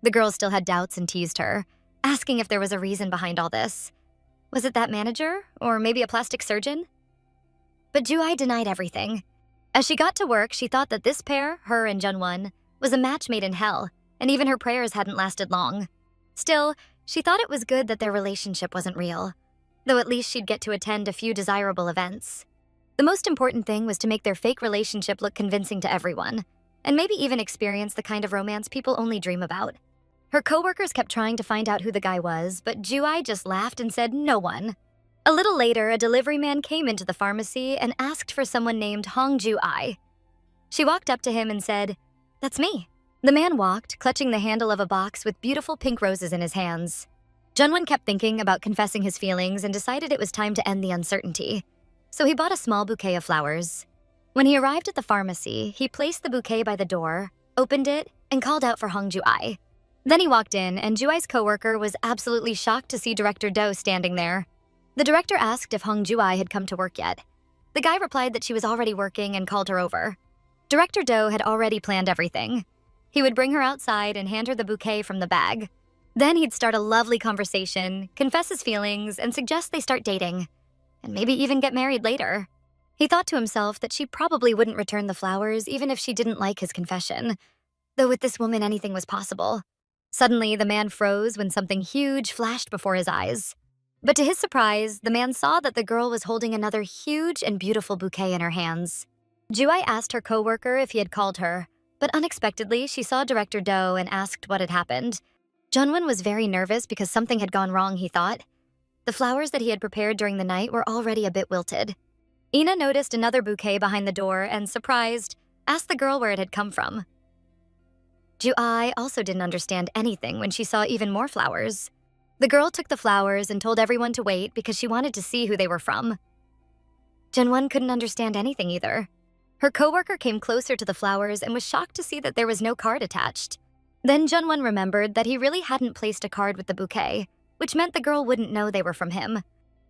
The girl still had doubts and teased her, asking if there was a reason behind all this. Was it that manager, or maybe a plastic surgeon? But Juai denied everything. As she got to work, she thought that this pair, her and Junwon, was a match made in hell, and even her prayers hadn't lasted long. Still, she thought it was good that their relationship wasn't real, though at least she'd get to attend a few desirable events. The most important thing was to make their fake relationship look convincing to everyone, and maybe even experience the kind of romance people only dream about. Her coworkers kept trying to find out who the guy was, but Juai just laughed and said no one. A little later, a delivery man came into the pharmacy and asked for someone named Hong Ju-ai. She walked up to him and said, "That's me." The man walked, clutching the handle of a box with beautiful pink roses in his hands. Junwon kept thinking about confessing his feelings and decided it was time to end the uncertainty. So he bought a small bouquet of flowers. When he arrived at the pharmacy, he placed the bouquet by the door, opened it, and called out for Hong Ju-ai. Then he walked in, and Juai's coworker was absolutely shocked to see Director Do standing there. The director asked if Hong Ju-ai had come to work yet. The guy replied that she was already working and called her over. Director Do had already planned everything. He would bring her outside and hand her the bouquet from the bag. Then he'd start a lovely conversation, confess his feelings, and suggest they start dating, and maybe even get married later. He thought to himself that she probably wouldn't return the flowers even if she didn't like his confession, though with this woman anything was possible. Suddenly, the man froze when something huge flashed before his eyes. But to his surprise, the man saw that the girl was holding another huge and beautiful bouquet in her hands. Juai asked her coworker if he had called her, but unexpectedly, she saw Director Do and asked what had happened. Junwon was very nervous because something had gone wrong, he thought. The flowers that he had prepared during the night were already a bit wilted. Ina noticed another bouquet behind the door and, surprised, asked the girl where it had come from. Juai also didn't understand anything when she saw even more flowers. The girl took the flowers and told everyone to wait because she wanted to see who they were from. Junwon couldn't understand anything either. Her coworker came closer to the flowers and was shocked to see that there was no card attached. Then Junwon remembered that he really hadn't placed a card with the bouquet, which meant the girl wouldn't know they were from him.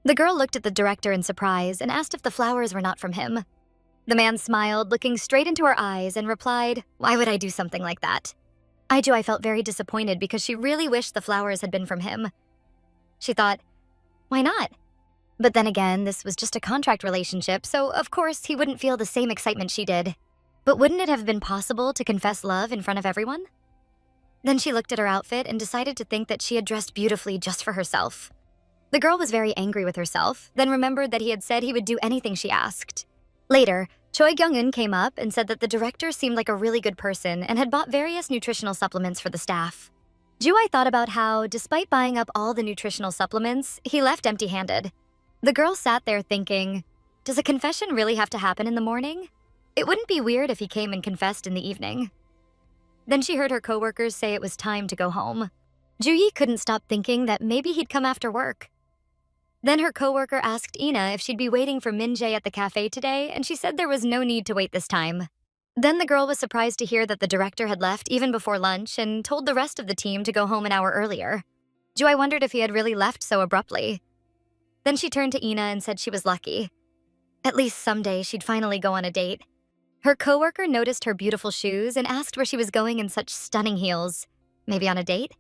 The girl looked at the director in surprise and asked if the flowers were not from him. The man smiled, looking straight into her eyes, and replied, "Why would I do something like that?" Juai felt very disappointed because she really wished the flowers had been from him. She thought, why not? But then again, this was just a contract relationship, so of course he wouldn't feel the same excitement she did. But wouldn't it have been possible to confess love in front of everyone? Then she looked at her outfit and decided to think that she had dressed beautifully just for herself. The girl was very angry with herself, then remembered that he had said he would do anything she asked. Later, Choi Kyung-eun came up and said that the director seemed like a really good person and had bought various nutritional supplements for the staff. Juai thought about how, despite buying up all the nutritional supplements, he left empty-handed. The girl sat there thinking, does a confession really have to happen in the morning? It wouldn't be weird if he came and confessed in the evening. Then she heard her coworkers say it was time to go home. Ju-yi couldn't stop thinking that maybe he'd come after work. Then her coworker asked Ina if she'd be waiting for Min-jae at the cafe today, and she said there was no need to wait this time. Then the girl was surprised to hear that the director had left even before lunch and told the rest of the team to go home an hour earlier. Ju-yi wondered if he had really left so abruptly. Then she turned to Ina and said she was lucky. At least someday she'd finally go on a date. Her coworker noticed her beautiful shoes and asked where she was going in such stunning heels. Maybe on a date?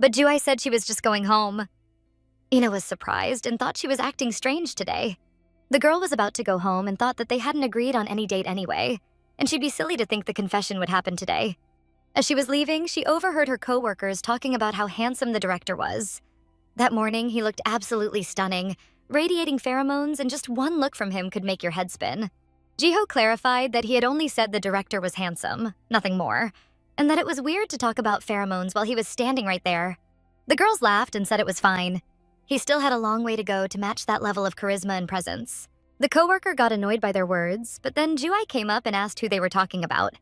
But Ju-yi said she was just going home. Ina was surprised and thought she was acting strange today. The girl was about to go home and thought that they hadn't agreed on any date anyway, and she'd be silly to think the confession would happen today. As she was leaving, she overheard her coworkers talking about how handsome the director was. That morning, he looked absolutely stunning, radiating pheromones, and just one look from him could make your head spin. Jiho clarified that he had only said the director was handsome, nothing more, and that it was weird to talk about pheromones while he was standing right there. The girls laughed and said it was fine. He still had a long way to go to match that level of charisma and presence. The coworker got annoyed by their words, but then Ju-yi came up and asked who they were talking about.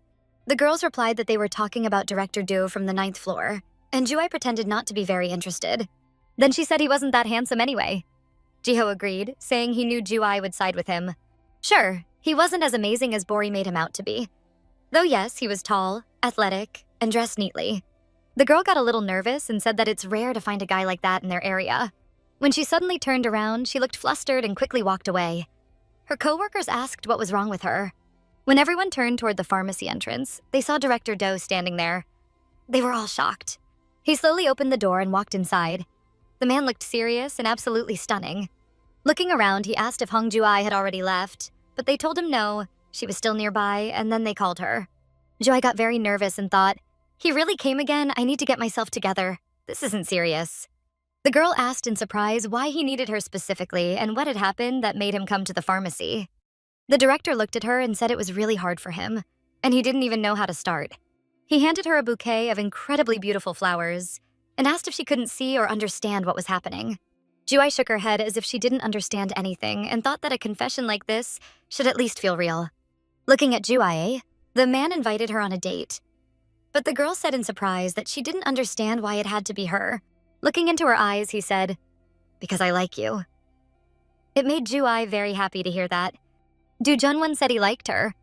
The girls replied that they were talking about Director Do from the 9th floor, and Ju-yi pretended not to be very interested. Then she said he wasn't that handsome anyway. Jiho agreed, saying he knew Ju-yi would side with him. Sure, he wasn't as amazing as Bori made him out to be. Though yes, he was tall, athletic, and dressed neatly. The girl got a little nervous and said that it's rare to find a guy like that in their area. When she suddenly turned around, she looked flustered and quickly walked away. Her coworkers asked what was wrong with her. When everyone turned toward the pharmacy entrance, they saw Director Do standing there. They were all shocked. He slowly opened the door and walked inside. The man looked serious and absolutely stunning. Looking around, he asked if Hong Ju-ai had already left, but they told him no, she was still nearby, and then they called her. Ju-ai got very nervous and thought, he really came again? I need to get myself together. This isn't serious. The girl asked in surprise why he needed her specifically and what had happened that made him come to the pharmacy. The director looked at her and said it was really hard for him, and he didn't even know how to start. He handed her a bouquet of incredibly beautiful flowers and asked if she couldn't see or understand what was happening. Ju-ai shook her head as if she didn't understand anything and thought that a confession like this should at least feel real. Looking at Ju-ai, the man invited her on a date. But the girl said in surprise that she didn't understand why it had to be her. Looking into her eyes, he said, "Because I like you." It made Ju-ai very happy to hear that. Do Junwon said he liked her.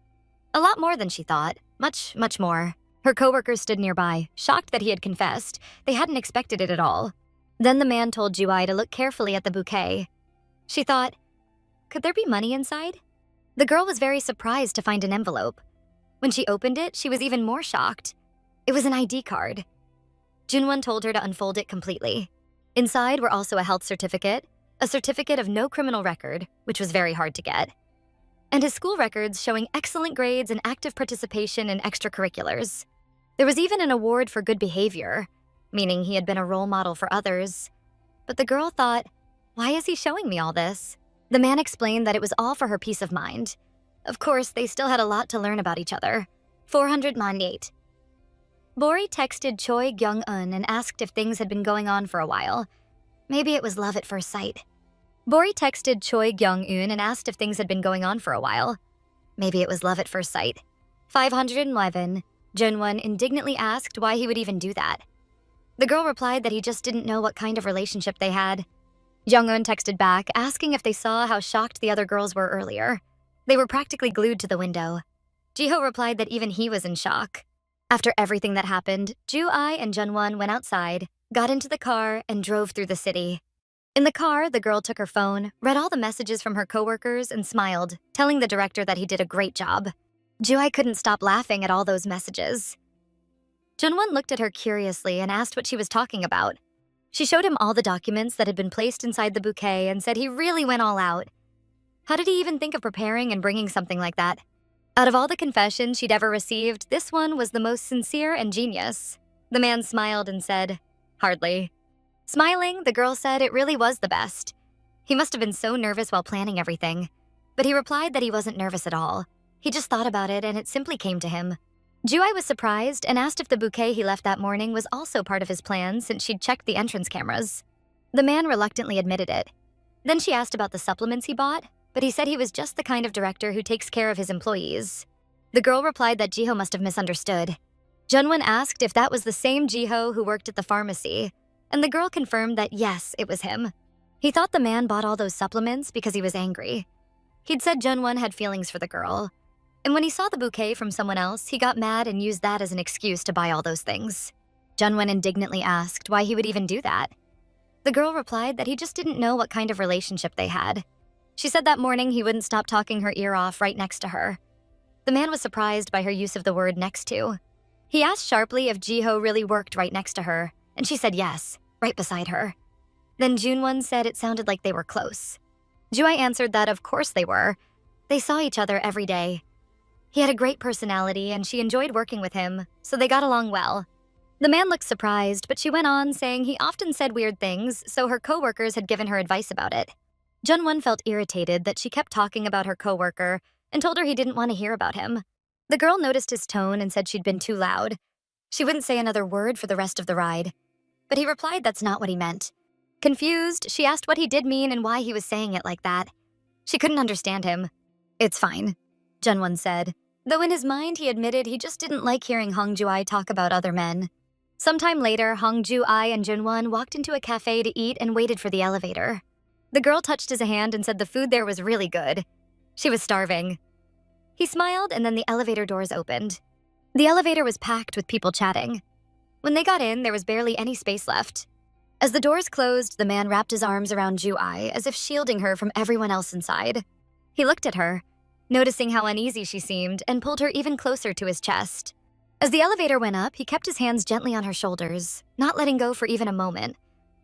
A lot more than she thought. Much, much more. Her coworkers stood nearby, shocked that he had confessed. They hadn't expected it at all. Then the man told Ju-ai to look carefully at the bouquet. She thought, could there be money inside? The girl was very surprised to find an envelope. When she opened it, she was even more shocked. It was an ID card. Junwon told her to unfold it completely. Inside were also a health certificate, a certificate of no criminal record, which was very hard to get, and his school records showing excellent grades and active participation in extracurriculars. There was even an award for good behavior, meaning he had been a role model for others. But the girl thought, why is he showing me all this? The man explained that it was all for her peace of mind. Of course, they still had a lot to learn about each other. 498. Bori texted Choi Kyung-eun and asked if things had been going on for a while. Maybe it was love at first sight. Bori texted Choi Kyung-eun and asked if things had been going on for a while. Maybe it was love at first sight. 511. Junwon indignantly asked why he would even do that. The girl replied that he just didn't know what kind of relationship they had. Jung-eun texted back, asking if they saw how shocked the other girls were earlier. They were practically glued to the window. Jiho replied that even he was in shock. After everything that happened, Ju-ai and Junwon went outside, got into the car, and drove through the city. In the car, the girl took her phone, read all the messages from her coworkers, and smiled, telling the director that he did a great job. Ju-ai couldn't stop laughing at all those messages. Junwon looked at her curiously and asked what she was talking about. She showed him all the documents that had been placed inside the bouquet and said he really went all out. How did he even think of preparing and bringing something like that? Out of all the confessions she'd ever received, this one was the most sincere and genius. The man smiled and said, "Hardly." Smiling, the girl said it really was the best. He must have been so nervous while planning everything. But he replied that he wasn't nervous at all. He just thought about it and it simply came to him. Ju-ai was surprised and asked if the bouquet he left that morning was also part of his plan since she'd checked the entrance cameras. The man reluctantly admitted it. Then she asked about the supplements he bought, but he said he was just the kind of director who takes care of his employees. The girl replied that Jiho must have misunderstood. Junwon asked if that was the same Jiho who worked at the pharmacy, and the girl confirmed that yes, it was him. He thought the man bought all those supplements because he was angry. He'd said Junwon had feelings for the girl, and when he saw the bouquet from someone else, he got mad and used that as an excuse to buy all those things. Junwon indignantly asked why he would even do that. The girl replied that he just didn't know what kind of relationship they had. She said that morning he wouldn't stop talking her ear off right next to her. The man was surprised by her use of the word next to. He asked sharply if Jiho really worked right next to her, and she said yes, right beside her. Then Junwon said it sounded like they were close. Juai answered that of course they were. They saw each other every day. He had a great personality and she enjoyed working with him, so they got along well. The man looked surprised, but she went on saying he often said weird things, so her coworkers had given her advice about it. Junwon felt irritated that she kept talking about her coworker and told her he didn't want to hear about him. The girl noticed his tone and said she'd been too loud. She wouldn't say another word for the rest of the ride. But he replied that's not what he meant. Confused, she asked what he did mean and why he was saying it like that. She couldn't understand him. "It's fine," Junwon said, though in his mind he admitted he just didn't like hearing Hong Juai talk about other men. Sometime later, Hong Juai and Junwon walked into a cafe to eat and waited for the elevator. The girl touched his hand and said the food there was really good. She was starving. He smiled and then the elevator doors opened. The elevator was packed with people chatting. When they got in, there was barely any space left. As the doors closed, the man wrapped his arms around Juai as if shielding her from everyone else inside. He looked at her, noticing how uneasy she seemed, and pulled her even closer to his chest. As the elevator went up, he kept his hands gently on her shoulders, not letting go for even a moment,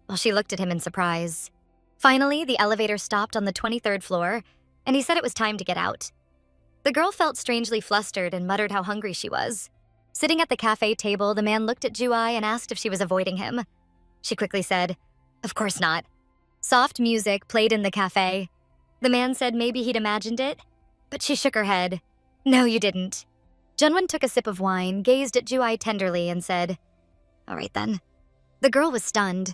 while she looked at him in surprise. Finally, the elevator stopped on the 23rd floor, and he said it was time to get out. The girl felt strangely flustered and muttered how hungry she was. Sitting at the cafe table, the man looked at Juai and asked if she was avoiding him. She quickly said, "Of course not." Soft music played in the cafe. The man said maybe he'd imagined it, but she shook her head. "No, you didn't." Junwon took a sip of wine, gazed at Juai tenderly, and said, "All right then." The girl was stunned.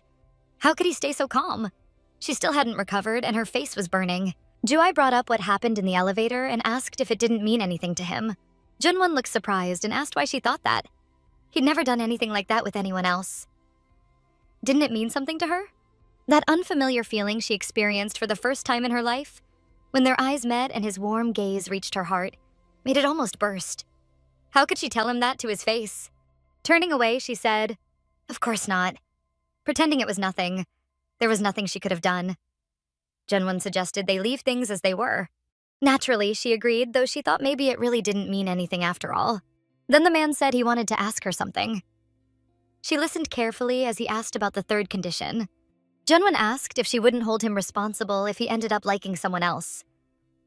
How could he stay so calm? She still hadn't recovered, and her face was burning. Juai brought up what happened in the elevator and asked if it didn't mean anything to him. Junwon looked surprised and asked why she thought that. He'd never done anything like that with anyone else. Didn't it mean something to her? That unfamiliar feeling she experienced for the first time in her life, when their eyes met and his warm gaze reached her heart, made it almost burst. How could she tell him that to his face? Turning away, she said, "Of course not," pretending it was nothing. There was nothing she could have done. Junwon suggested they leave things as they were. Naturally, she agreed, though she thought maybe it really didn't mean anything after all. Then the man said he wanted to ask her something. She listened carefully as he asked about the third condition. Junwon asked if she wouldn't hold him responsible if he ended up liking someone else.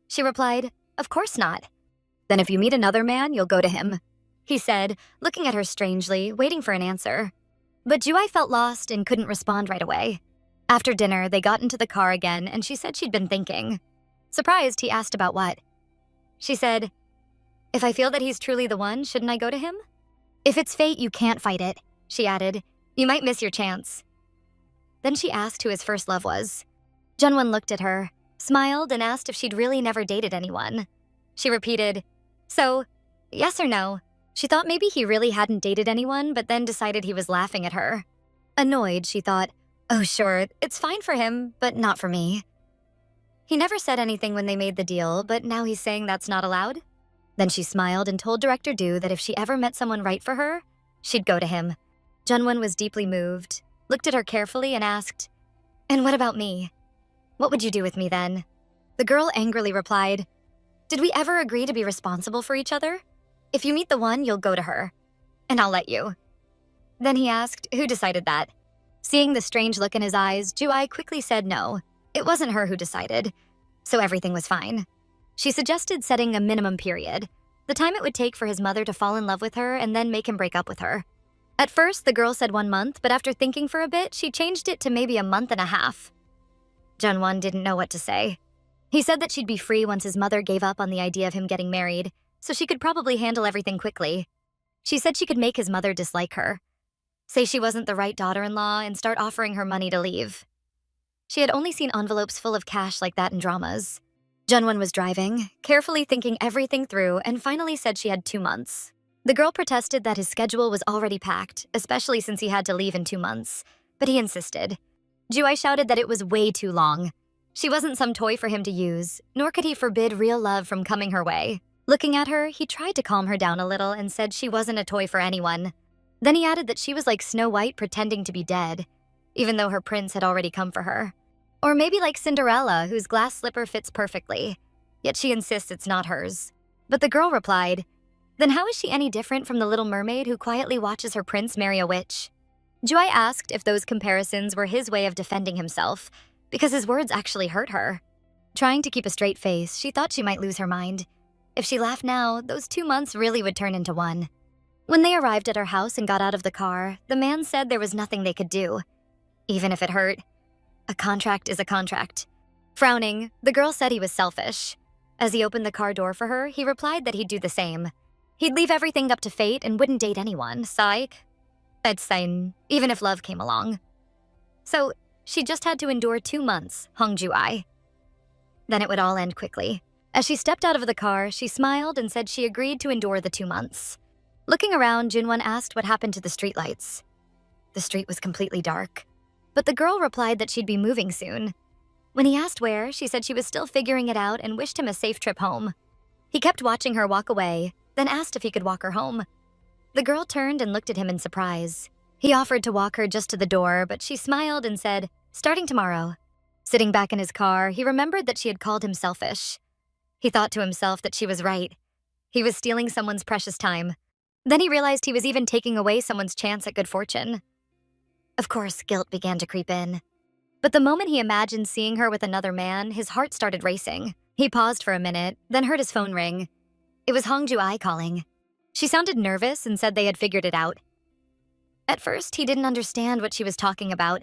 She replied, "Of course not." "Then if you meet another man, you'll go to him," he said, looking at her strangely, waiting for an answer. But Juai felt lost and couldn't respond right away. After dinner, they got into the car again, and she said she'd been thinking. Surprised, he asked about what. She said, "If I feel that he's truly the one, shouldn't I go to him?" "If it's fate, you can't fight it," she added. "You might miss your chance." Then she asked who his first love was. Junwon looked at her, smiled, and asked if she'd really never dated anyone. She repeated, "So, yes or no?" She thought maybe he really hadn't dated anyone, but then decided he was laughing at her. Annoyed, she thought, "Oh sure, it's fine for him, but not for me." He never said anything when they made the deal, but now he's saying that's not allowed? Then she smiled and told Director Du that if she ever met someone right for her, she'd go to him. Junwon was deeply moved, looked at her carefully and asked, "And what about me? What would you do with me then?" The girl angrily replied, "Did we ever agree to be responsible for each other? If you meet the one, you'll go to her, and I'll let you." Then he asked, who decided that? Seeing the strange look in his eyes, Juai quickly said no. It wasn't her who decided, so everything was fine. She suggested setting a minimum period, the time it would take for his mother to fall in love with her and then make him break up with her. At first, the girl said 1 month, but after thinking for a bit, she changed it to maybe a month and a half. Junwon didn't know what to say. He said that she'd be free once his mother gave up on the idea of him getting married, so she could probably handle everything quickly. She said she could make his mother dislike her, say she wasn't the right daughter-in-law, and start offering her money to leave. She had only seen envelopes full of cash like that in dramas. Junwon was driving, carefully thinking everything through, and finally said she had 2 months. The girl protested that his schedule was already packed, especially since he had to leave in 2 months, but he insisted. Juai shouted that it was way too long. She wasn't some toy for him to use, nor could he forbid real love from coming her way. Looking at her, he tried to calm her down a little and said she wasn't a toy for anyone. Then he added that she was like Snow White pretending to be dead, even though her prince had already come for her. Or maybe like Cinderella, whose glass slipper fits perfectly, yet she insists it's not hers. But the girl replied, then how is she any different from the little mermaid who quietly watches her prince marry a witch? Juai asked if those comparisons were his way of defending himself, because his words actually hurt her. Trying to keep a straight face, she thought she might lose her mind. If she laughed now, those 2 months really would turn into 1. When they arrived at her house and got out of the car, the man said there was nothing they could do. Even if it hurt, a contract is a contract. Frowning, the girl said he was selfish. As he opened the car door for her, he replied that he'd do the same. He'd leave everything up to fate and wouldn't date anyone, psych. I'd sign, even if love came along. So, she just had to endure 2 months, Hong Ju-ai. Then it would all end quickly. As she stepped out of the car, she smiled and said she agreed to endure the 2 months. Looking around, Junwon asked what happened to the streetlights. The street was completely dark, but the girl replied that she'd be moving soon. When he asked where, she said she was still figuring it out and wished him a safe trip home. He kept watching her walk away, then asked if he could walk her home. The girl turned and looked at him in surprise. He offered to walk her just to the door, but she smiled and said, starting tomorrow. Sitting back in his car, he remembered that she had called him selfish. He thought to himself that she was right. He was stealing someone's precious time. Then he realized he was even taking away someone's chance at good fortune. Of course, guilt began to creep in. But the moment he imagined seeing her with another man, his heart started racing. He paused for a minute, then heard his phone ring. It was Hong Ju-ai calling. She sounded nervous and said they had figured it out. At first, he didn't understand what she was talking about.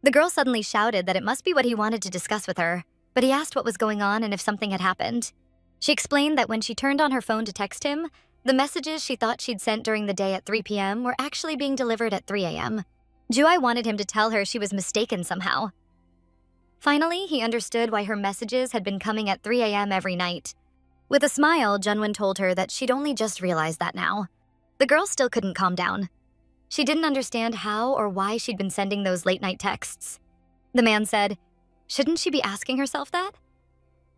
The girl suddenly shouted that it must be what he wanted to discuss with her, but he asked what was going on and if something had happened. She explained that when she turned on her phone to text him, the messages she thought she'd sent during the day at 3 p.m. were actually being delivered at 3 a.m. Juai wanted him to tell her she was mistaken somehow. Finally, he understood why her messages had been coming at 3 a.m. every night. With a smile, Junwon told her that she'd only just realized that now. The girl still couldn't calm down. She didn't understand how or why she'd been sending those late-night texts. The man said, shouldn't she be asking herself that?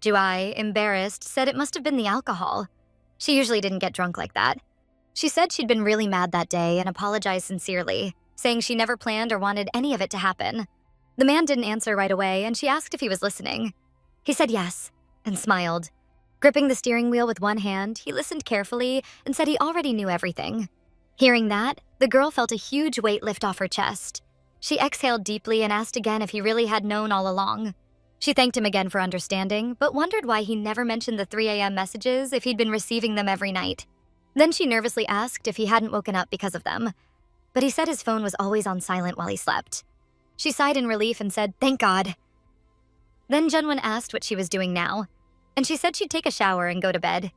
Juai, embarrassed, said it must have been the alcohol. She usually didn't get drunk like that. She said she'd been really mad that day and apologized sincerely, saying she never planned or wanted any of it to happen. The man didn't answer right away, and she asked if he was listening. He said yes, and smiled. Gripping the steering wheel with one hand, he listened carefully and said he already knew everything. Hearing that, the girl felt a huge weight lift off her chest. She exhaled deeply and asked again if he really had known all along. She thanked him again for understanding, but wondered why he never mentioned the 3 a.m. messages if he'd been receiving them every night. Then she nervously asked if he hadn't woken up because of them, but he said his phone was always on silent while he slept. She sighed in relief and said, thank God. Then Junwon asked what she was doing now, and she said she'd take a shower and go to bed.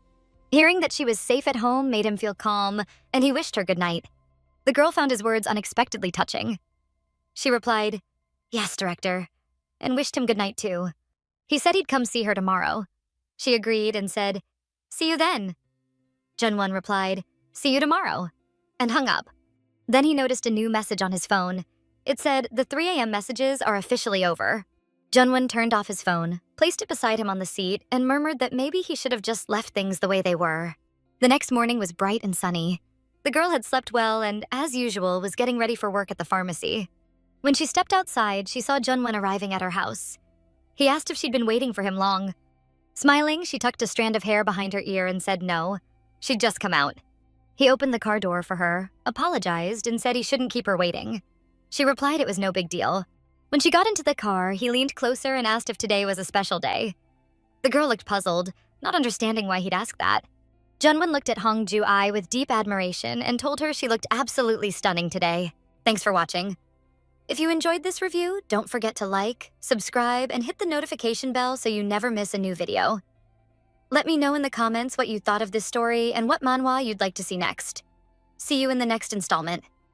Hearing that she was safe at home made him feel calm, and he wished her good night. The girl found his words unexpectedly touching. She replied, yes, director, and wished him good night too. He said he'd come see her tomorrow. She agreed and said, see you then. Junwon replied, see you tomorrow, and hung up. Then he noticed a new message on his phone. It said, the 3 a.m. messages are officially over. Junwon turned off his phone, placed it beside him on the seat, and murmured that maybe he should have just left things the way they were. The next morning was bright and sunny. The girl had slept well and, as usual, was getting ready for work at the pharmacy. When she stepped outside, she saw Junwon arriving at her house. He asked if she'd been waiting for him long. Smiling, she tucked a strand of hair behind her ear and said no. She'd just come out. He opened the car door for her, apologized, and said he shouldn't keep her waiting. She replied it was no big deal. When she got into the car, he leaned closer and asked if today was a special day. The girl looked puzzled, not understanding why he'd ask that. Junwon looked at Hong Ju-ai with deep admiration and told her she looked absolutely stunning today. Thanks for watching. If you enjoyed this review, don't forget to like, subscribe, and hit the notification bell so you never miss a new video. Let me know in the comments what you thought of this story and what manhwa you'd like to see next. See you in the next installment.